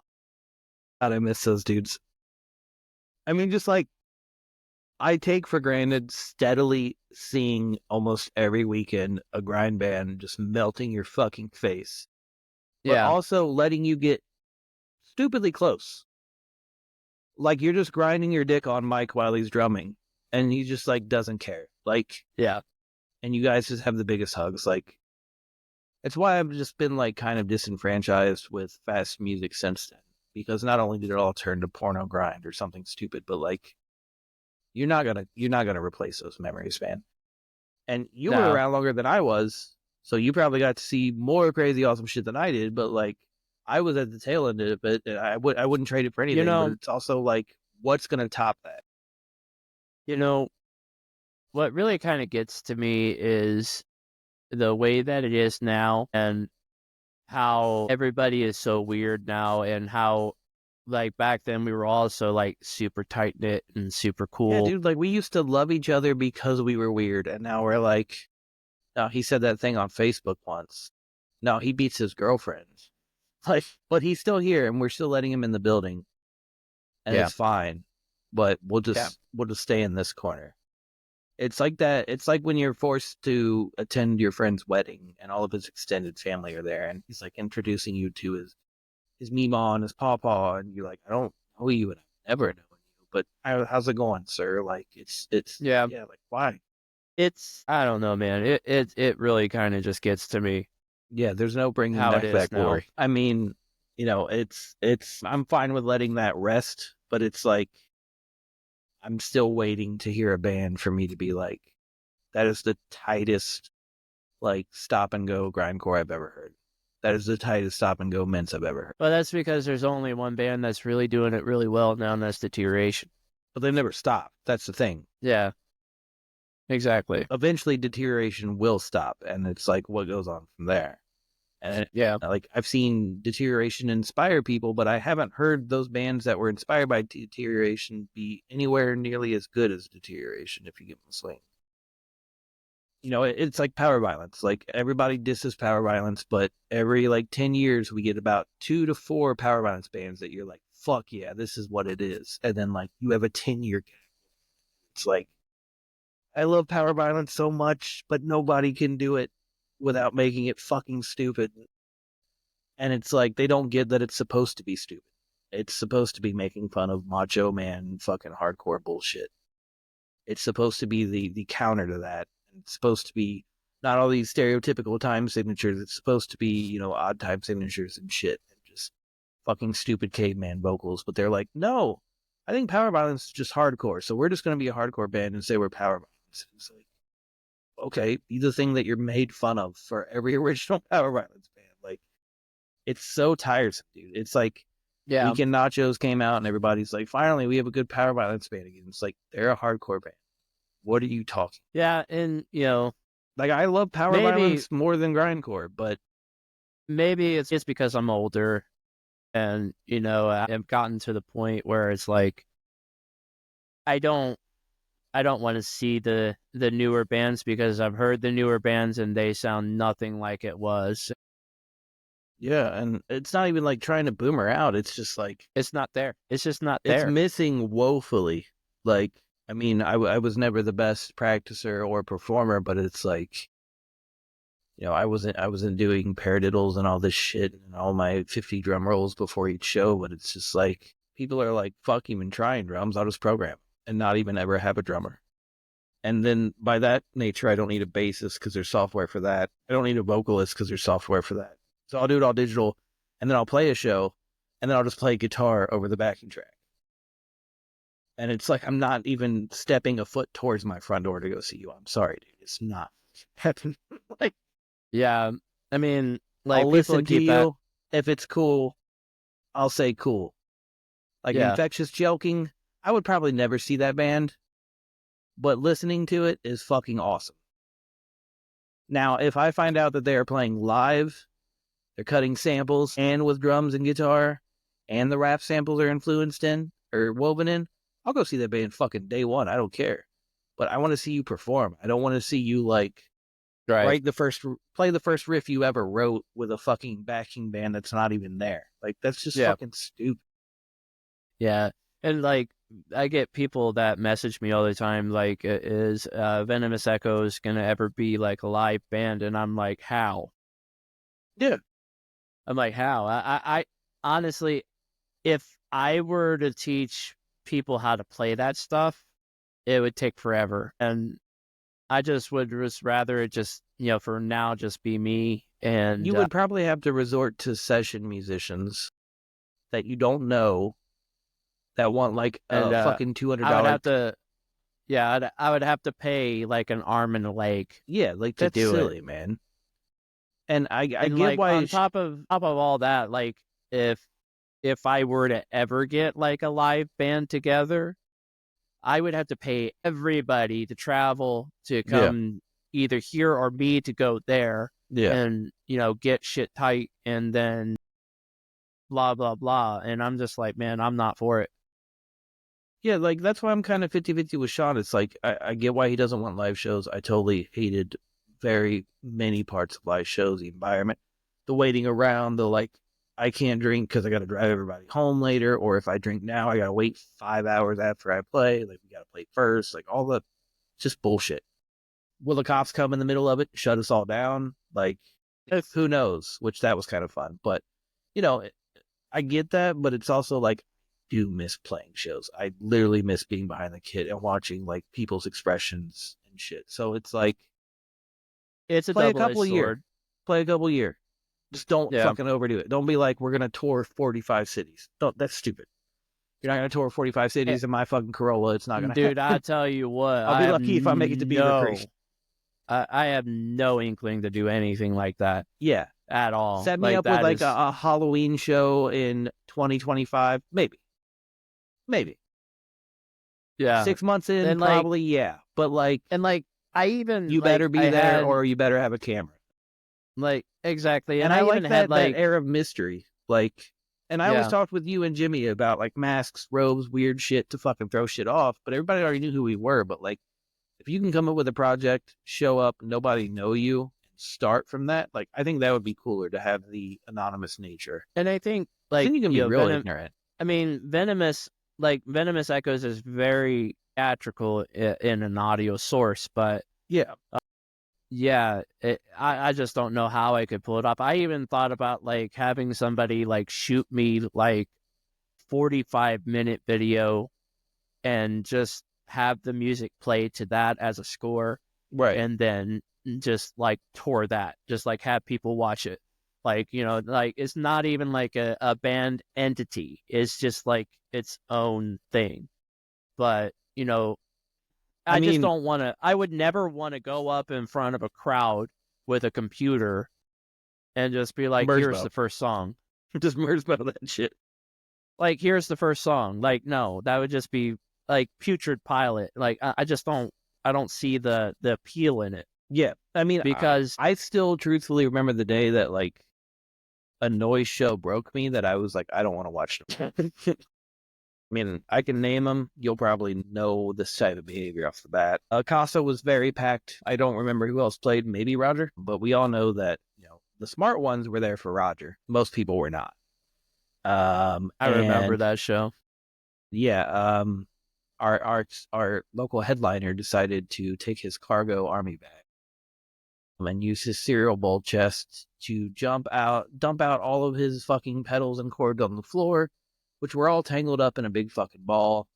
I miss those dudes. I mean, just like I take for granted steadily seeing almost every weekend a grind band just melting your fucking face. But Yeah, also letting you get stupidly close. Like you're just grinding your dick on Mike while he's drumming. And he just like doesn't care. Like, yeah, and you guys just have the biggest hugs. Like, it's why I've just been like kind of disenfranchised with fast music since then. Because not only did it all turn to porno grind or something stupid, but like you're not gonna replace those memories, man. And you were No. around longer than I was, so you probably got to see more crazy awesome shit than I did, but like I was at the tail end of it, and I wouldn't trade it for anything. But it's also like, what's gonna top that? What really kind of gets to me is the way that it is now, and how everybody is so weird now, and how like back then we were all so like super tight knit and super cool. Yeah, dude, like we used to love each other because we were weird, and now we're like, no, he said that thing on Facebook once. No, he beats his girlfriend. Like, but he's still here, and we're still letting him in the building, and Yeah. it's fine. But we'll just stay in this corner. It's like that. It's like when you're forced to attend your friend's wedding and all of his extended family are there, and he's like introducing you to his meemaw and his pawpaw, and you're like, I don't know you, and I've never known you, but how's it going, sir? Like, Yeah. yeah, like why? I don't know, man. It really kind of just gets to me Yeah, there's no bringing how it back is that now. glory. I mean, I'm fine with letting that rest, but it's like I'm still waiting to hear a band for me to be like, that is the tightest, like, stop and go grindcore I've ever heard. That is the tightest stop and go mints I've ever heard. Well, that's because there's only one band that's really doing it really well now, and that's Deterioration. But they never stop. That's the thing. Yeah, exactly. Eventually, Deterioration will stop, and it's like what goes on from there. And Yeah. like I've seen Deterioration inspire people, but I haven't heard those bands that were inspired by Deterioration be anywhere nearly as good as Deterioration. If you give them a swing, it's like Power Violence. Like everybody disses Power Violence, but every like 10 years we get about 2 to 4 Power Violence bands that you're like, fuck yeah, this is what it is. And then like you have a 10-year gap. It's like, I love Power Violence so much, but nobody can do it without making it fucking stupid. And it's like they don't get that it's supposed to be stupid. It's supposed to be making fun of Macho Man fucking hardcore bullshit. It's supposed to be the counter to that. It's supposed to be not all these stereotypical time signatures. It's supposed to be, odd time signatures and shit. And just fucking stupid caveman vocals. But they're like, no, I think Power Violence is just hardcore. So we're just going to be a hardcore band and say we're Power Violence. It's like, okay, be the thing that you're made fun of for every original Power Violence band. Like, it's so tiresome, dude. It's like Weekend Nachos came out and everybody's like, finally, we have a good Power Violence band again. It's like, they're a hardcore band. What are you talking? Yeah, and like I love Power Violence more than grindcore, but maybe it's just because I'm older, and I've gotten to the point where it's like I don't want to see the newer bands because I've heard the newer bands and they sound nothing like it was. Yeah, and it's not even like trying to boom her out. It's just like it's not there. It's just not there. It's missing woefully. Like, I mean, I was never the best practicer or performer, but it's like, I wasn't doing paradiddles and all this shit and all my 50 drum rolls before each show, but it's just like, people are like, fuck even trying drums, I'll just program and not even ever have a drummer. And then by that nature, I don't need a bassist because there's software for that. I don't need a vocalist because there's software for that. So I'll do it all digital, and then I'll play a show, and then I'll just play guitar over the backing track. And it's like I'm not even stepping a foot towards my front door to go see you. I'm sorry, dude. It's not happening. Like, yeah, I mean, like, I'll listen to you. If it's cool, I'll say cool. Like, Infectious Joking, I would probably never see that band, but listening to it is fucking awesome. Now, if I find out that they are playing live, they're cutting samples and with drums and guitar, and the rap samples are influenced in or woven in, I'll go see that band fucking day one. I don't care. But I want to see you perform. I don't want to see you like play the first riff you ever wrote with a fucking backing band that's not even there. Like, that's just fucking stupid. Yeah. And like, I get people that message me all the time, like, is Venomous Echoes going to ever be like a live band? And I'm like, how? Yeah. I'm like, how? I honestly, if I were to teach people how to play that stuff, it would take forever. And I just would rather it just, for now, just be me. And you would probably have to resort to session musicians that you don't know that want like a fucking $200. I would have to, I would have to pay like an arm and a leg. Yeah, like that's silly, man. And I get like, why on top of all that, like if I were to ever get like a live band together, I would have to pay everybody to travel to come either here or me to go there. Yeah. And, get shit tight and then blah, blah, blah. And I'm just like, man, I'm not for it. Yeah, like that's why I'm kind of 50-50 with Sean. It's like, I get why he doesn't want live shows. I totally hated very many parts of live shows, the environment, the waiting around, the like, I can't drink because I got to drive everybody home later. Or if I drink now, I got to wait 5 hours after I play. Like, we got to play first. Like, all the just bullshit. Will the cops come in the middle of it, shut us all down? Like, who knows? Which that was kind of fun. But, I get that, but it's also like, I do miss playing shows. I literally miss being behind the kit and watching like people's expressions and shit. So it's like, It's a play a double-edged couple a year. sword. Play a couple a year. Just don't Yeah. fucking overdo it. Don't be like, we're going to tour 45 cities. That's stupid. You're not going to tour 45 cities in my fucking Corolla. It's not going to Dude, I tell you what, I'll be lucky if I make it to Beaver Creek. I have no inkling to do anything like that Yeah. at all. Set me up with that like is- a Halloween show in 2025. Maybe. yeah. 6 months in, And, like- probably, yeah. But like, And like I even you like, better be I there had, or you better have a camera. like exactly. And And I I like even that, had like that air of mystery. Like, and I always Yeah. talked with you and Jimmy about like masks, robes, weird shit to fucking throw shit off. But everybody already knew who we were. But like, if you can come up with a project, show up, nobody know you, and start from that, like, I think that would be cooler to have the anonymous nature. and I think like Then you can be know, real Venom- ignorant. I mean, Venomous Echoes is very theatrical in an audio source, but Yeah. yeah, I just don't know how I could pull it off. I even thought about like having somebody like shoot me like 45-minute video and just have the music play to that as a score, Right. and then just like tour that, just like have people watch it. Like, like it's not even like a band entity. It's just like its own thing. But, I just mean- don't want to, I would never want to go up in front of a crowd with a computer and just be like, Merge here's mode. the first song. Just merge about that shit. Like, here's the first song. Like, no, that would just be like Putrid Pilot. Like, I just I don't see the appeal in it. Yeah. I mean, Because I still truthfully remember the day that like a noise show broke me that I was like, I don't want to watch them. I mean, I can name them. You'll probably know this type of behavior off the bat. Casa was very packed. I don't remember who else played. Maybe Roger. But we all know that, the smart ones were there for Roger. Most people were not. I remember and, that show. Yeah. Our local headliner decided to take his cargo army bag and use his cereal bowl chest to dump out all of his fucking pedals and cords on the floor, which were all tangled up in a big fucking ball.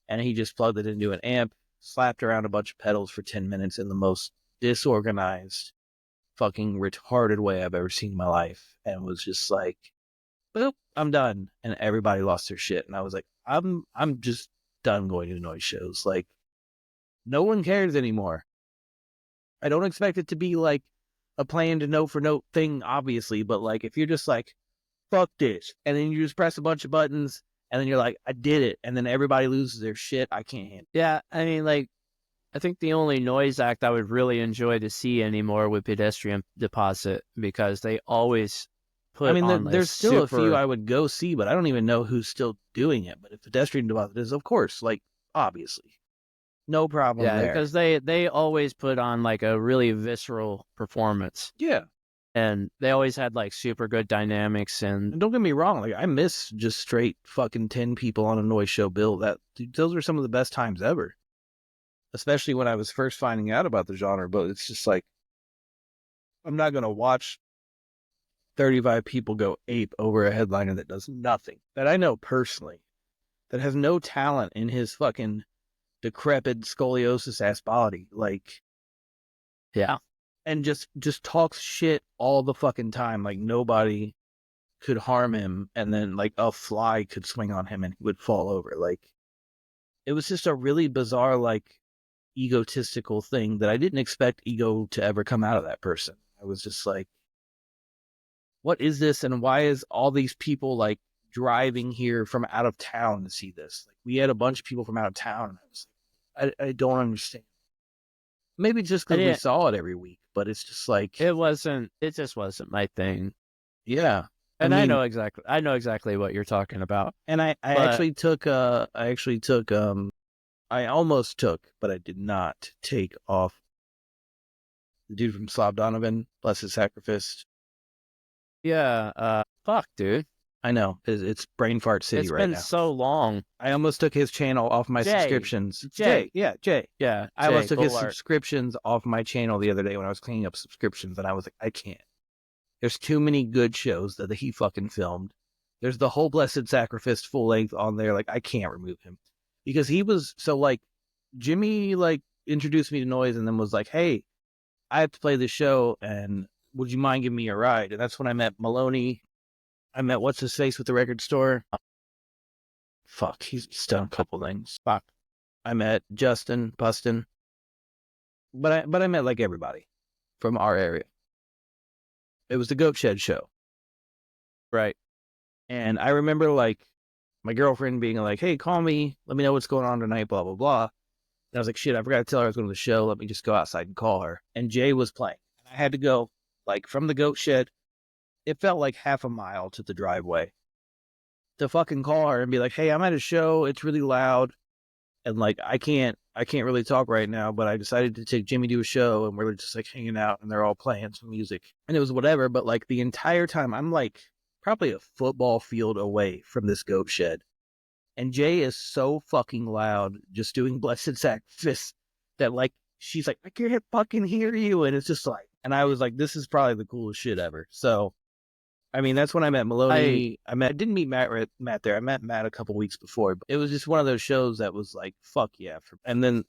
And he just plugged it into an amp, slapped around a bunch of pedals for 10 minutes in the most disorganized, fucking retarded way I've ever seen in my life, and was just like, boop, I'm done. And everybody lost their shit. And I was like, I'm just done going to noise shows. Like, no one cares anymore. I don't expect it to be like a planned note for note thing, obviously, but like, if you're just like, fuck this, and then you just press a bunch of buttons, and then you're like, I did it, and then everybody loses their shit, I can't handle it. Yeah, I mean, like, I think the only noise act I would really enjoy to see anymore would Pedestrian Deposit, because they always put I mean, on there's still a few super- I would go see, but I don't even know who's still doing it. But if Pedestrian Deposit is, of course, like, obviously. No problem Yeah, there. because they always put on like a really visceral performance, Yeah. and they always had like super good dynamics. And And don't get me wrong, like, I miss just straight fucking 10 people on a noise show bill. Those are some of the best times ever. Especially when I was first finding out about the genre, but it's just like, I'm not going to watch 35 people go ape over a headliner that does nothing, that I know personally, that has no talent in his fucking decrepit scoliosis ass body. Like, yeah, and just talks shit all the fucking time. Like, nobody could harm him, and then like a fly could swing on him and he would fall over. Like, it was just a really bizarre, like, egotistical thing that I didn't expect ego to ever come out of that person. I was just like, what is this, and why is all these people like driving here from out of town to see this? Like, we had a bunch of people from out of town, and I was like, I don't understand. Maybe just because And we it- saw it every week, but it's just like, it just wasn't my thing. yeah. And I mean, know exactly what you're talking about. And I But- I almost took, but I did not take off the dude from Slob Donovan, bless his sacrifice. Yeah, fuck, dude. I know. It's Brain Fart City It's right been now. so long. I almost took his channel off my Jay. subscriptions. Jay. Yeah, Jay. Yeah, I almost took his Bullard. subscriptions off my channel the other day when I was cleaning up subscriptions, and I was like, I can't. There's too many good shows that he fucking filmed. There's the whole Blessed Sacrifice full length on there. Like, I can't remove him because he was so like Jimmy like introduced me to Noise and then was like, hey, I have to play this show and would you mind giving me a ride? And that's when I met Maloney. I met what's his face with the record store. Fuck, he's done a couple things. Fuck. I met Justin Buston. But I met like everybody from our area. It was the Goat Shed show. Right. And I remember like my girlfriend being like, hey, call me, let me know what's going on tonight, blah, blah, blah. And I was like, shit, I forgot to tell her I was going to the show. Let me just go outside and call her. And Jay was playing. And I had to go like from the Goat Shed. It felt like half a mile to the driveway to fucking call her and be like, hey, I'm at a show. It's really loud. And like, I can't really talk right now, but I decided to take Jimmy to a show and we're just like hanging out and they're all playing some music and it was whatever. But like the entire time I'm like probably a football field away from this Goat Shed. And Jay is so fucking loud just doing Blessed Sacrifice that like, she's like, I can't fucking hear you. And it's just like, and I was like, this is probably the coolest shit ever. So, I mean, that's when I met Maloney. I didn't meet Matt there. I met Matt a couple weeks before. But it was just one of those shows that was like, fuck yeah. And then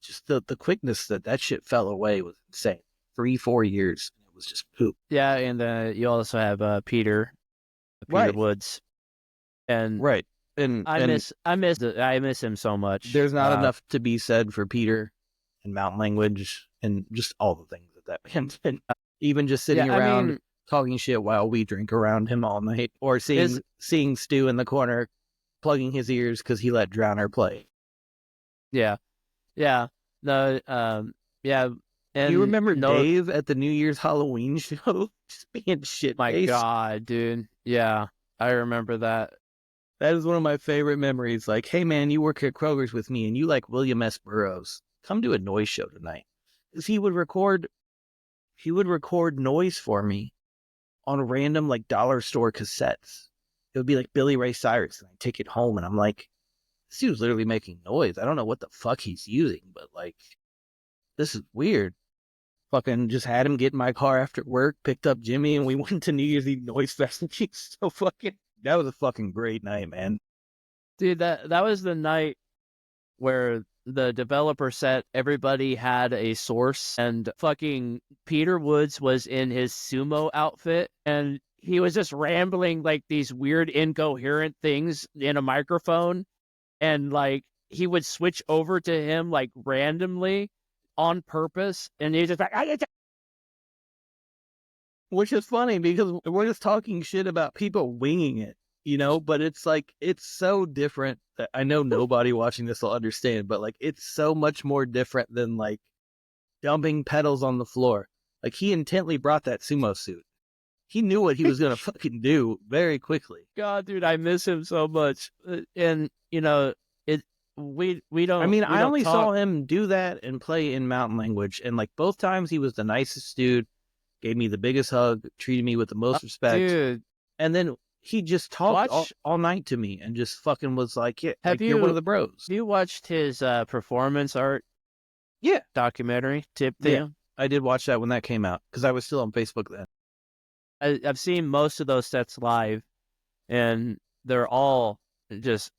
just the quickness that shit fell away was insane. 3-4 years. It was just poop. Yeah, and you also have Peter Right. Woods. And right. And I miss him so much. There's not enough to be said for Peter and Mountain Language and just all the things that man did. Even just sitting around talking shit while we drink around him all night, or seeing Stu in the corner plugging his ears because he let Drowner play. Yeah. Yeah. No, yeah. And you remember Dave at the New Year's Halloween show? Just being shit. My God, dude. Yeah. I remember that. That is one of my favorite memories. Like, hey man, you work at Kroger's with me and you like William S. Burroughs. Come do a Noise show tonight. Because he would record Noise for me on random like dollar store cassettes. It would be like Billy Ray Cyrus, and I'd take it home and I'm like, this dude's literally making noise. I don't know what the fuck he's using, but like, this is weird. Fucking just had him get in my car after work, picked up Jimmy, and we went to New Year's Eve Noise Fest. And he's so fucking, that was a fucking great night, man. Dude, that was the night where the developer said everybody had a source, and fucking Peter Woods was in his sumo outfit, and he was just rambling like these weird incoherent things in a microphone, and like he would switch over to him like randomly on purpose, and he's just like, which is funny because we're just talking shit about people winging it, you know, but it's like, it's so different that I know nobody watching this will understand, but like, it's so much more different than like dumping pedals on the floor. Like, he intently brought that sumo suit. He knew what he was going to fucking do very quickly. God, dude, I miss him so much. And, you know, we don't. I mean, I only saw him do that and play in Mountain Language. And like both times he was the nicest dude, gave me the biggest hug, treated me with the most respect. Dude. And then he just talked all night to me and just fucking was like, yeah, you're one of the bros. Have you watched his performance art documentary, Tip Thing? Yeah, I did watch that when that came out because I was still on Facebook then. I've seen most of those sets live, and they're all just,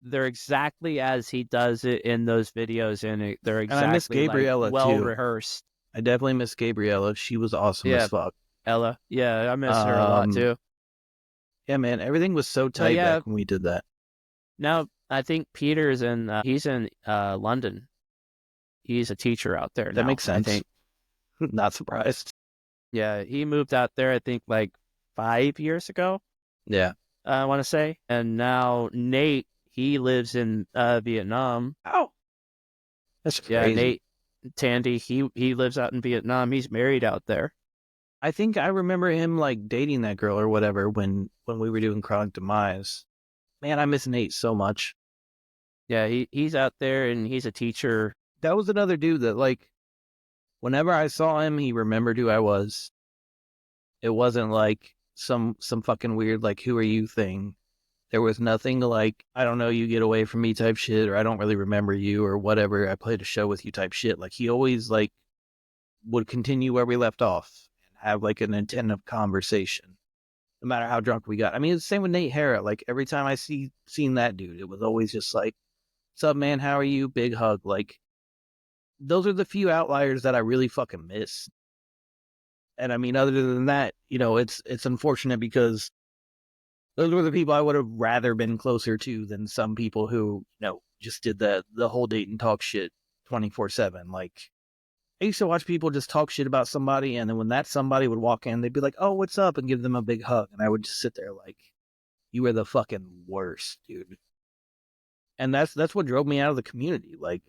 they're exactly as he does it in those videos, and they're exactly and I miss Gabriella well too. Rehearsed. I definitely miss Gabriella. She was awesome as fuck. Ella. Yeah, I miss her a lot too. Yeah, man, everything was so tight back when we did that. Now, I think Peter's he's in London. He's a teacher out there now. That makes sense. I think. Not surprised. Yeah, he moved out there, I think, like 5 years ago. Yeah. I want to say. And now Nate, he lives in Vietnam. Oh. That's crazy. Yeah, Nate Tandy, he lives out in Vietnam. He's married out there. I think I remember him like dating that girl or whatever when we were doing Chronic Demise. Man, I miss Nate so much. Yeah, he's out there and he's a teacher. That was another dude that like, whenever I saw him, he remembered who I was. It wasn't like some fucking weird, like, who are you thing. There was nothing like, I don't know you, get away from me type shit, or I don't really remember you, or whatever, I played a show with you type shit. Like, he always, like, would continue where we left off and have, like, an attentive conversation, no matter how drunk we got. I mean, it's the same with Nate Hara. Like, every time I seen that dude, it was always just like, what's up, man? How are you? Big hug. Like, those are the few outliers that I really fucking miss. And I mean, other than that, you know, it's unfortunate because those were the people I would have rather been closer to than some people who, you know, just did the whole date and talk shit 24/7. Like, I used to watch people just talk shit about somebody, and then when that somebody would walk in, they'd be like, "Oh, what's up?" and give them a big hug, and I would just sit there like, "You were the fucking worst, dude." And that's what drove me out of the community, like,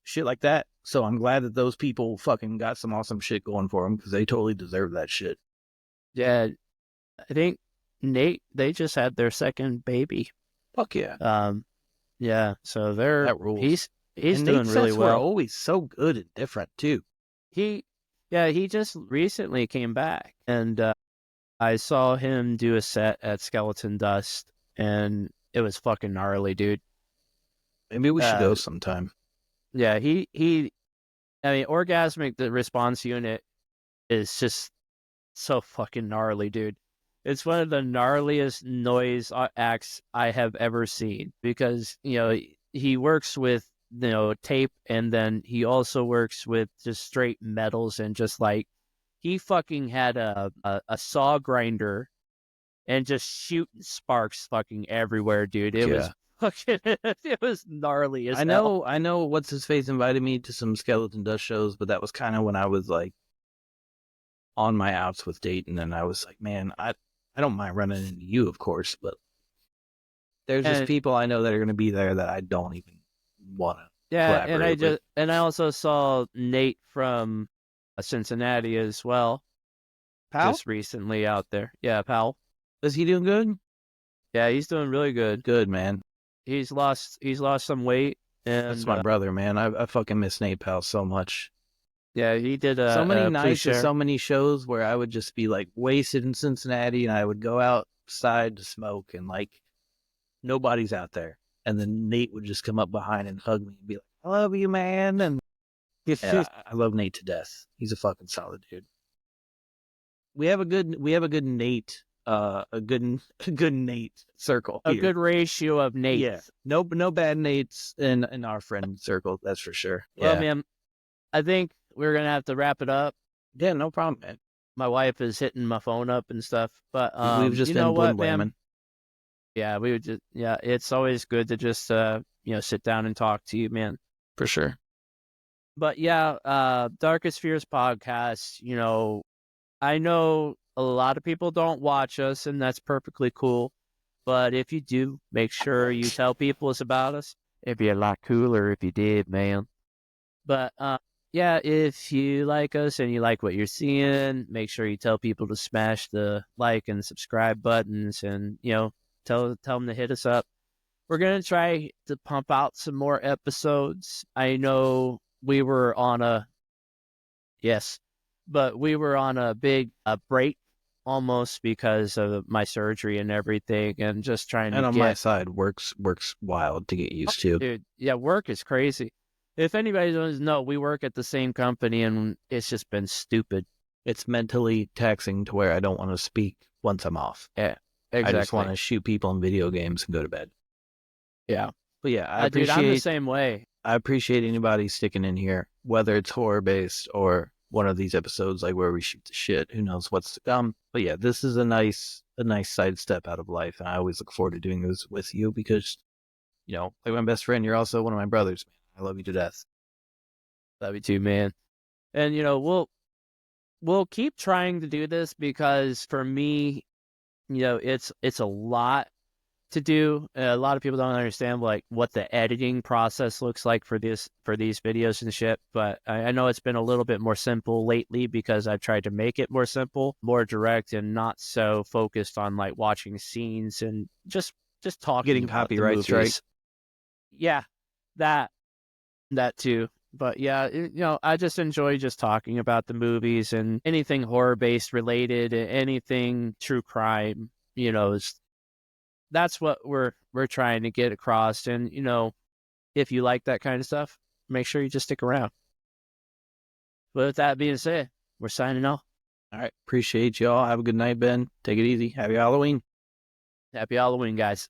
shit like that. So I'm glad that those people fucking got some awesome shit going for them, because they totally deserve that shit. Yeah, I think Nate, they just had their second baby. Fuck yeah. Yeah, so That rules. he's and doing Nate's really sets were well. always so good and different too. He just recently came back, and I saw him do a set at Skeleton Dust, and it was fucking gnarly, dude. Maybe we should go sometime. Yeah, I mean, Orgasmic, the response unit is just so fucking gnarly, dude. It's one of the gnarliest noise acts I have ever seen, because, you know, he works with, you know, tape, and then he also works with just straight metals, and just like, he fucking had a saw grinder and just shooting sparks fucking everywhere, dude. It was fucking, it was gnarly as hell. I know what's his face invited me to some Skeleton Dust shows, but that was kind of when I was like on my outs with Dayton, and I was like, man, I don't mind running into you, of course, but there's just people I know that are going to be there that I don't even want to. Yeah, and I also saw Nate from Cincinnati as well. Powell? Just recently out there. Yeah, Powell. Is he doing good? Yeah, he's doing really good. Good, man. He's lost some weight, and that's my brother, man. I fucking miss Nate Powell so much. Yeah, he did so many nights and so many shows where I would just be like wasted in Cincinnati, and I would go outside to smoke, and like nobody's out there, and then Nate would just come up behind and hug me and be like, "I love you, man," and yeah, I love Nate to death. He's a fucking solid dude. We have a good Nate, a good Nate circle. A good ratio of Nates. Yeah, no bad Nates in our friend circle. That's for sure. Well, man, I think we're gonna have to wrap it up. Yeah, no problem, man. My wife is hitting my phone up and stuff, but we've just been what, man? Yeah, we would just it's always good to just sit down and talk to you, man. For sure. But yeah, Darkest Fears podcast, you know, I know a lot of people don't watch us, and that's perfectly cool. But if you do, make sure you tell people about us. It'd be a lot cooler if you did, man. But yeah, if you like us and you like what you're seeing, make sure you tell people to smash the like and subscribe buttons, and tell them to hit us up. We're gonna try to pump out some more episodes. I know we were on a big break almost because of my surgery and everything, and just trying to and on my side, works wild to get used to. Dude, yeah, work is crazy. If anybody doesn't know, we work at the same company, and it's just been stupid. It's mentally taxing to where I don't want to speak once I'm off. Yeah, exactly. I just want to shoot people in video games and go to bed. Yeah. But yeah, I appreciate... Dude, I'm the same way. I appreciate anybody sticking in here, whether it's horror-based or one of these episodes like where we shoot the shit. Who knows what's to come. But yeah, this is a nice sidestep out of life, and I always look forward to doing this with you because, like my best friend, you're also one of my brothers, man. I love you to death. Love you too, man. And we'll keep trying to do this because for me, it's a lot to do. A lot of people don't understand like what the editing process looks like for these videos and shit. But I know it's been a little bit more simple lately because I've tried to make it more simple, more direct, and not so focused on like watching scenes and just talking. Getting copyright strikes. Yeah, that too. But yeah, I just enjoy just talking about the movies and anything horror based related, anything true crime. That's what we're trying to get across. And if you like that kind of stuff, make sure you just stick around. But with that being said, we're signing off. All right. Appreciate y'all. Have a good night, Ben. Take it easy. Happy Halloween. Happy Halloween, guys.